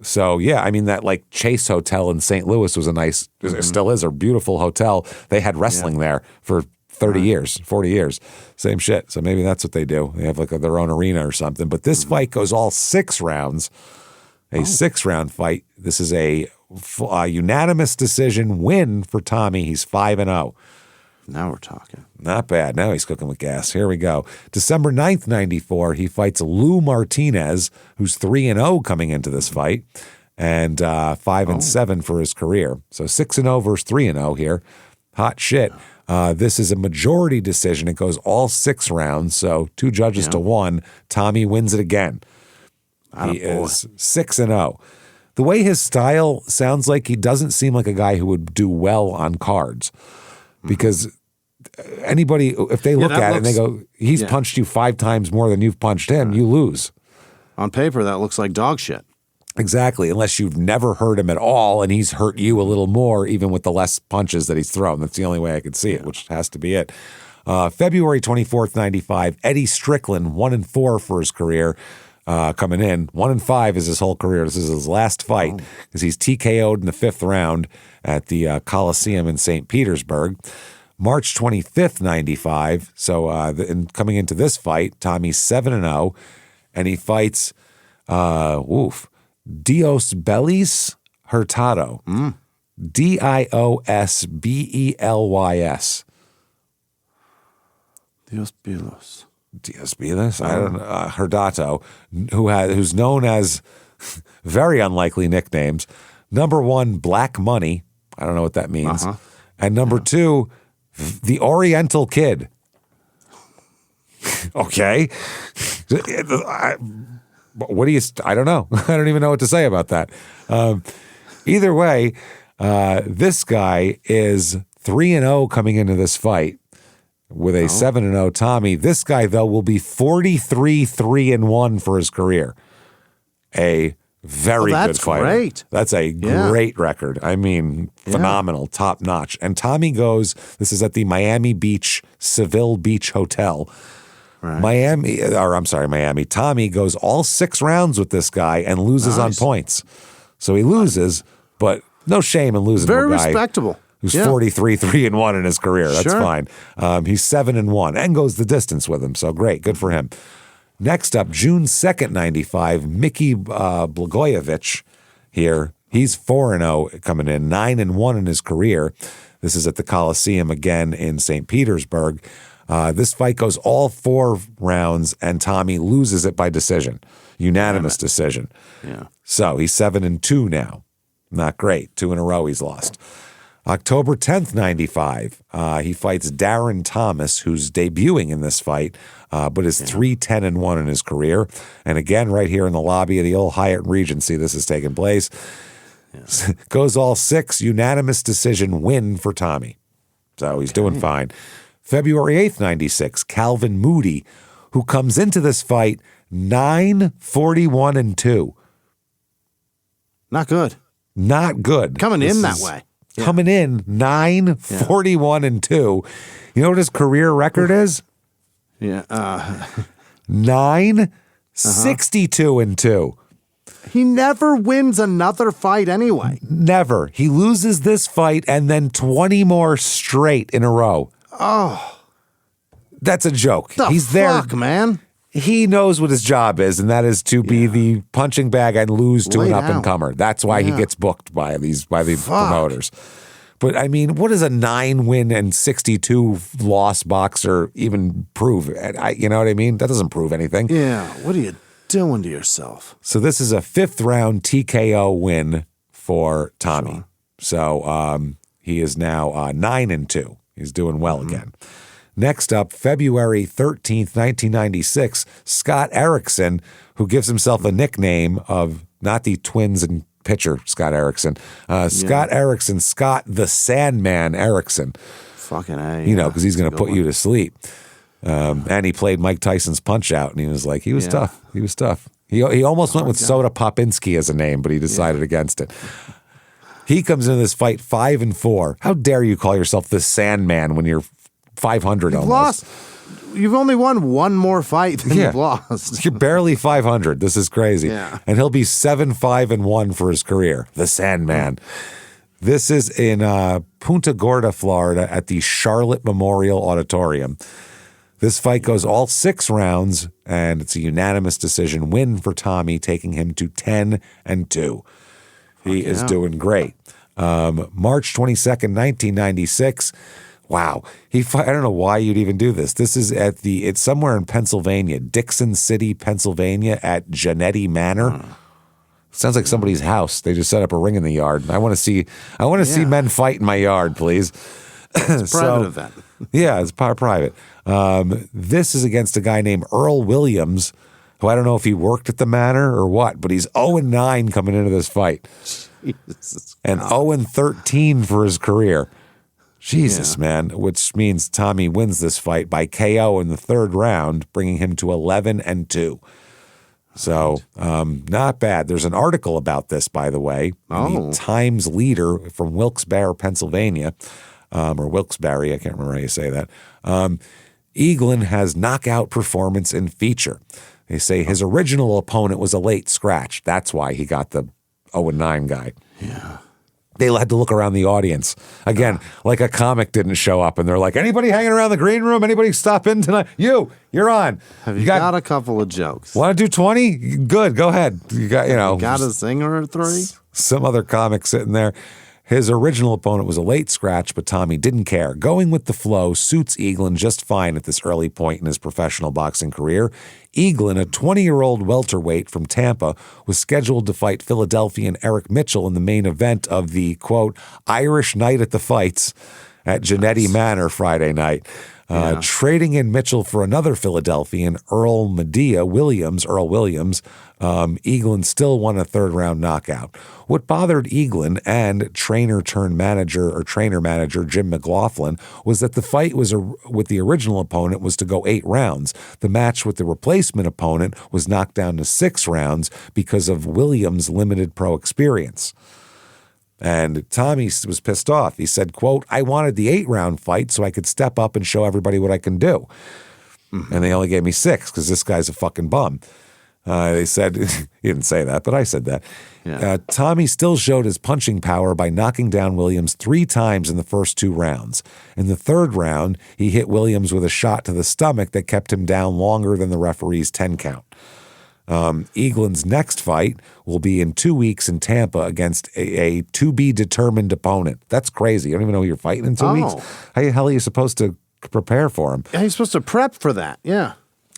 So, yeah, I mean, that like Chase Hotel in St. Louis was a nice, it still is a beautiful hotel. They had wrestling there for 30 years, 40 years. Same shit. So maybe that's what they do. They have like their own arena or something. But this fight goes all 6 rounds, a 6-round fight. This is a unanimous decision win for Tommy. He's 5-0. Now we're talking. Not bad. Now he's cooking with gas. Here we go. December 9th, 94, he fights Lou Martinez, who's 3-0 coming into this fight, and 5-7 for his career. So 6-0 versus 3-0 here. Hot shit. This is a majority decision. It goes all 6 rounds, so 2 judges to 1. Tommy wins it again. He is 6-0. The way his style sounds like, he doesn't seem like a guy who would do well on cards, because anybody, if they look at it and they go, he's punched you 5 times more than you've punched him, you lose. On paper, that looks like dog shit. Exactly, unless you've never hurt him at all and he's hurt you a little more, even with the less punches that he's thrown. That's the only way I can see it, which has to be it. February 24th, 95, Eddie Strickland, 1-4 for his career. Coming in 1-5 is his whole career. This is his last fight because he's TKO'd in the 5th round at the Coliseum in St. Petersburg. March 25th, 95. So coming into this fight, Tommy's 7-0, and he fights Dios Bellis Hurtado. Diosbelys. Dios Bellis. Dios Bellis? I don't know. Hurtado, who's known as very unlikely nicknames. Number 1, Black Money. I don't know what that means. And number 2, the Oriental Kid. Okay. What do you, I don't know. I don't even know what to say about that. Either way, this guy is 3-0 coming into this fight with a 7-0 Tommy. This guy, though, will be 43-3-1 for his career. A very good fighter. Great. That's a great record. I mean, phenomenal, top notch. And Tommy goes, this is at the Miami Beach, Seville Beach Hotel. Miami. Tommy goes all 6 rounds with this guy and loses on points. So he loses, but no shame in losing. Very to a guy respectable. Who's 43-3-1 in his career. That's fine. He's 7-1 and goes the distance with him. So great. Good for him. Next up, June 2nd, 95, Mickey Blagojevich here. He's 4-0 coming in, 9-1 in his career. This is at the Coliseum again in St. Petersburg. This fight goes all 4 rounds, and Tommy loses it by decision, unanimous decision. So he's 7-2 now. Not great. 2 in a row he's lost. October 10th, 95, he fights Darren Thomas, who's debuting in this fight, but is 3-10-1 in his career. And again, right here in the lobby of the old Hyatt Regency, this is taking place. Goes all 6, unanimous decision win for Tommy. So he's doing fine. February 8th, 96, Calvin Moody, who comes into this fight 9-41-2. Not good. Not good. Coming in that way. Coming in 9-41-2. You know what his career record is? 9-62-2. He never wins another fight anyway. Never. He loses this fight and then 20 more straight in a row. Oh. That's a joke. He's there, man. He knows what his job is, and that is to be the punching bag and lose to an up-and-comer. That's why he gets booked by these promoters. But, I mean, what does a 9-win and 62-loss boxer even prove? You know what I mean? That doesn't prove anything. Yeah, what are you doing to yourself? So this is a 5th-round TKO win for Tommy. Sure. So he is now 9-2. He's doing well again. Next up, February 13th, 1996, Scott Erickson, who gives himself a nickname of not the Twins and pitcher Scott Erickson. Scott Erickson, Scott the Sandman Erickson. Fucking A. You know, because he's going to put you to sleep. And he played Mike Tyson's Punch-Out, and he was like, he was tough. He was tough. He almost went with Soda Popinski as a name, but he decided against it. He comes into this fight 5-4. How dare you call yourself the Sandman when you're 500 You've almost? Lost. You've only won one more fight than you've lost. You're barely 500. This is crazy. Yeah. And he'll be 7-5-1 for his career. The Sandman. This is in Punta Gorda, Florida, at the Charlotte Memorial Auditorium. This fight goes all 6 rounds, and it's a unanimous decision win for Tommy, taking him to 10-2. He is doing great. March 22nd, 1996. Wow. I don't know why you'd even do this. This is it's somewhere in Pennsylvania, Dixon City, Pennsylvania, at Janetti Manor. Sounds like somebody's house. They just set up a ring in the yard. I want to see men fight in my yard, please. It's a private event. Yeah, it's private. This is against a guy named Earl Williams, who I don't know if he worked at the Manor or what, but he's 0-9 coming into this fight. Jesus and 0-13 for his career. Jesus, man, which means Tommy wins this fight by KO in the 3rd round, bringing him to 11-2. So not bad. There's an article about this, by the way, in the Times Leader from Wilkes-Barre, Pennsylvania, or Wilkes-Barre, I can't remember how you say that. Eaglin has knockout performance in feature. They say his original opponent was a late scratch. That's why he got the 0-9 guy. Yeah. They had to look around the audience. Again, like a comic didn't show up, and they're like, anybody hanging around the green room? Anybody stop in tonight? You're on. Have you got a couple of jokes? Want to do 20? Good, go ahead. You got a zinger or 3? Some other comic sitting there. His original opponent was a late scratch, but Tommy didn't care. Going with the flow suits Eaglin just fine at this early point in his professional boxing career. Eaglin, a 20-year-old welterweight from Tampa, was scheduled to fight Philadelphian Eric Mitchell in the main event of the, quote, Irish Night at the Fights at Janetti Manor Friday night. Trading in Mitchell for another Philadelphian, Earl Williams, Eaglin still won a 3rd-round knockout. What bothered Eaglin and trainer manager Jim McLaughlin was that the fight with the original opponent was to go 8 rounds. The match with the replacement opponent was knocked down to 6 rounds because of Williams' limited pro experience. And Tommy was pissed off. He said, quote, I wanted the 8-round fight so I could step up and show everybody what I can do. Mm-hmm. And they only gave me 6 because this guy's a fucking bum. They said, he didn't say that, but I said that. Yeah. Tommy still showed his punching power by knocking down Williams 3 times in the first 2 rounds. In the 3rd round, he hit Williams with a shot to the stomach that kept him down longer than the referee's 10 count. Eaglin's next fight will be in 2 weeks in Tampa against a to-be-determined opponent. That's crazy. I don't even know who you're fighting in 2 weeks. How the hell are you supposed to prepare for him? Yeah, he's supposed to prep for that, yeah.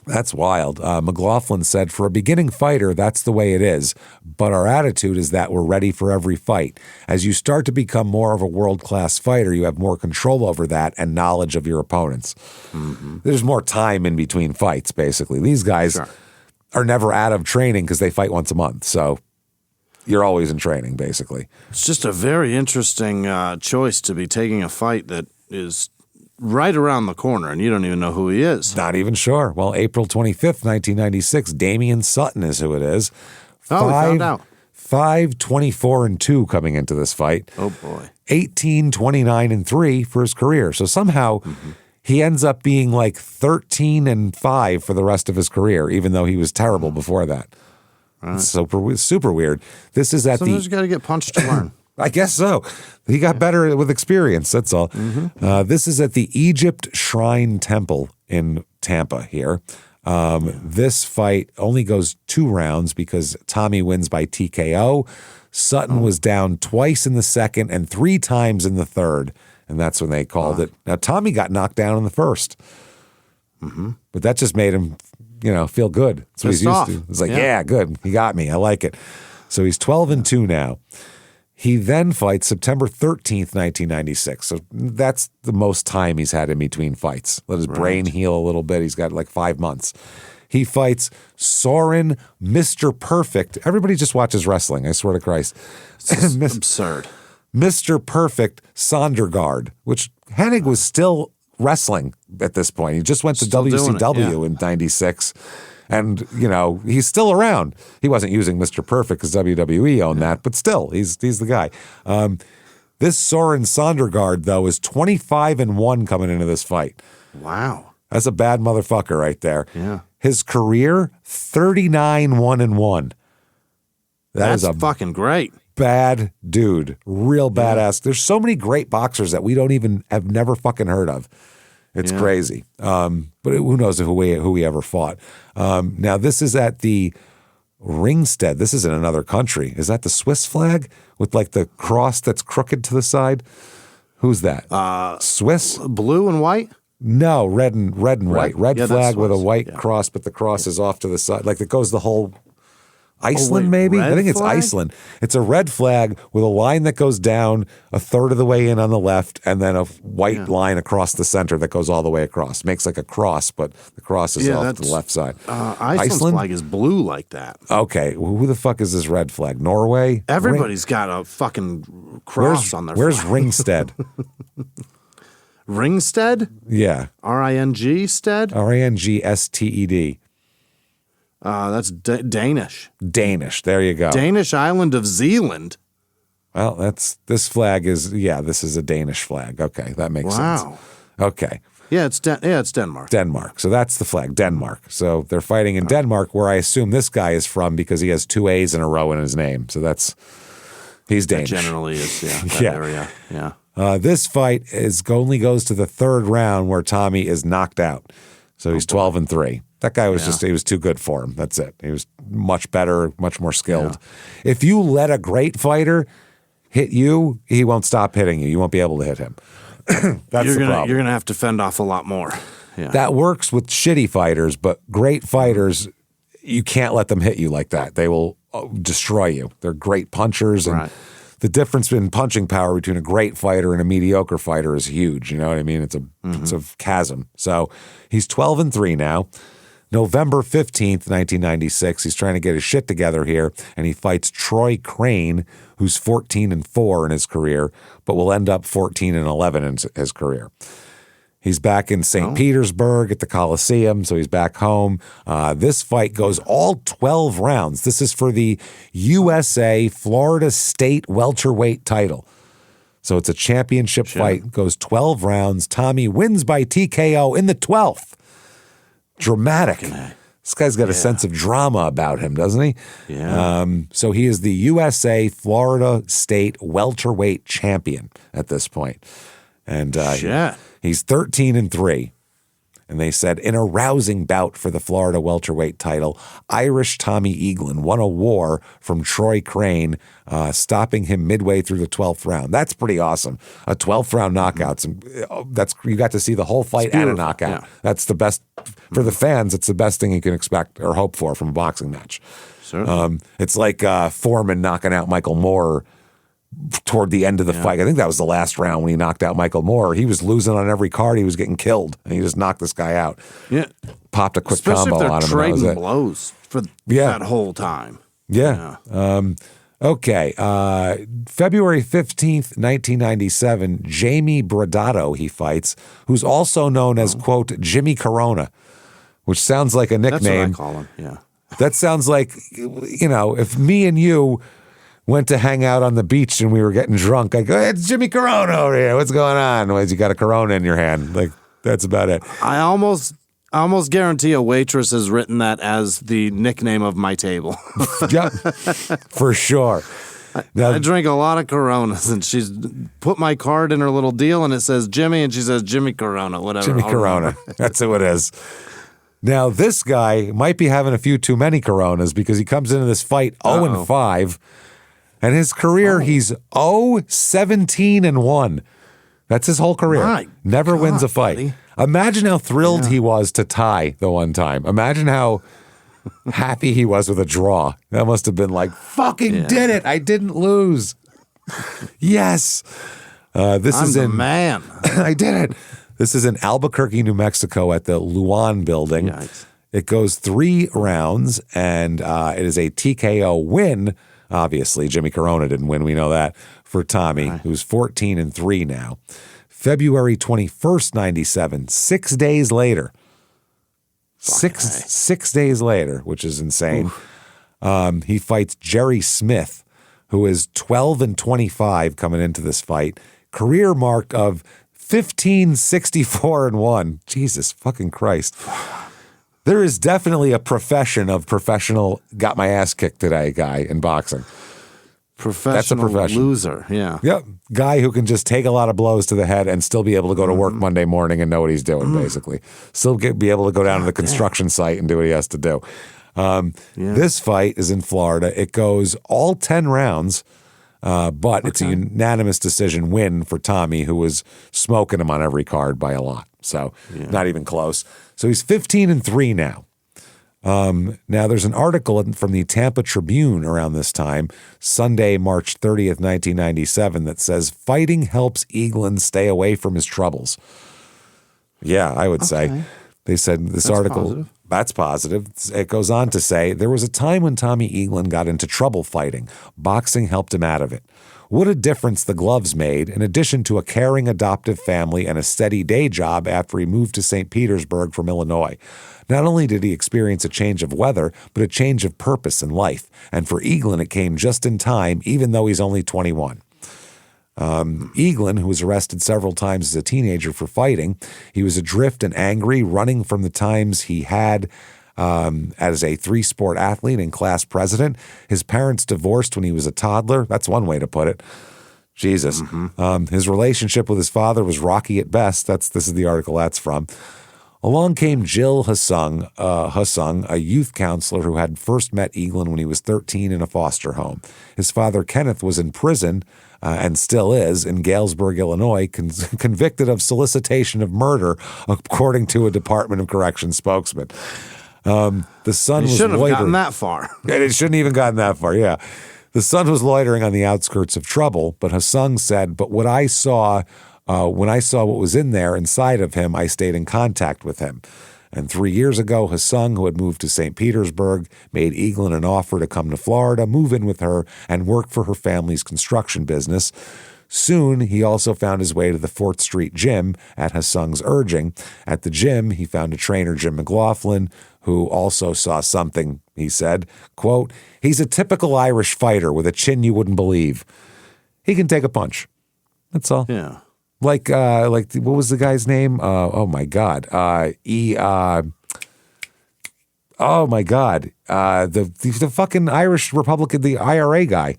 That's wild. McLaughlin said, for a beginning fighter, that's the way it is. But our attitude is that we're ready for every fight. As you start to become more of a world-class fighter, you have more control over that and knowledge of your opponents. Mm-hmm. There's more time in between fights, basically. These guys are never out of training because they fight once a month. So you're always in training, basically. It's just a very interesting choice to be taking a fight that is right around the corner, and you don't even know who he is. Not even sure. Well, April 25th, 1996, Damian Sutton is who it is. We found out. 5-24-2 coming into this fight. Oh, boy. 18-29-3 for his career. So somehow he ends up being like 13-5 for the rest of his career, even though he was terrible before that. Right. It's super weird. This is Sometimes you got to get punched to learn. I guess so. He got better with experience, that's all. Mm-hmm. This is at the Egypt Shrine Temple in Tampa here. This fight only goes 2 rounds because Tommy wins by TKO. Sutton was down twice in the second and 3 times in the third, and that's when they called it. Now, Tommy got knocked down in the first, but that just made him, feel good. That's what he's used to. It's like, yeah, good. He got me. I like it. So he's 12-2 now. He then fights September 13th, 1996. So that's the most time he's had in between fights. Let his brain heal a little bit. He's got like 5 months. He fights Soren Mr. Perfect. Everybody just watches wrestling, I swear to Christ. It's absurd. Mr. Perfect Sondergaard, which Hennig was still wrestling at this point. He just went to WCW in 96. And, he's still around. He wasn't using Mr. Perfect because WWE owned that, but still, he's the guy. This Soren Sondergaard, though, is 25-1 coming into this fight. Wow. That's a bad motherfucker right there. Yeah. His career, 39-1-1. That's fucking great. Bad dude. Real badass. There's so many great boxers that we have never fucking heard of. It's crazy. But who knows who we ever fought. Now, this is at the Ringsted. This is in another country. Is that the Swiss flag with like the cross that's crooked to the side? Who's that? Swiss? Blue and white? No, red and white. Red flag with a white cross, but the cross is off to the side. Like it goes the whole... Iceland, maybe? I think it's flag? Iceland. It's a red flag with a line that goes down a third of the way in on the left and then a white line across the center that goes all the way across. Makes like a cross, but the cross is off to the left side. Iceland's flag is blue like that. Okay. Who the fuck is this red flag? Norway? Everybody's got a fucking cross on their flag. Where's Ringsted? Ringsted? Yeah. R-I-N-G stead? R-A-N-G-S-T-E-D. That's Danish. Danish. There you go. Danish island of Zealand. Well, this flag is, this is a Danish flag. Okay, that makes sense. Okay. Yeah, it's Denmark. Denmark. So that's the flag, Denmark. So they're fighting in Denmark, where I assume this guy is from because he has 2 A's in a row in his name. So he's Danish. That generally is, that area. Yeah. This fight only goes to the 3rd round where Tommy is knocked out. So he's 12-3. That guy was he was too good for him. That's it. He was much better, much more skilled. Yeah. If you let a great fighter hit you, he won't stop hitting you. You won't be able to hit him. That's the problem. You're going to have to fend off a lot more. Yeah. That works with shitty fighters, but great fighters, you can't let them hit you like that. They will destroy you. They're great punchers. And the difference in punching power between a great fighter and a mediocre fighter is huge. You know what I mean? It's a chasm. So he's 12-3 now. November 15th, 1996, he's trying to get his shit together here, and he fights Troy Crane, who's 14-4 in his career, but will end up 14-11 in his career. He's back in St. Petersburg at the Coliseum, so he's back home. This fight goes all 12 rounds. This is for the USA Florida State welterweight title. So it's a championship fight, goes 12 rounds. Tommy wins by TKO in the 12th. Dramatic. This guy's got a sense of drama about him, doesn't he? Yeah. So he is the USA Florida State welterweight champion at this point. And he's 13-3. And they said, in a rousing bout for the Florida welterweight title, Irish Tommy Eaglin won a war from Troy Crane, stopping him midway through the 12th round. That's pretty awesome. A 12th round knockout. You got to see the whole fight and a knockout. Yeah. That's the best for the fans. It's the best thing you can expect or hope for from a boxing match. Certainly. It's like Foreman knocking out Michael Moore toward the end of the fight. I think that was the last round when he knocked out Michael Moore. He was losing on every card. He was getting killed, and he just knocked this guy out. Yeah. Popped a quick combo on him. Especially if they're trading blows for that whole time. Yeah. Okay. February 15th, 1997, Jamie Bradado he fights, who's also known as, quote, Jimmy Corona, which sounds like a nickname. That's what I call him, yeah. That sounds like, if me and you went to hang out on the beach and we were getting drunk, I go, hey, it's Jimmy Corona over here. What's going on? Well, you got a Corona in your hand. Like, that's about it. I almost guarantee a waitress has written that as the nickname of my table. Yeah, for sure. I drink a lot of Coronas, and she's put my card in her little deal, and it says Jimmy, and she says Jimmy Corona, whatever. Jimmy Corona. That's who it is. Now, this guy might be having a few too many Coronas because he comes into this fight 0-5, and his career, he's 0-17-1. That's his whole career. Never wins a fight. Buddy. Imagine how thrilled he was to tie the one time. Imagine how happy he was with a draw. That must have been like, fucking did it. I didn't lose. Yes. This is in man. I did it. This is in Albuquerque, New Mexico at the Luan building. Yikes. It goes 3 rounds, and it is a TKO win. Obviously, Jimmy Corona didn't win. We know that for Tommy, who's 14-3 now. February 21st, 97, 6 days later. Six days later, which is insane. He fights Jerry Smith, who is 12-25 coming into this fight. Career mark of 15-64-1. Jesus fucking Christ. There is definitely a profession of professional got my ass kicked today guy in boxing. That's a profession. Loser, yeah. Yep. Guy who can just take a lot of blows to the head and still be able to go to work Monday morning and know what he's doing, basically. Still be able to go down to the construction site and do what he has to do. This fight is in Florida. It goes all 10 rounds, but it's a unanimous decision win for Tommy, who was smoking him on every card by a lot. So not even close. So he's 15-3 now. Now, there's an article from the Tampa Tribune around this time, Sunday, March 30th, 1997, that says, fighting helps Eaglin stay away from his troubles. Yeah, I would say. They said this article, positive. That's positive. It goes on to say, there was a time when Tommy Eaglin got into trouble fighting. Boxing helped him out of it. What a difference the gloves made, in addition to a caring adoptive family and a steady day job after he moved to St. Petersburg from Illinois. Not only did he experience a change of weather, but a change of purpose in life. And for Eaglin, it came just in time, even though he's only 21. Eaglin, who was arrested several times as a teenager for fighting, he was adrift and angry, running from the times he had as a 3-sport athlete and class president. His parents divorced when he was a toddler. That's one way to put it. Jesus. His relationship with his father was rocky at best. This is the article that's from. Along came Jill Hassung, a youth counselor who had first met Eaglin when he was 13 in a foster home. His father, Kenneth, was in prison and still is in Galesburg, Illinois, convicted of solicitation of murder, according to a Department of Corrections spokesman. The son was shouldn't loitering. Have gotten that far. It shouldn't even gotten that far, yeah. The son was loitering on the outskirts of trouble, but Hassung said, but when I saw what was in there inside of him, I stayed in contact with him. And 3 years ago, Hassung, who had moved to St. Petersburg, made Eaglin an offer to come to Florida, move in with her, and work for her family's construction business. Soon, he also found his way to the 4th Street gym at Hassung's urging. At the gym, he found a trainer, Jim McLaughlin, who also saw something, he said. Quote, he's a typical Irish fighter with a chin you wouldn't believe. He can take a punch. That's all. Yeah. Like what was the guy's name? Oh my God. Oh my God. The fucking Irish Republican, the IRA guy.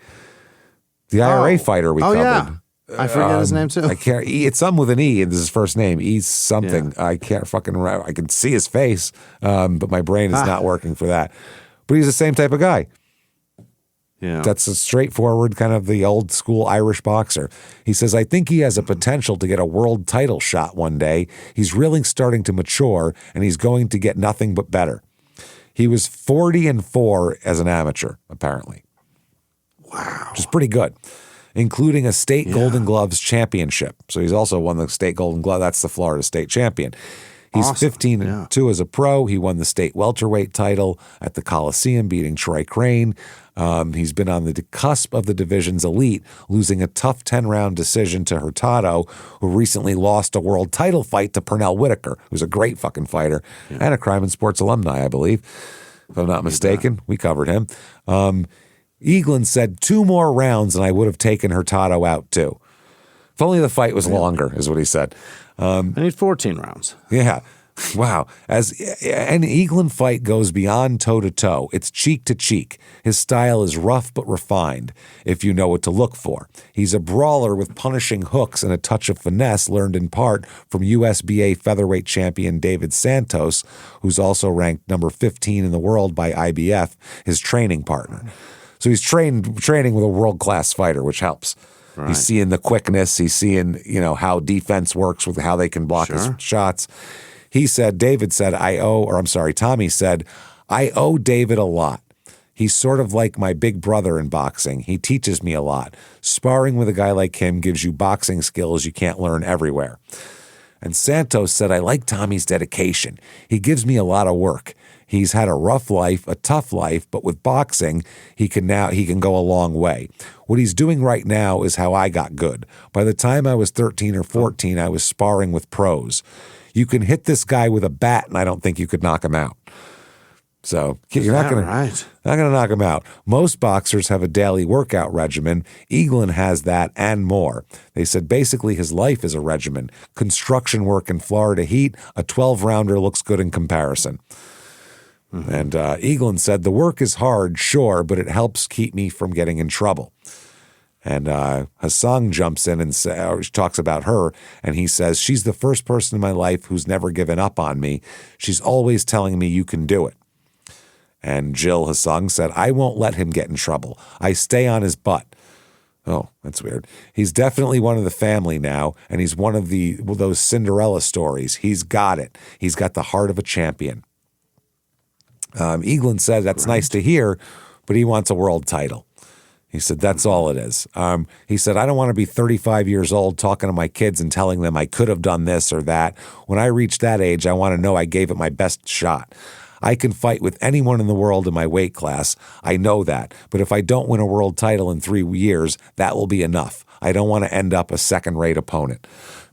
The IRA fighter we covered. Yeah. I forget his name too. I can't. It's something with an E, and this is his first name. E's something. Yeah. I can't fucking. I can see his face, but my brain is not working for that. But he's the same type of guy. Yeah, that's a straightforward kind of the old school Irish boxer. He says, I think he has a potential to get a world title shot one day. He's really starting to mature, and he's going to get nothing but better. He was 40-4 as an amateur, apparently. Wow, which is pretty good. Including a state Golden Gloves championship. So he's also won the state Golden Glove. That's the Florida state champion. He's 15-2 as a pro. He won the state welterweight title at the Coliseum, beating Troy Crane. He's been on the cusp of the division's elite, losing a tough 10-round decision to Hurtado, who recently lost a world title fight to Pernell Whitaker, who's a great fucking fighter and a Crime and Sports alumni, I believe. If I'm not mistaken, we covered him. Eaglin said 2 more rounds and I would have taken Hurtado out too. If only the fight was longer, is what he said. I need 14 rounds. Yeah. Wow. As an Eaglin fight goes beyond toe-to-toe, it's cheek-to-cheek. His style is rough but refined, if you know what to look for. He's a brawler with punishing hooks and a touch of finesse learned in part from USBA featherweight champion David Santos, who's also ranked number 15 in the world by IBF, his training partner. So he's training with a world-class fighter, which helps. Right. He's seeing the quickness. He's seeing, how defense works with how they can block his shots. David said, Tommy said, I owe David a lot. He's sort of like my big brother in boxing. He teaches me a lot. Sparring with a guy like him gives you boxing skills you can't learn everywhere. And Santos said, I like Tommy's dedication. He gives me a lot of work. He's had a rough life, a tough life, but with boxing, he can go a long way. What he's doing right now is how I got good. By the time I was 13 or 14, I was sparring with pros. You can hit this guy with a bat, and I don't think you could knock him out. So you're not going to knock him out. Most boxers have a daily workout regimen. Eaglin has that and more. They said basically his life is a regimen. Construction work in Florida heat, a 12-rounder looks good in comparison. Mm-hmm. And Eaglin said, the work is hard, sure, but it helps keep me from getting in trouble. And Hassan jumps in and talks about her, and he says, she's the first person in my life who's never given up on me. She's always telling me you can do it. And Jill Hassan said, I won't let him get in trouble. I stay on his butt. Oh, that's weird. He's definitely one of the family now, and he's one of those Cinderella stories. He's got it. He's got the heart of a champion. Eaglin said, that's nice to hear, but he wants a world title. He said, that's all it is. He said, I don't want to be 35 years old talking to my kids and telling them I could have done this or that. When I reach that age, I want to know I gave it my best shot. I can fight with anyone in the world in my weight class. I know that. But if I don't win a world title in 3 years, that will be enough. I don't want to end up a second-rate opponent.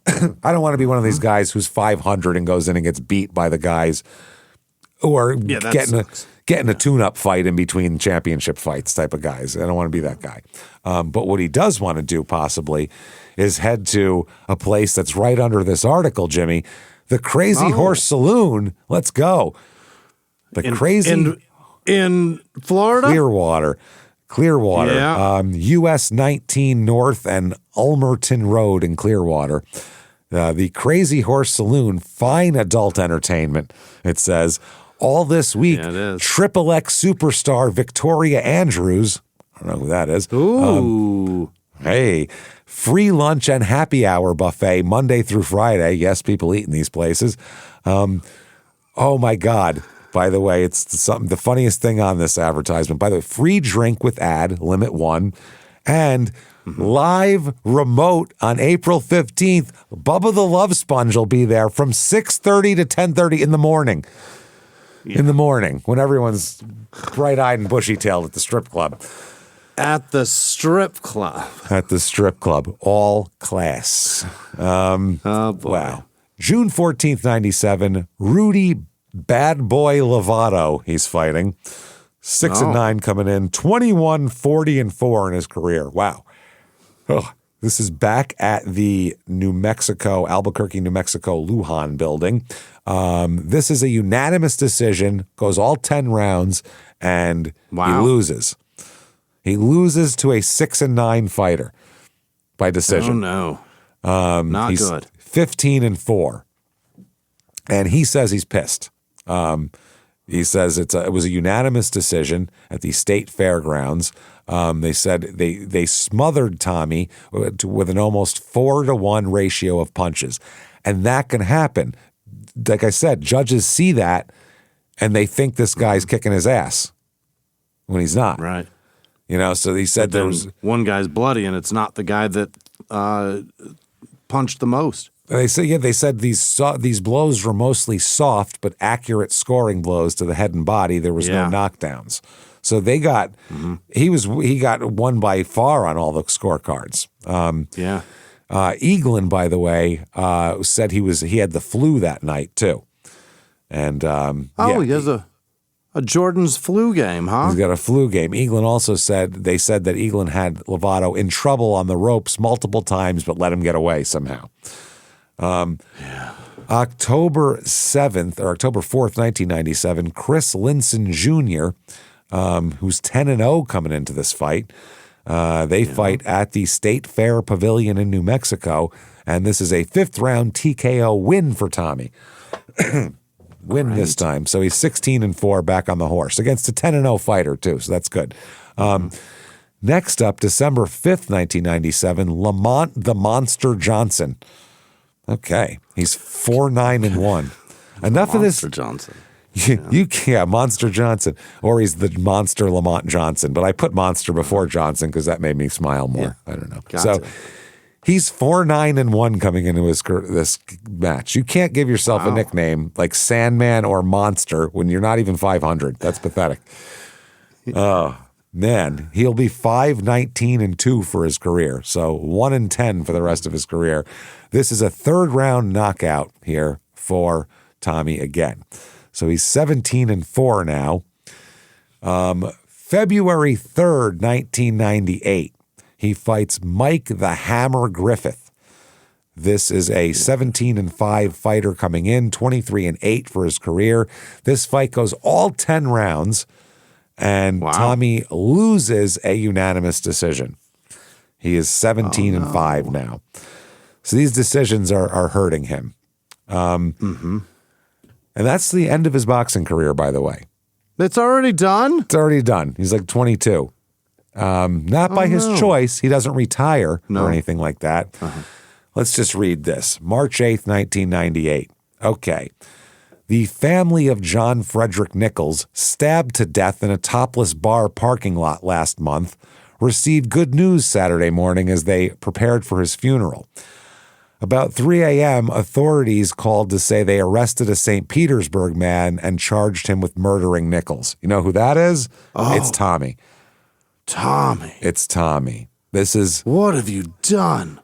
I don't want to be one of these guys who's 500 and goes in and gets beat by the guys who are getting a tune-up fight in between championship fights type of guys. I don't want to be that guy. But what he does want to do possibly is head to a place that's right under this article, Jimmy, the Crazy Horse Saloon. Let's go. In Florida? Clearwater. Yeah. US 19 North and Ulmerton Road in Clearwater. The Crazy Horse Saloon, fine adult entertainment, it says. All this week, Triple X superstar Victoria Andrews, I don't know who that is. Ooh. Free lunch and happy hour buffet Monday through Friday. Yes, people eat in these places. Oh my God. By the way, it's the funniest thing on this advertisement. By the way, free drink with ad, limit 1, and live remote on April 15th. Bubba the Love Sponge will be there from 6:30 to 10:30 in the morning. Yeah. In the morning, when everyone's bright-eyed and bushy-tailed at the strip club. At the strip club. All class. Oh, boy. Wow. June 14th, 97, Rudy Bad Boy Lovato, he's fighting. 6-9 coming in, 21-40-4 in his career. Wow. Oh, this is back at the Albuquerque, New Mexico Lujan building. This is a unanimous decision, goes all 10 rounds, and he loses. He loses to a 6-9 fighter by decision. Oh, no. Not he's good. 15-4. And he says he's pissed. He says it was a unanimous decision at the state fairgrounds. They said they smothered Tommy with an almost 4-to-1 ratio of punches. And that can happen. Like I said, judges see that and they think this guy's kicking his ass when he's not. Right. So he said there was one guy's bloody and it's not the guy that punched the most. They said these blows were mostly soft but accurate scoring blows to the head and body. There was no knockdowns. So they got he got one by far on all the scorecards. Eaglin, by the way, said he had the flu that night too. And he has a Jordan's flu game, huh? He's got a flu game. Eaglin also said that Eaglin had Lovato in trouble on the ropes multiple times, but let him get away somehow. October 7th, or October 4th, 1997, Chris Linson Jr., who's 10-0 coming into this fight. They fight at the State Fair Pavilion in New Mexico, and this is a 5th-round TKO win for Tommy. This time. So he's 16-4 back on the horse against a 10-0 fighter, too, so that's good. Next up, December 5th, 1997, Lamont the Monster Johnson. Okay, he's 4-9-1. Enough of this. Monster Johnson. Monster Johnson. Or he's the Monster Lamont Johnson. But I put Monster before Johnson because that made me smile more. Yeah. I don't know. Gotcha. So he's 4-9-1 coming into this match. You can't give yourself a nickname like Sandman or Monster when you're not even 500. That's pathetic. Oh, man. He'll be 5-19-2 for his career. So 1-10 for the rest of his career. This is a 3rd-round knockout here for Tommy again. So he's 17-4 now. February 3rd, 1998, he fights Mike the Hammer Griffith. This is a 17-5 fighter coming in, 23-8 for his career. This fight goes all 10 rounds, and Tommy loses a unanimous decision. He is 17-5 now. So these decisions are hurting him. And that's the end of his boxing career, by the way. It's already done? It's already done. He's like 22. Not by his choice. He doesn't retire or anything like that. Let's just read this. March 8th, 1998. Okay. The family of John Frederick Nichols, stabbed to death in a topless bar parking lot last month, received good news Saturday morning as they prepared for his funeral. About 3 a.m., authorities called to say they arrested a St. Petersburg man and charged him with murdering Nichols. You know who that is? It's Tommy. Tommy. It's Tommy. This is... What have you done?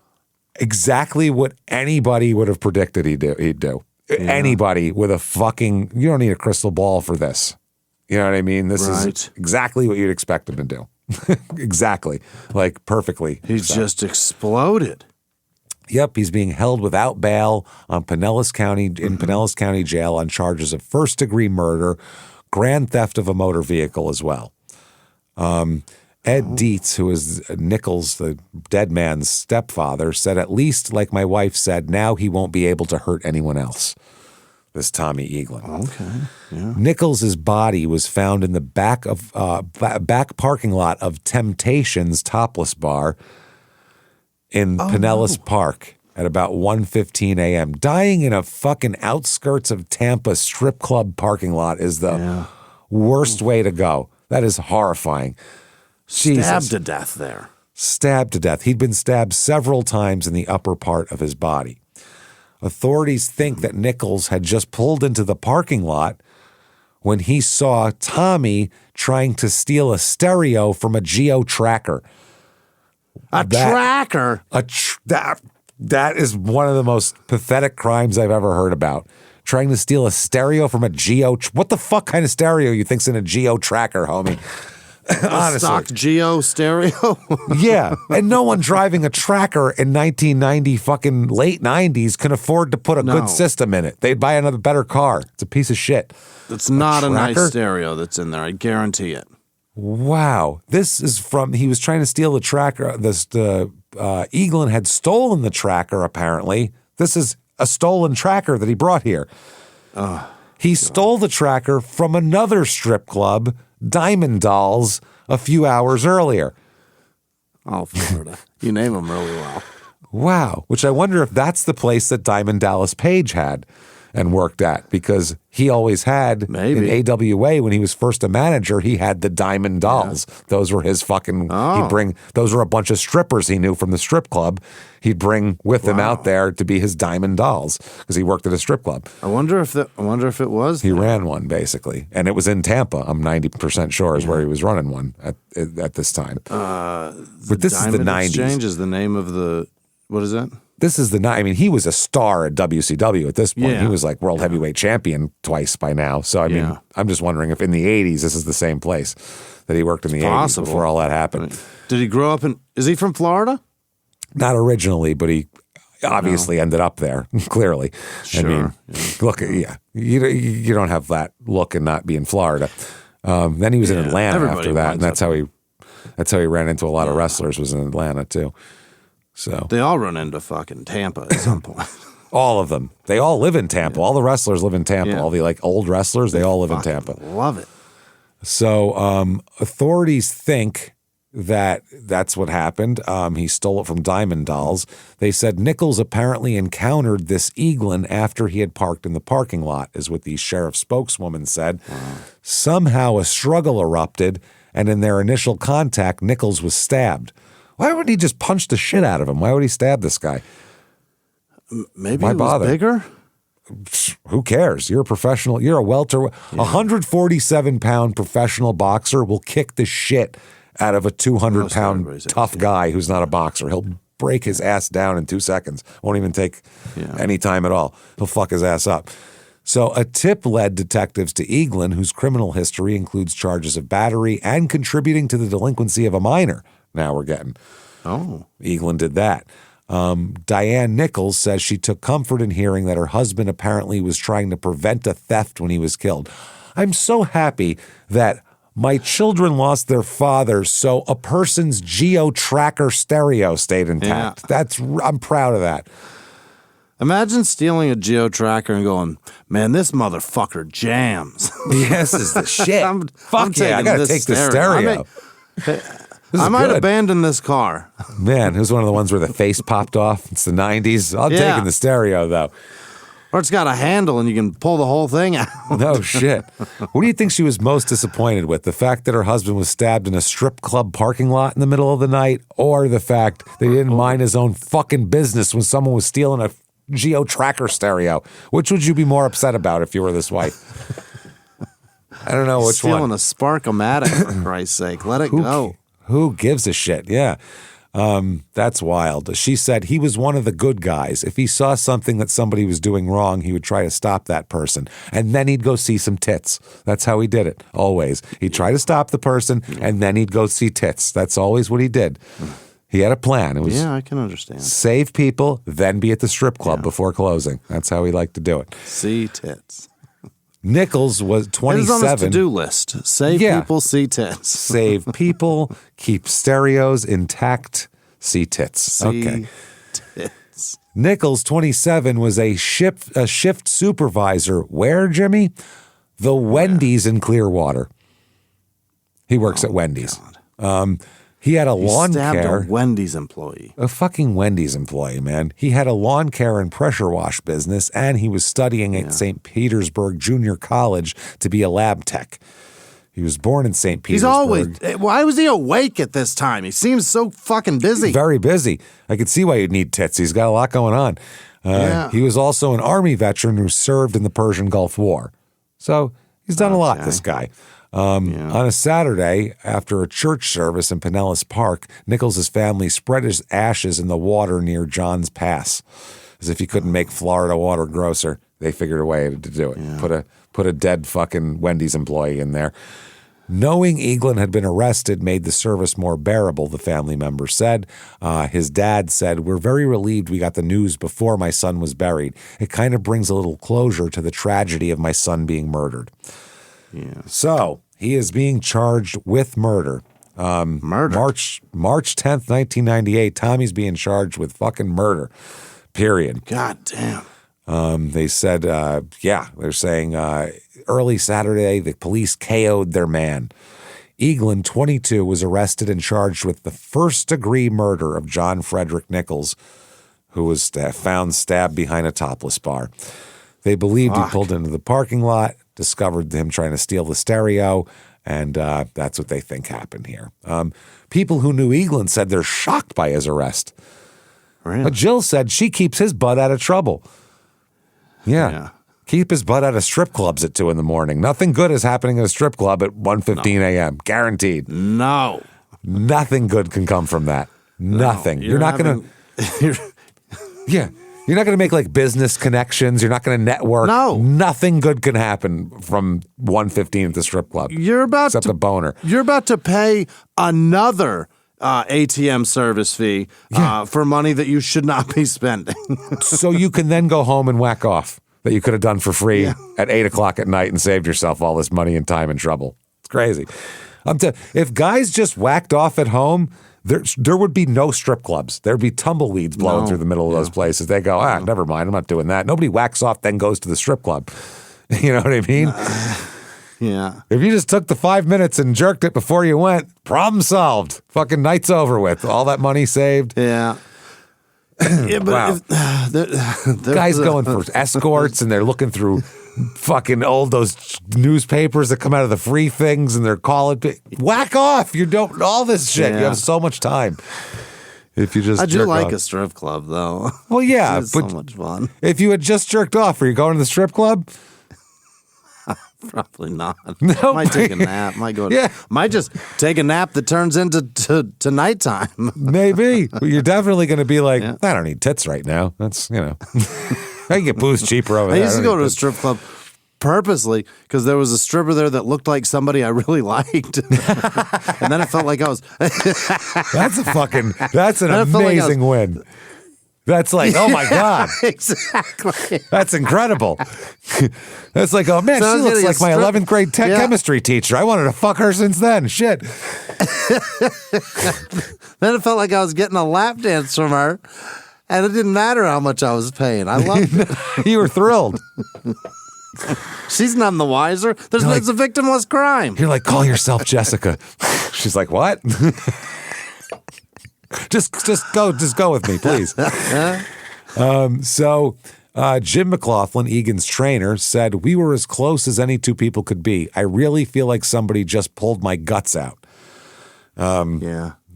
Exactly what anybody would have predicted he'd do. Yeah. Anybody with a fucking... You don't need a crystal ball for this. You know what I mean? This is exactly what you'd expect him to do. Exactly. Like, perfectly. He just exploded. Yep, he's being held without bail on Pinellas County Pinellas County Jail on charges of first-degree murder, grand theft of a motor vehicle as well. Ed Dietz, who is Nichols, the dead man's stepfather, said, at least, like my wife said, now he won't be able to hurt anyone else. This Tommy Eaglin. Okay. Yeah. Nichols' body was found in the back parking lot of Temptations Topless Bar in Pinellas Park at about 1:15 a.m. Dying in a fucking outskirts of Tampa strip club parking lot is the worst way to go. That is horrifying. Stabbed to death there. Stabbed to death. He'd been stabbed several times in the upper part of his body. Authorities think that Nichols had just pulled into the parking lot when he saw Tommy trying to steal a stereo from a Geo Tracker. Tracker? That is one of the most pathetic crimes I've ever heard about. Trying to steal a stereo from a Geo... What the fuck kind of stereo you think's in a Geo Tracker, homie? Honestly. Stock Geo stereo? Yeah, and no one driving a Tracker in 1990 fucking late 90s can afford to put a good system in it. They'd buy another better car. It's a piece of shit. It's not a nice stereo that's in there, I guarantee it. Wow. This is from... He was trying to steal the Tracker. Eaglin had stolen the Tracker, apparently. This is a stolen Tracker that he brought here. He stole the Tracker from another strip club, Diamond Dolls, a few hours earlier. Oh, Florida. You name them really well. Wow. Which I wonder if that's the place that Diamond Dallas Page had and worked at, because he always had in AWA when he was first a manager, he had the Diamond Dolls. Yeah. Those were his fucking, those were a bunch of strippers he knew from the strip club. He'd bring with him out there to be his Diamond Dolls because he worked at a strip club. I wonder if it was. He ran one basically, and it was in Tampa. I'm 90% sure is where he was running one at this time. But this is the 90s. Exchange is the name of the, what is that? This is I mean, he was a star at WCW at this point. Yeah. He was like world heavyweight champion twice by now. So, I mean, I'm just wondering if in the 80s, this is the same place that he worked in the 80s before all that happened. Did he grow up is he from Florida? Not originally, but obviously ended up there, clearly. Sure. I mean, look, you don't have that look and not be in Florida. Then he was in Atlanta after that, and that's how he ran into a lot of wrestlers, was in Atlanta too. So they all run into fucking Tampa at some point. All of them. They all live in Tampa. All the wrestlers live in Tampa. All the like old wrestlers, they all live in Tampa. Love it. So authorities think that that's what happened. He stole it from Diamond Dolls. They said Nichols apparently encountered this Eaglin after he had parked in the parking lot, is what the sheriff's spokeswoman said. Wow. Somehow a struggle erupted, and in their initial contact, Nichols was stabbed. Why would he just punch the shit out of him? Why would he stab this guy? Maybe he was bigger? Who cares? You're a professional. You're a welter. 147-pound professional boxer will kick the shit out of a 200-pound tough guy who's not a boxer. He'll break his ass down in 2 seconds. Won't even take any time at all. He'll fuck his ass up. So a tip led detectives to Eaglin, whose criminal history includes charges of battery and contributing to the delinquency of a minor. Now we're getting. Oh. Eaglin did that. Diane Nichols says she took comfort in hearing that her husband apparently was trying to prevent a theft when he was killed. I'm so happy that my children lost their father, so a person's geo-tracker stereo stayed intact. I'm proud of that. Imagine stealing a geo-tracker and going, man, this motherfucker jams. Yes, is the shit. I gotta take the stereo. I might abandon this car. Man, it was one of the ones where the face popped off. It's the 90s. I'm taking the stereo, though. Or it's got a handle and you can pull the whole thing out. No shit. What do you think she was most disappointed with? The fact that her husband was stabbed in a strip club parking lot in the middle of the night, or the fact that he didn't mind his own fucking business when someone was stealing a geo-tracker stereo? Which would you be more upset about if you were this wife? I don't know which stealing one. Stealing a Spark-O-Matic, for Christ's sake. Let it go. Who gives a shit? Yeah. That's wild. She said he was one of the good guys. If he saw something that somebody was doing wrong, he would try to stop that person. And then he'd go see some tits. That's how he did it, always. He'd try to stop the person, and then he'd go see tits. That's always what he did. He had a plan. It was I can understand. Save people, then be at the strip club before closing. That's how he liked to do it. See tits. Nichols was 27. It's on his to-do list. Save people, see tits. Save people, keep stereos intact, see tits. See tits. Nichols, 27, was a shift supervisor. Where, Jimmy? The Wendy's in Clearwater. He works at Wendy's. He had a lawn care. A Wendy's employee. A fucking Wendy's employee, man. He had a lawn care and pressure wash business, and he was studying at St. Petersburg Junior College to be a lab tech. He was born in St. Petersburg. Why was he awake at this time? He seems so fucking busy. Very busy. I could see why you'd need tits. He's got a lot going on. He was also an Army veteran who served in the Persian Gulf War. So he's done a lot, this guy. On a Saturday, after a church service in Pinellas Park, Nichols' family spread his ashes in the water near Johns Pass. As if you couldn't make Florida water grosser, they figured a way to do it. Yeah. Put a dead fucking Wendy's employee in there. Knowing Eaglin had been arrested made the service more bearable, the family member said. His dad said, "We're very relieved we got the news before my son was buried. It kind of brings a little closure to the tragedy of my son being murdered." Yeah. So he is being charged with murder. March 10th, 1998, Tommy's being charged with fucking murder, period. God damn. They said, they're saying early Saturday, the police KO'd their man. Eaglin, 22, was arrested and charged with the first-degree murder of John Frederick Nichols, who was found stabbed behind a topless bar. They believed he pulled into the parking lot, discovered him trying to steal the stereo, and that's what they think happened here. People who knew Eaglin said they're shocked by his arrest. Really? But Jill said she keeps his butt out of trouble. Yeah. Keep his butt out of strip clubs at 2 a.m. Nothing good is happening at a strip club at 1:15 a.m. Guaranteed. No. Nothing good can come from that. Nothing. You're not going to... Yeah. You're not going to make like business connections. You're not going to network. No. Nothing good can happen from 1:15 at the strip club. Except a boner. You're about to pay another ATM service fee for money that you should not be spending. So you can then go home and whack off that you could have done for free at 8 o'clock at night and saved yourself all this money and time and trouble. It's crazy. If guys just whacked off at home, there would be no strip clubs. There'd be tumbleweeds blowing through the middle of those places. They go, never mind, I'm not doing that. Nobody whacks off, then goes to the strip club. You know what I mean? Yeah. If you just took the 5 minutes and jerked it before you went, problem solved. Fucking night's over with. All that money saved. Yeah. Yeah, but wow. Guys going for escorts and they're looking through fucking those newspapers that come out of the free things and they're calling whack off. You don't all this shit. You have so much time. If you just I do like off. a strip club though. Well, yeah, it's but so much fun. If you had just jerked off, are you going to the strip club? Probably not. No, might take a nap. Might go. Might just take a nap that turns into to nighttime. Maybe. Well, you're definitely going to be like, I don't need tits right now. That's I can get booze cheaper over there. I used to go to a strip club purposely because there was a stripper there that looked like somebody I really liked, and then it felt like I was. That's an amazing win. That's like, oh my God. Exactly. That's incredible. That's like, oh man, she looks like my 11th grade chemistry teacher. I wanted to fuck her since then. Shit. Then it felt like I was getting a lap dance from her, and it didn't matter how much I was paying. I loved it. You were thrilled. She's none the wiser. It's a victimless crime. You're like, call yourself Jessica. She's like, what? Just go with me, please. So Jim McLaughlin, Egan's trainer, said, we were as close as any two people could be. I really feel like somebody just pulled my guts out.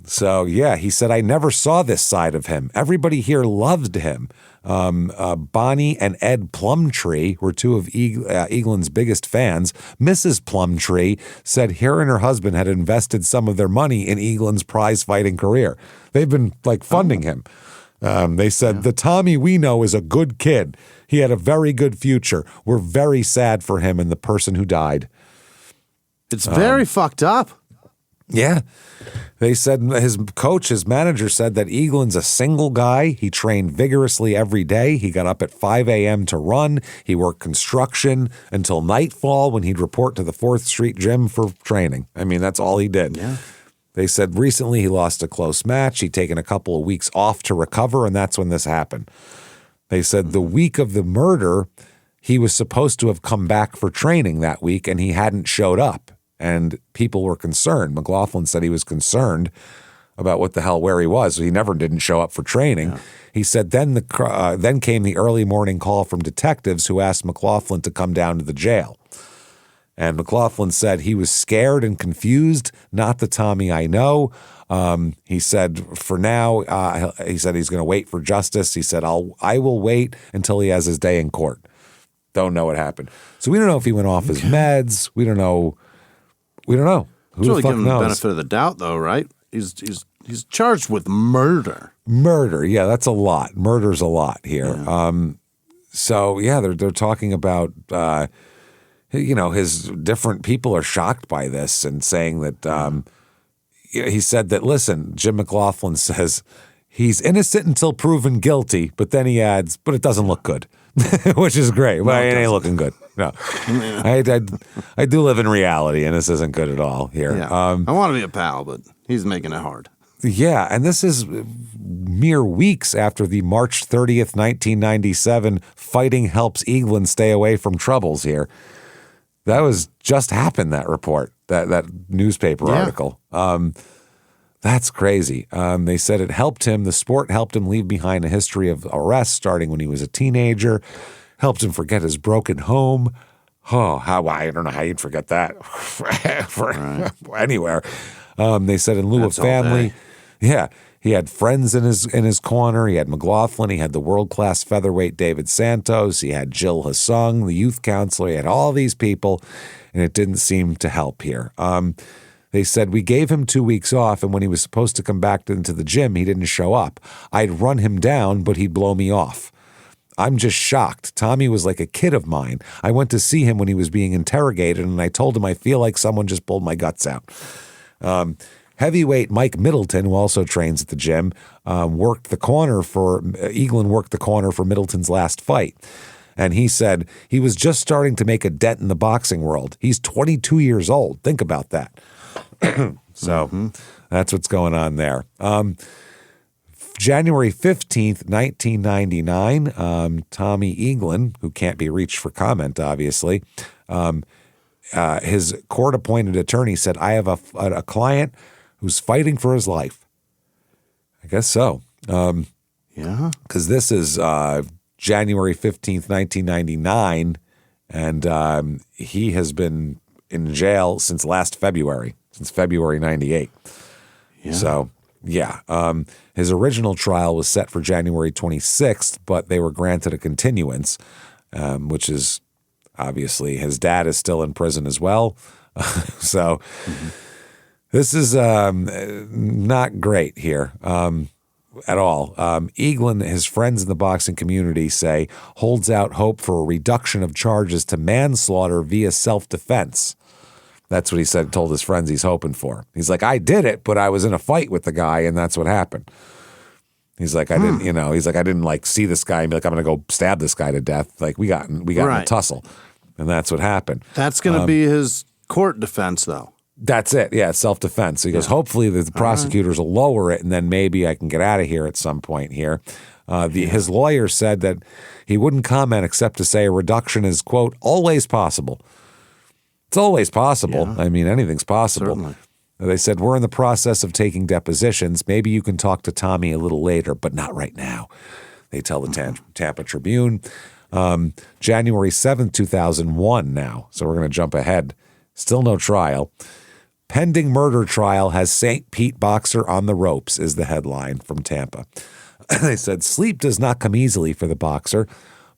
So, he said, I never saw this side of him. Everybody here loved him. Bonnie and Ed Plumtree were two of Eaglin's biggest fans. Mrs. Plumtree said her and her husband had invested some of their money in Eaglin's prize-fighting career. They've been, funding him. They said, the Tommy we know is a good kid. He had a very good future. We're very sad for him and the person who died. It's very fucked up. Yeah. They said his manager said that Eaglin's a single guy. He trained vigorously every day. He got up at 5 a.m. to run. He worked construction until nightfall when he'd report to the 4th Street gym for training. I mean, that's all he did. Yeah. They said recently he lost a close match. He'd taken a couple of weeks off to recover, and that's when this happened. They said the week of the murder, he was supposed to have come back for training that week, and he hadn't showed up. And people were concerned. McLaughlin said he was concerned about where he was. So he never didn't show up for training. Yeah. He said then came the early morning call from detectives who asked McLaughlin to come down to the jail. And McLaughlin said he was scared and confused, not the Tommy I know. He said for now, he said he's going to wait for justice. He said, I will wait until he has his day in court. Don't know what happened. So we don't know if he went off his meds. We don't know. Who really the fuck give him knows? The benefit of the doubt, though, right? He's charged with murder. Murder, yeah, that's a lot. Murder's a lot here. Yeah. They're talking about his different people are shocked by this and saying that he said that. Listen, Jim McLaughlin says he's innocent until proven guilty, but then he adds, but it doesn't look good. Which is great, but it ain't looking good. No, I do live in reality, and this isn't good at all here. Yeah. I want to be a pal, but he's making it hard. Yeah, and this is mere weeks after the March 30th, 1997 Fighting Helps Eaglin Stay Away from Troubles here. That was just happened, that report, that newspaper article. That's crazy. They said it helped him. The sport helped him leave behind a history of arrests starting when he was a teenager, helped him forget his broken home. I don't know how you'd forget that anywhere. They said in lieu of family, he had friends in his corner. He had McLaughlin. He had the world-class featherweight David Santos. He had Jill Hassung, the youth counselor. He had all these people, and it didn't seem to help here. They said, we gave him 2 weeks off, and when he was supposed to come back into the gym, he didn't show up. I'd run him down, but he'd blow me off. I'm just shocked. Tommy was like a kid of mine. I went to see him when he was being interrogated, and I told him I feel like someone just pulled my guts out. Heavyweight Mike Middleton, who also trains at the gym, Eaglin worked the corner for Middleton's last fight. And he said he was just starting to make a dent in the boxing world. He's 22 years old. Think about that. So that's what's going on there. January 15th, 1999, Tommy Eaglin, who can't be reached for comment, obviously, his court-appointed attorney said, I have a client who's fighting for his life. I guess so. Yeah. Because this is January 15th, 1999, and he has been in jail since last February, since February 98. Yeah. So, yeah. His original trial was set for January 26th, but they were granted a continuance, which is obviously his dad is still in prison as well. So this is not great here at all. Eaglin, his friends in the boxing community say, holds out hope for a reduction of charges to manslaughter via self-defense. That's what he said, told his friends he's hoping for. He's like, I did it, but I was in a fight with the guy, and that's what happened. He's like, I didn't, I didn't like see this guy and be like, I'm going to go stab this guy to death. Like we got in a tussle, and that's what happened. That's going to be his court defense, though. That's it. Yeah, self-defense. So he goes, hopefully the prosecutors will lower it, and then maybe I can get out of here at some point here. His lawyer said that he wouldn't comment except to say a reduction is, quote, always possible. It's always possible. Yeah. I mean, anything's possible. Certainly. They said, we're in the process of taking depositions. Maybe you can talk to Tommy a little later, but not right now. They tell the Tampa Tribune. January 7th, 2001 now. So we're going to jump ahead. Still no trial. Pending murder trial has St. Pete boxer on the ropes is the headline from Tampa. They said sleep does not come easily for the boxer,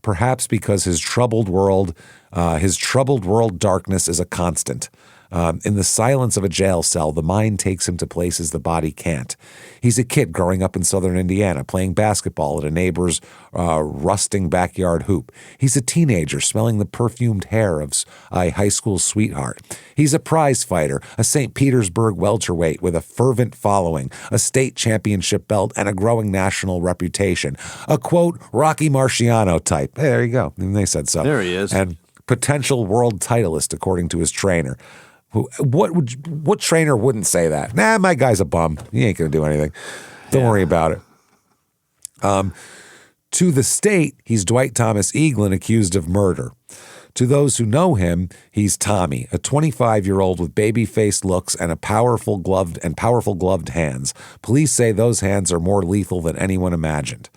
perhaps because his troubled world darkness is a constant. In the silence of a jail cell, the mind takes him to places the body can't. He's a kid growing up in southern Indiana, playing basketball at a neighbor's rusting backyard hoop. He's a teenager smelling the perfumed hair of a high school sweetheart. He's a prize fighter, a St. Petersburg welterweight with a fervent following, a state championship belt, and a growing national reputation. A, quote, Rocky Marciano type. Hey, there you go. And they said so. There he is. And potential world titleist, according to his trainer. What trainer wouldn't say that? Nah, my guy's a bum. He ain't going to do anything. Don't worry about it. To the state, he's Dwight Thomas Eaglin, accused of murder. To those who know him, he's Tommy, a 25-year-old with baby-faced looks and powerful gloved hands. Police say those hands are more lethal than anyone imagined.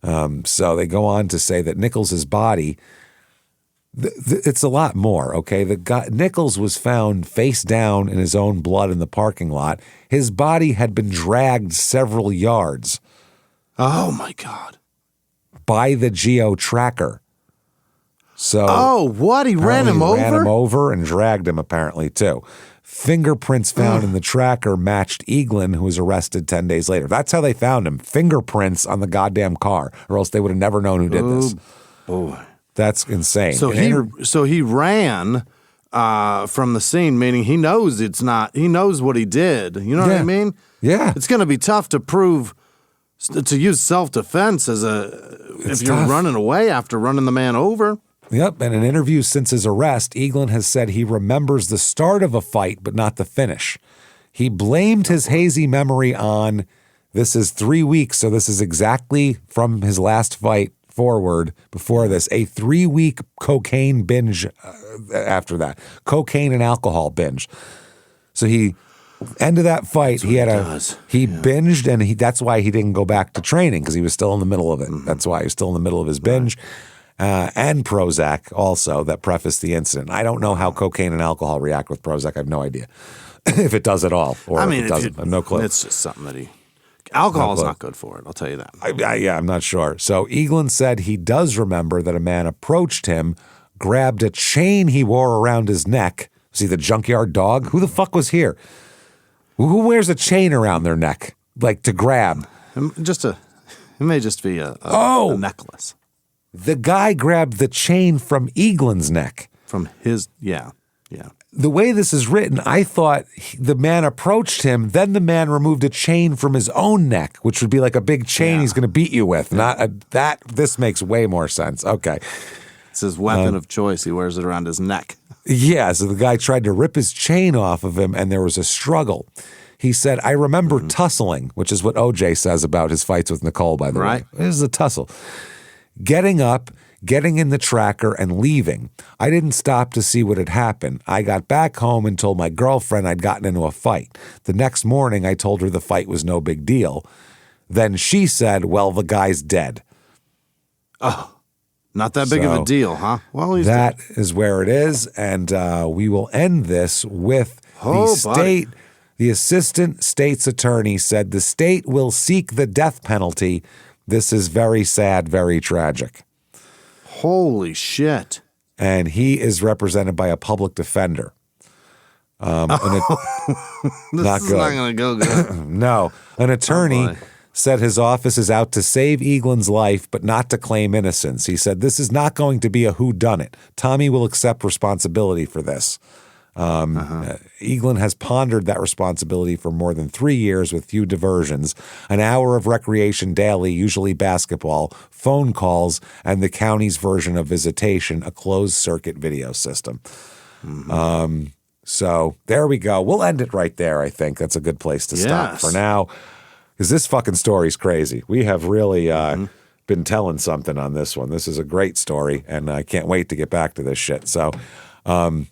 So they go on to say that Nichols' body. It's a lot more, okay? The guy, Nichols was found face down in his own blood in the parking lot. His body had been dragged several yards. Oh, my God. By the geo tracker. So, what? He ran him over? Ran him over and dragged him, apparently, too. Fingerprints found in the tracker matched Eaglin, who was arrested 10 days later. That's how they found him. Fingerprints on the goddamn car, or else they would have never known who did this. Boy. That's insane. So he ran from the scene, meaning he knows he knows what he did. You know what I mean? Yeah. It's going to be tough to prove, to use self-defense if you're running away after running the man over. Yep. In an interview since his arrest, Eaglin has said he remembers the start of a fight, but not the finish. He blamed his hazy memory on, this is 3 weeks, so this is exactly from his last fight forward before this, a 3-week cocaine binge after that. Cocaine and alcohol binge. So he, end of that fight, he binged, and that's why he didn't go back to training, because he was still in the middle of it. Mm-hmm. That's why he was still in the middle of his binge. And Prozac also, that prefaced the incident. I don't know how cocaine and alcohol react with Prozac. I have no idea if it does at all, or if it doesn't. I have no clue. It's just something that alcohol's not good for it, I'll tell you that. I'm not sure. So Eaglin said he does remember that a man approached him, grabbed a chain he wore around his neck. See the junkyard dog? Who the fuck was here? Who wears a chain around their neck, like to grab? It may just be a necklace. The guy grabbed the chain from Eaglin's neck. From his, yeah. Yeah. The way this is written, I thought the man approached him, then the man removed a chain from his own neck, which would be like a big chain he's going to beat you with. This makes way more sense. Okay. It's his weapon of choice. He wears it around his neck. Yeah, so the guy tried to rip his chain off of him, and there was a struggle. He said, I remember tussling, which is what OJ says about his fights with Nicole, by the way. This is a tussle. Getting up, getting in the tracker, and leaving. I didn't stop to see what had happened. I got back home and told my girlfriend I'd gotten into a fight. The next morning, I told her the fight was no big deal. Then she said, well, the guy's dead. Oh. Not that big of a deal, huh? Well, that is where it is, and we will end this with the assistant state's attorney said the state will seek the death penalty. This is very sad, very tragic. Holy shit. And he is represented by a public defender. This is not going to go good. No, an attorney said his office is out to save Eaglin's life, but not to claim innocence. He said, this is not going to be a whodunit. Tommy will accept responsibility for this. Eaglin has pondered that responsibility for more than 3 years with few diversions, an hour of recreation daily, usually basketball, phone calls, and the county's version of visitation, a closed-circuit video system. So there we go. We'll end it right there, I think. That's a good place to stop for now. Because this fucking story's crazy. We have really been telling something on this one. This is a great story, and I can't wait to get back to this shit. So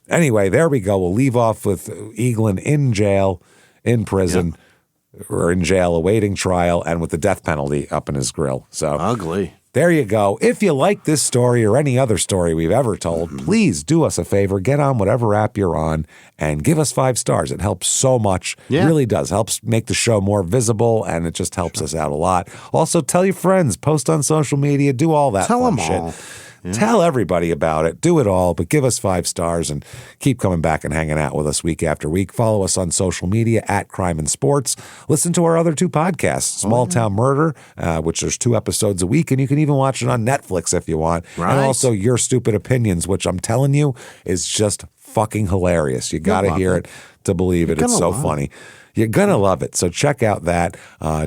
anyway, there we go. We'll leave off with Eaglin in jail, in prison, or in jail awaiting trial, and with the death penalty up in his grill. So ugly. There you go. If you like this story or any other story we've ever told, please do us a favor. Get on whatever app you're on and give us 5 stars. It helps so much. It really does. Helps make the show more visible, and it just helps us out a lot. Also, tell your friends. Post on social media. Do all that fun shit. All. Yeah. Tell everybody about it. Do it all, but give us 5 stars and keep coming back and hanging out with us week after week. Follow us on social media at Crime and Sports. Listen to our other 2 podcasts, Small Town Murder, which there's 2 episodes a week, and you can even watch it on Netflix if you want. And also Your Stupid Opinions, which I'm telling you is just fucking hilarious. You got to hear it to believe it. It's so funny. You're going to love it. So check out that.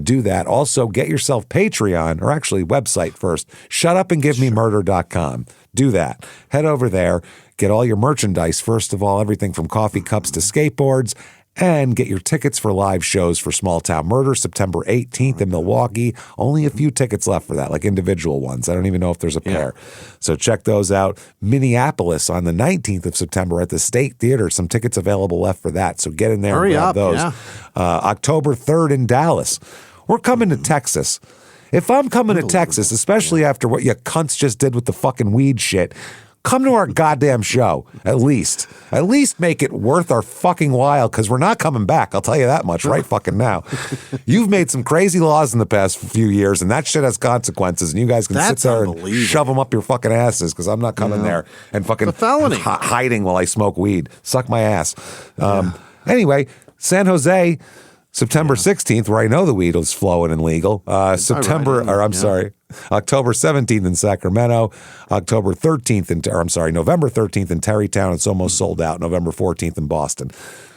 Do that. Also, get yourself Patreon, or actually website first, shutupandgivememurder.com. Do that. Head over there. Get all your merchandise. First of all, everything from coffee cups to skateboards. And get your tickets for live shows for Small Town Murder, September 18th in Milwaukee. Only a few tickets left for that, like individual ones. I don't even know if there's a pair. So check those out. Minneapolis on the 19th of September at the State Theater. Some tickets available left for that. So get in there and grab those. October 3rd in Dallas. We're coming to Texas. If I'm coming to Texas, especially after what you cunts just did with the fucking weed shit, come to our goddamn show, at least. At least make it worth our fucking while, because we're not coming back. I'll tell you that much right fucking now. You've made some crazy laws in the past few years, and that shit has consequences, and you guys can sit there and shove them up your fucking asses, because I'm not coming there and fucking hiding while I smoke weed. Suck my ass. Anyway, San Jose, September 16th, where I know the weed is flowing and legal. October 17th in Sacramento, November 13th in Terrytown. It's almost sold out. November 14th in Boston.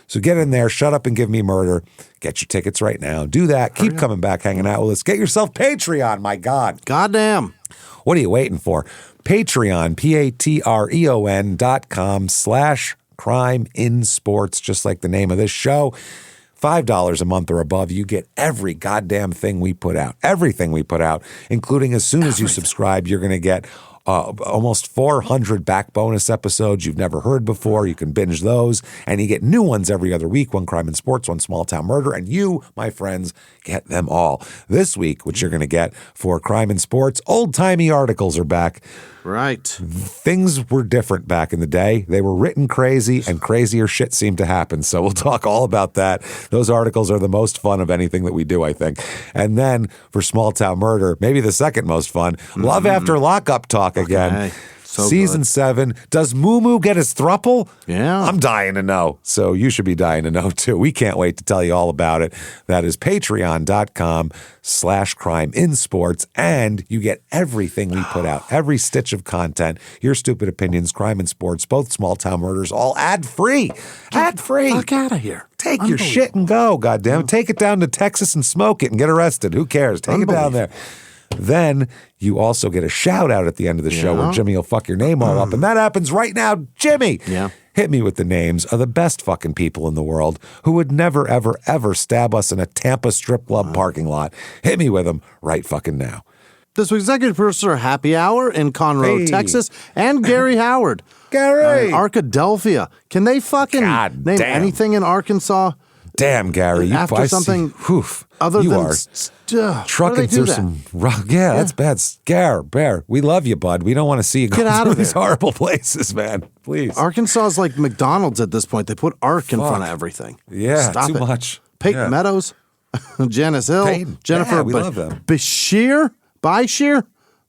So get in there, shut up and give me murder. Get your tickets right now. Do that. Keep coming back, hanging out with us. Get yourself Patreon, my God. Goddamn. What are you waiting for? Patreon, patreon.com/CrimeInSports, just like the name of this show. $5 a month or above, you get every goddamn thing we put out. Everything we put out, including as soon as you subscribe, you're going to get almost 400 back bonus episodes you've never heard before. You can binge those, and you get new ones every other week. One Crime and Sports, one Small Town Murder, and you, my friends, get them all. This week, what you're going to get for Crime and Sports, old-timey articles are back. Right. Things were different back in the day. They were written crazy, and crazier shit seemed to happen. So we'll talk all about that. Those articles are the most fun of anything that we do, I think. And then for Small Town Murder, maybe the second most fun, Love After Lockup talk again. Season 7. Does Moo Moo get his thruple? Yeah. I'm dying to know. So you should be dying to know too. We can't wait to tell you all about it. That is patreon.com/crimeinsports. And you get everything we put out, every stitch of content, your stupid opinions, crime and sports, both small town murders, all ad-free. Ad-free. Fuck out of here. Take your shit and go, goddammit. Take it down to Texas and smoke it and get arrested. Who cares? Take it down there. Then you also get a shout out at the end of the show where Jimmy will fuck your name all up. And that happens right now. Jimmy, hit me with the names of the best fucking people in the world who would never, ever, ever stab us in a Tampa strip club parking lot. Hit me with them right fucking now. This week's executive producer, Happy Hour in Conroe, Texas, and Gary Howard. Gary! Arkadelphia. Can they fucking name anything in Arkansas? Damn, Gary. After something other you than are trucking through some rock. Yeah, that's bad. Bear, we love you, bud. We don't want to see you go out of these horrible places, man. Please. Arkansas is like McDonald's at this point. They put Ark in front of everything. Yeah, Stop too it. much. Peyton Meadows, Janice Hill, Jennifer we love them. Bashir,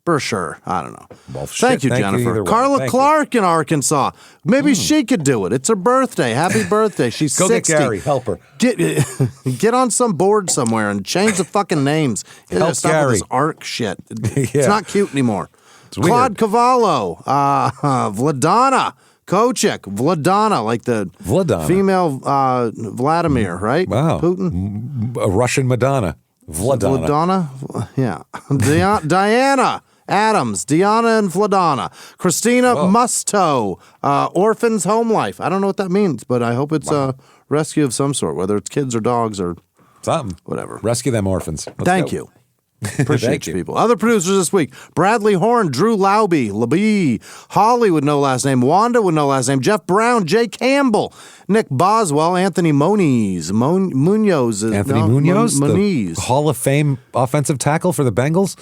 Bersher. I don't know. Well, thank you, Jennifer. Carla Clark in Arkansas. Maybe she could do it. It's her birthday. Happy birthday. She's Go 60. get Gary. Help her. Get on some board somewhere and change the fucking names. Help Stop Gary. with this ARC shit. It's not cute anymore. It's weird. Claude Cavallo, Vladana Kochek, Vladana, like the female Vladimir, right? Wow. Putin. A Russian Madonna. Vladana? Yeah. Diana Adams, Deanna and Vladana. Christina Musto, Orphans Home Life. I don't know what that means, but I hope it's a rescue of some sort, whether it's kids or dogs or something. Whatever. Rescue them orphans. Thank you. Appreciate you people. Other producers this week: Bradley Horn, Drew Labie, Holly with no last name, Wanda with no last name, Jeff Brown, Jay Campbell, Nick Boswell, Anthony Moniz, Munoz, the Hall of Fame offensive tackle for the Bengals.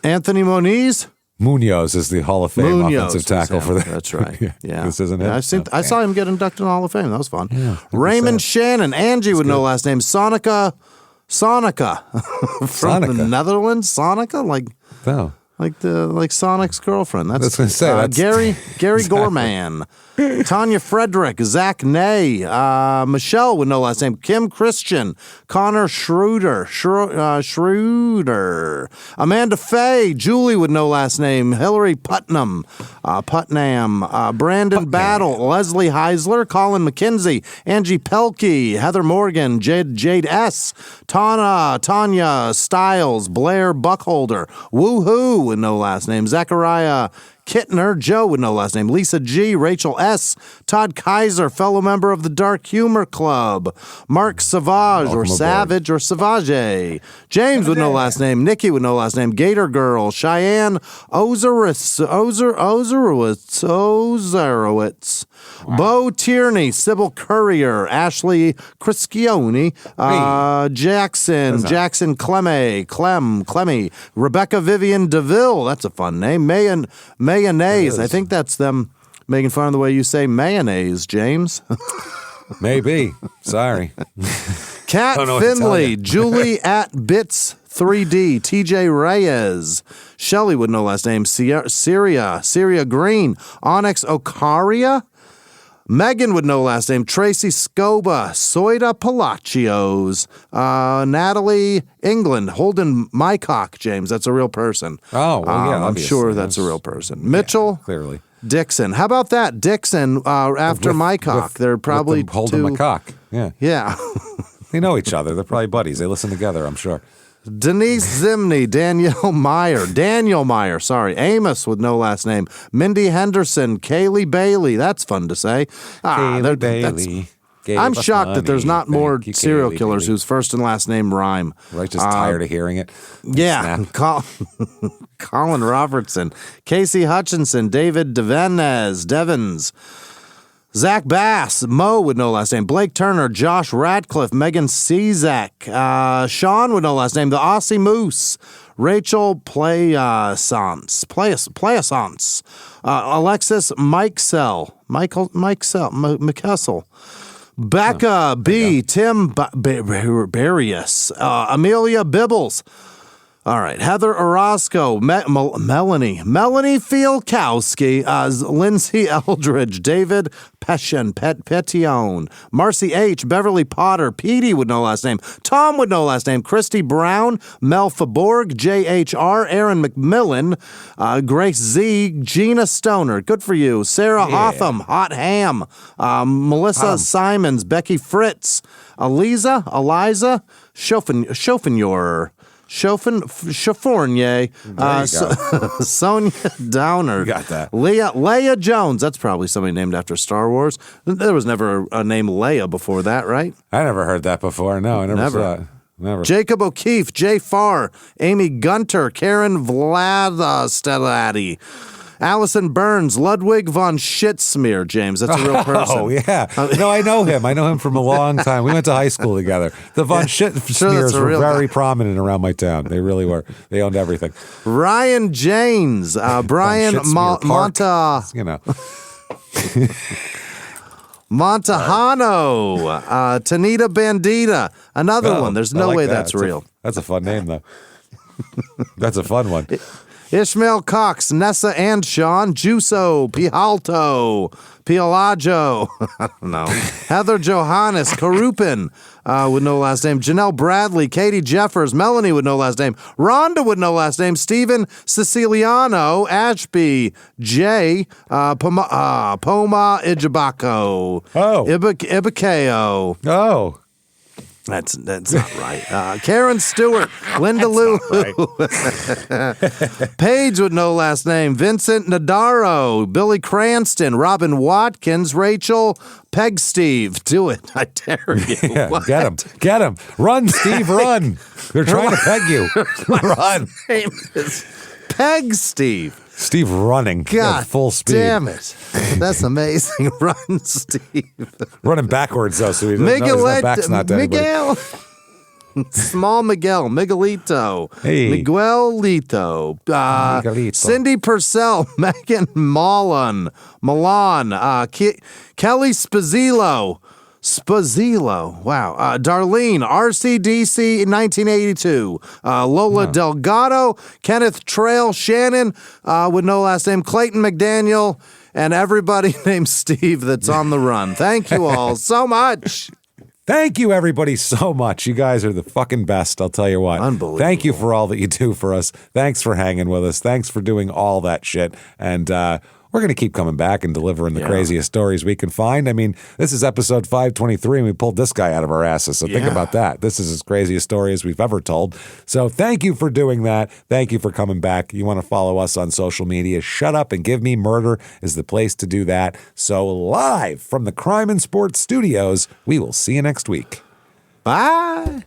Anthony Moniz. Munoz is the Hall of Fame offensive tackle for the. That's right. Yeah, this isn't it. I saw him get inducted in the Hall of Fame. That was fun. Yeah, Raymond Shannon, Angie with no last name, Sonica from the Netherlands. Sonica, like Sonic's girlfriend. That's what I was gonna say. Gary Gorman, Tanya Frederick, Zach Ney, Michelle with no last name, Kim Christian, Connor Schroeder, Amanda Faye, Julie with no last name, Hillary Putnam, Brandon Battle, Leslie Heisler, Colin McKenzie, Angie Pelkey, Heather Morgan, Jade S, Tanya Stiles, Blair Buckholder, Woohoo with no last name, Zachariah Kittner, Joe with no last name, Lisa G, Rachel S, Todd Kaiser, fellow member of the Dark Humor Club, Mark Savage or Savage or Savage, James with no last name, Nikki with no last name, Gator Girl, Cheyenne Ozerowitz, Bo Tierney, Sybil Courier, Ashley Criscione, Jackson Clemmy, Rebecca Vivian DeVille, that's a fun name, Mayonnaise. I think that's them making fun of the way you say mayonnaise, James. Maybe. Sorry. Kat Finley, Julie at Bits 3D, TJ Reyes, Shelly with no last name, Syria Green, Onyx Ocaria, Megan with no last name, Tracy Scoba, Soida Palacios, Natalie England, Holden Mycock, James. That's a real person. Oh, well, yeah, I'm sure that's a real person. Mitchell, clearly. Dixon. How about that? Dixon after Mycock. They're probably Holden Mycock. Yeah. Yeah. They know each other. They're probably buddies. They listen together, I'm sure. Denise Zimney, Daniel Meyer, Amos with no last name, Mindy Henderson, Kaylee Bailey, that's fun to say. Kaylee Bailey. I'm shocked that there's not more serial killers whose first and last name rhyme. Right, just tired of hearing it. Yeah, Colin Robertson, Casey Hutchinson, David Devens, Zach Bass, Mo with no last name, Blake Turner, Josh Radcliffe, Megan Cezak, Sean with no last name, the Aussie Moose, Rachel Playasance, Alexis McKessel, Becca B, Tim Barrius, Amelia Bibbles, All right. Heather Orozco, Melanie Fielkowski, Lindsay Eldridge, David Petion, Marcy H., Beverly Potter, Petey with no last name, Tom with no last name, Christy Brown, Mel Faborg, JHR, Aaron McMillan, Grace Z, Gina Stoner, good for you, Sarah Hotham, Hot Ham, Melissa Simons, Becky Fritz, Eliza, Chauffournier, Sonia Downer. You got that. Leia Jones. That's probably somebody named after Star Wars. There was never a name Leia before that, right? I never heard that before. No, I never saw it. Never. Jacob O'Keefe, Jay Farr, Amy Gunter, Karen Vladastelati, Allison Burns, Ludwig von Schitsmeer, James. That's a real person. Oh, yeah. No, I know him. I know him from a long time. We went to high school together. The von Schitsmeers were very prominent around my town. They really were. They owned everything. Ryan Janes, Brian Monta. You know. Montahano, Tanita Bandita. Another one. There's no way that's real. That's a fun name, though. That's a fun one. Ishmael Cox, Nessa and Sean, Juso, Pialto, Pialajo, I don't know, Heather Johannes, Karupin, with no last name, Janelle Bradley, Katie Jeffers, Melanie with no last name, Rhonda with no last name, Stephen Siciliano, Ashby, Jay, Poma Ijabako, Ibakeo. Oh. That's not right. Karen Stewart, Linda Lou, Paige with no last name, Vincent Nadaro, Billy Cranston, Robin Watkins, Rachel Peg Steve. Do it. I dare you. Yeah, get him. Run, Steve, run. They're trying to peg you. Run. Name is Peg Steve. Steve running at full speed. Damn it. That's amazing. Run, Steve. Running backwards, though, so he doesn't know his back's not to Miguel. Small Miguel. Miguelito. Hey. Miguelito. Miguelito. Cindy Purcell. Megan Milan. Kelly Spazzillo. Wow. Darlene, RCDC 1982. Lola Delgado, Kenneth Trail, Shannon, with no last name, Clayton McDaniel, and everybody named Steve that's on the run. Thank you all so much. Thank you, everybody, so much. You guys are the fucking best, I'll tell you what. Unbelievable. Thank you for all that you do for us. Thanks for hanging with us. Thanks for doing all that shit. And, we're going to keep coming back and delivering the craziest stories we can find. I mean, this is episode 523, and we pulled this guy out of our asses. So think about that. This is as crazy a story as we've ever told. So thank you for doing that. Thank you for coming back. You want to follow us on social media, Shut Up and Give Me Murder is the place to do that. So live from the Crime and Sports Studios, we will see you next week. Bye.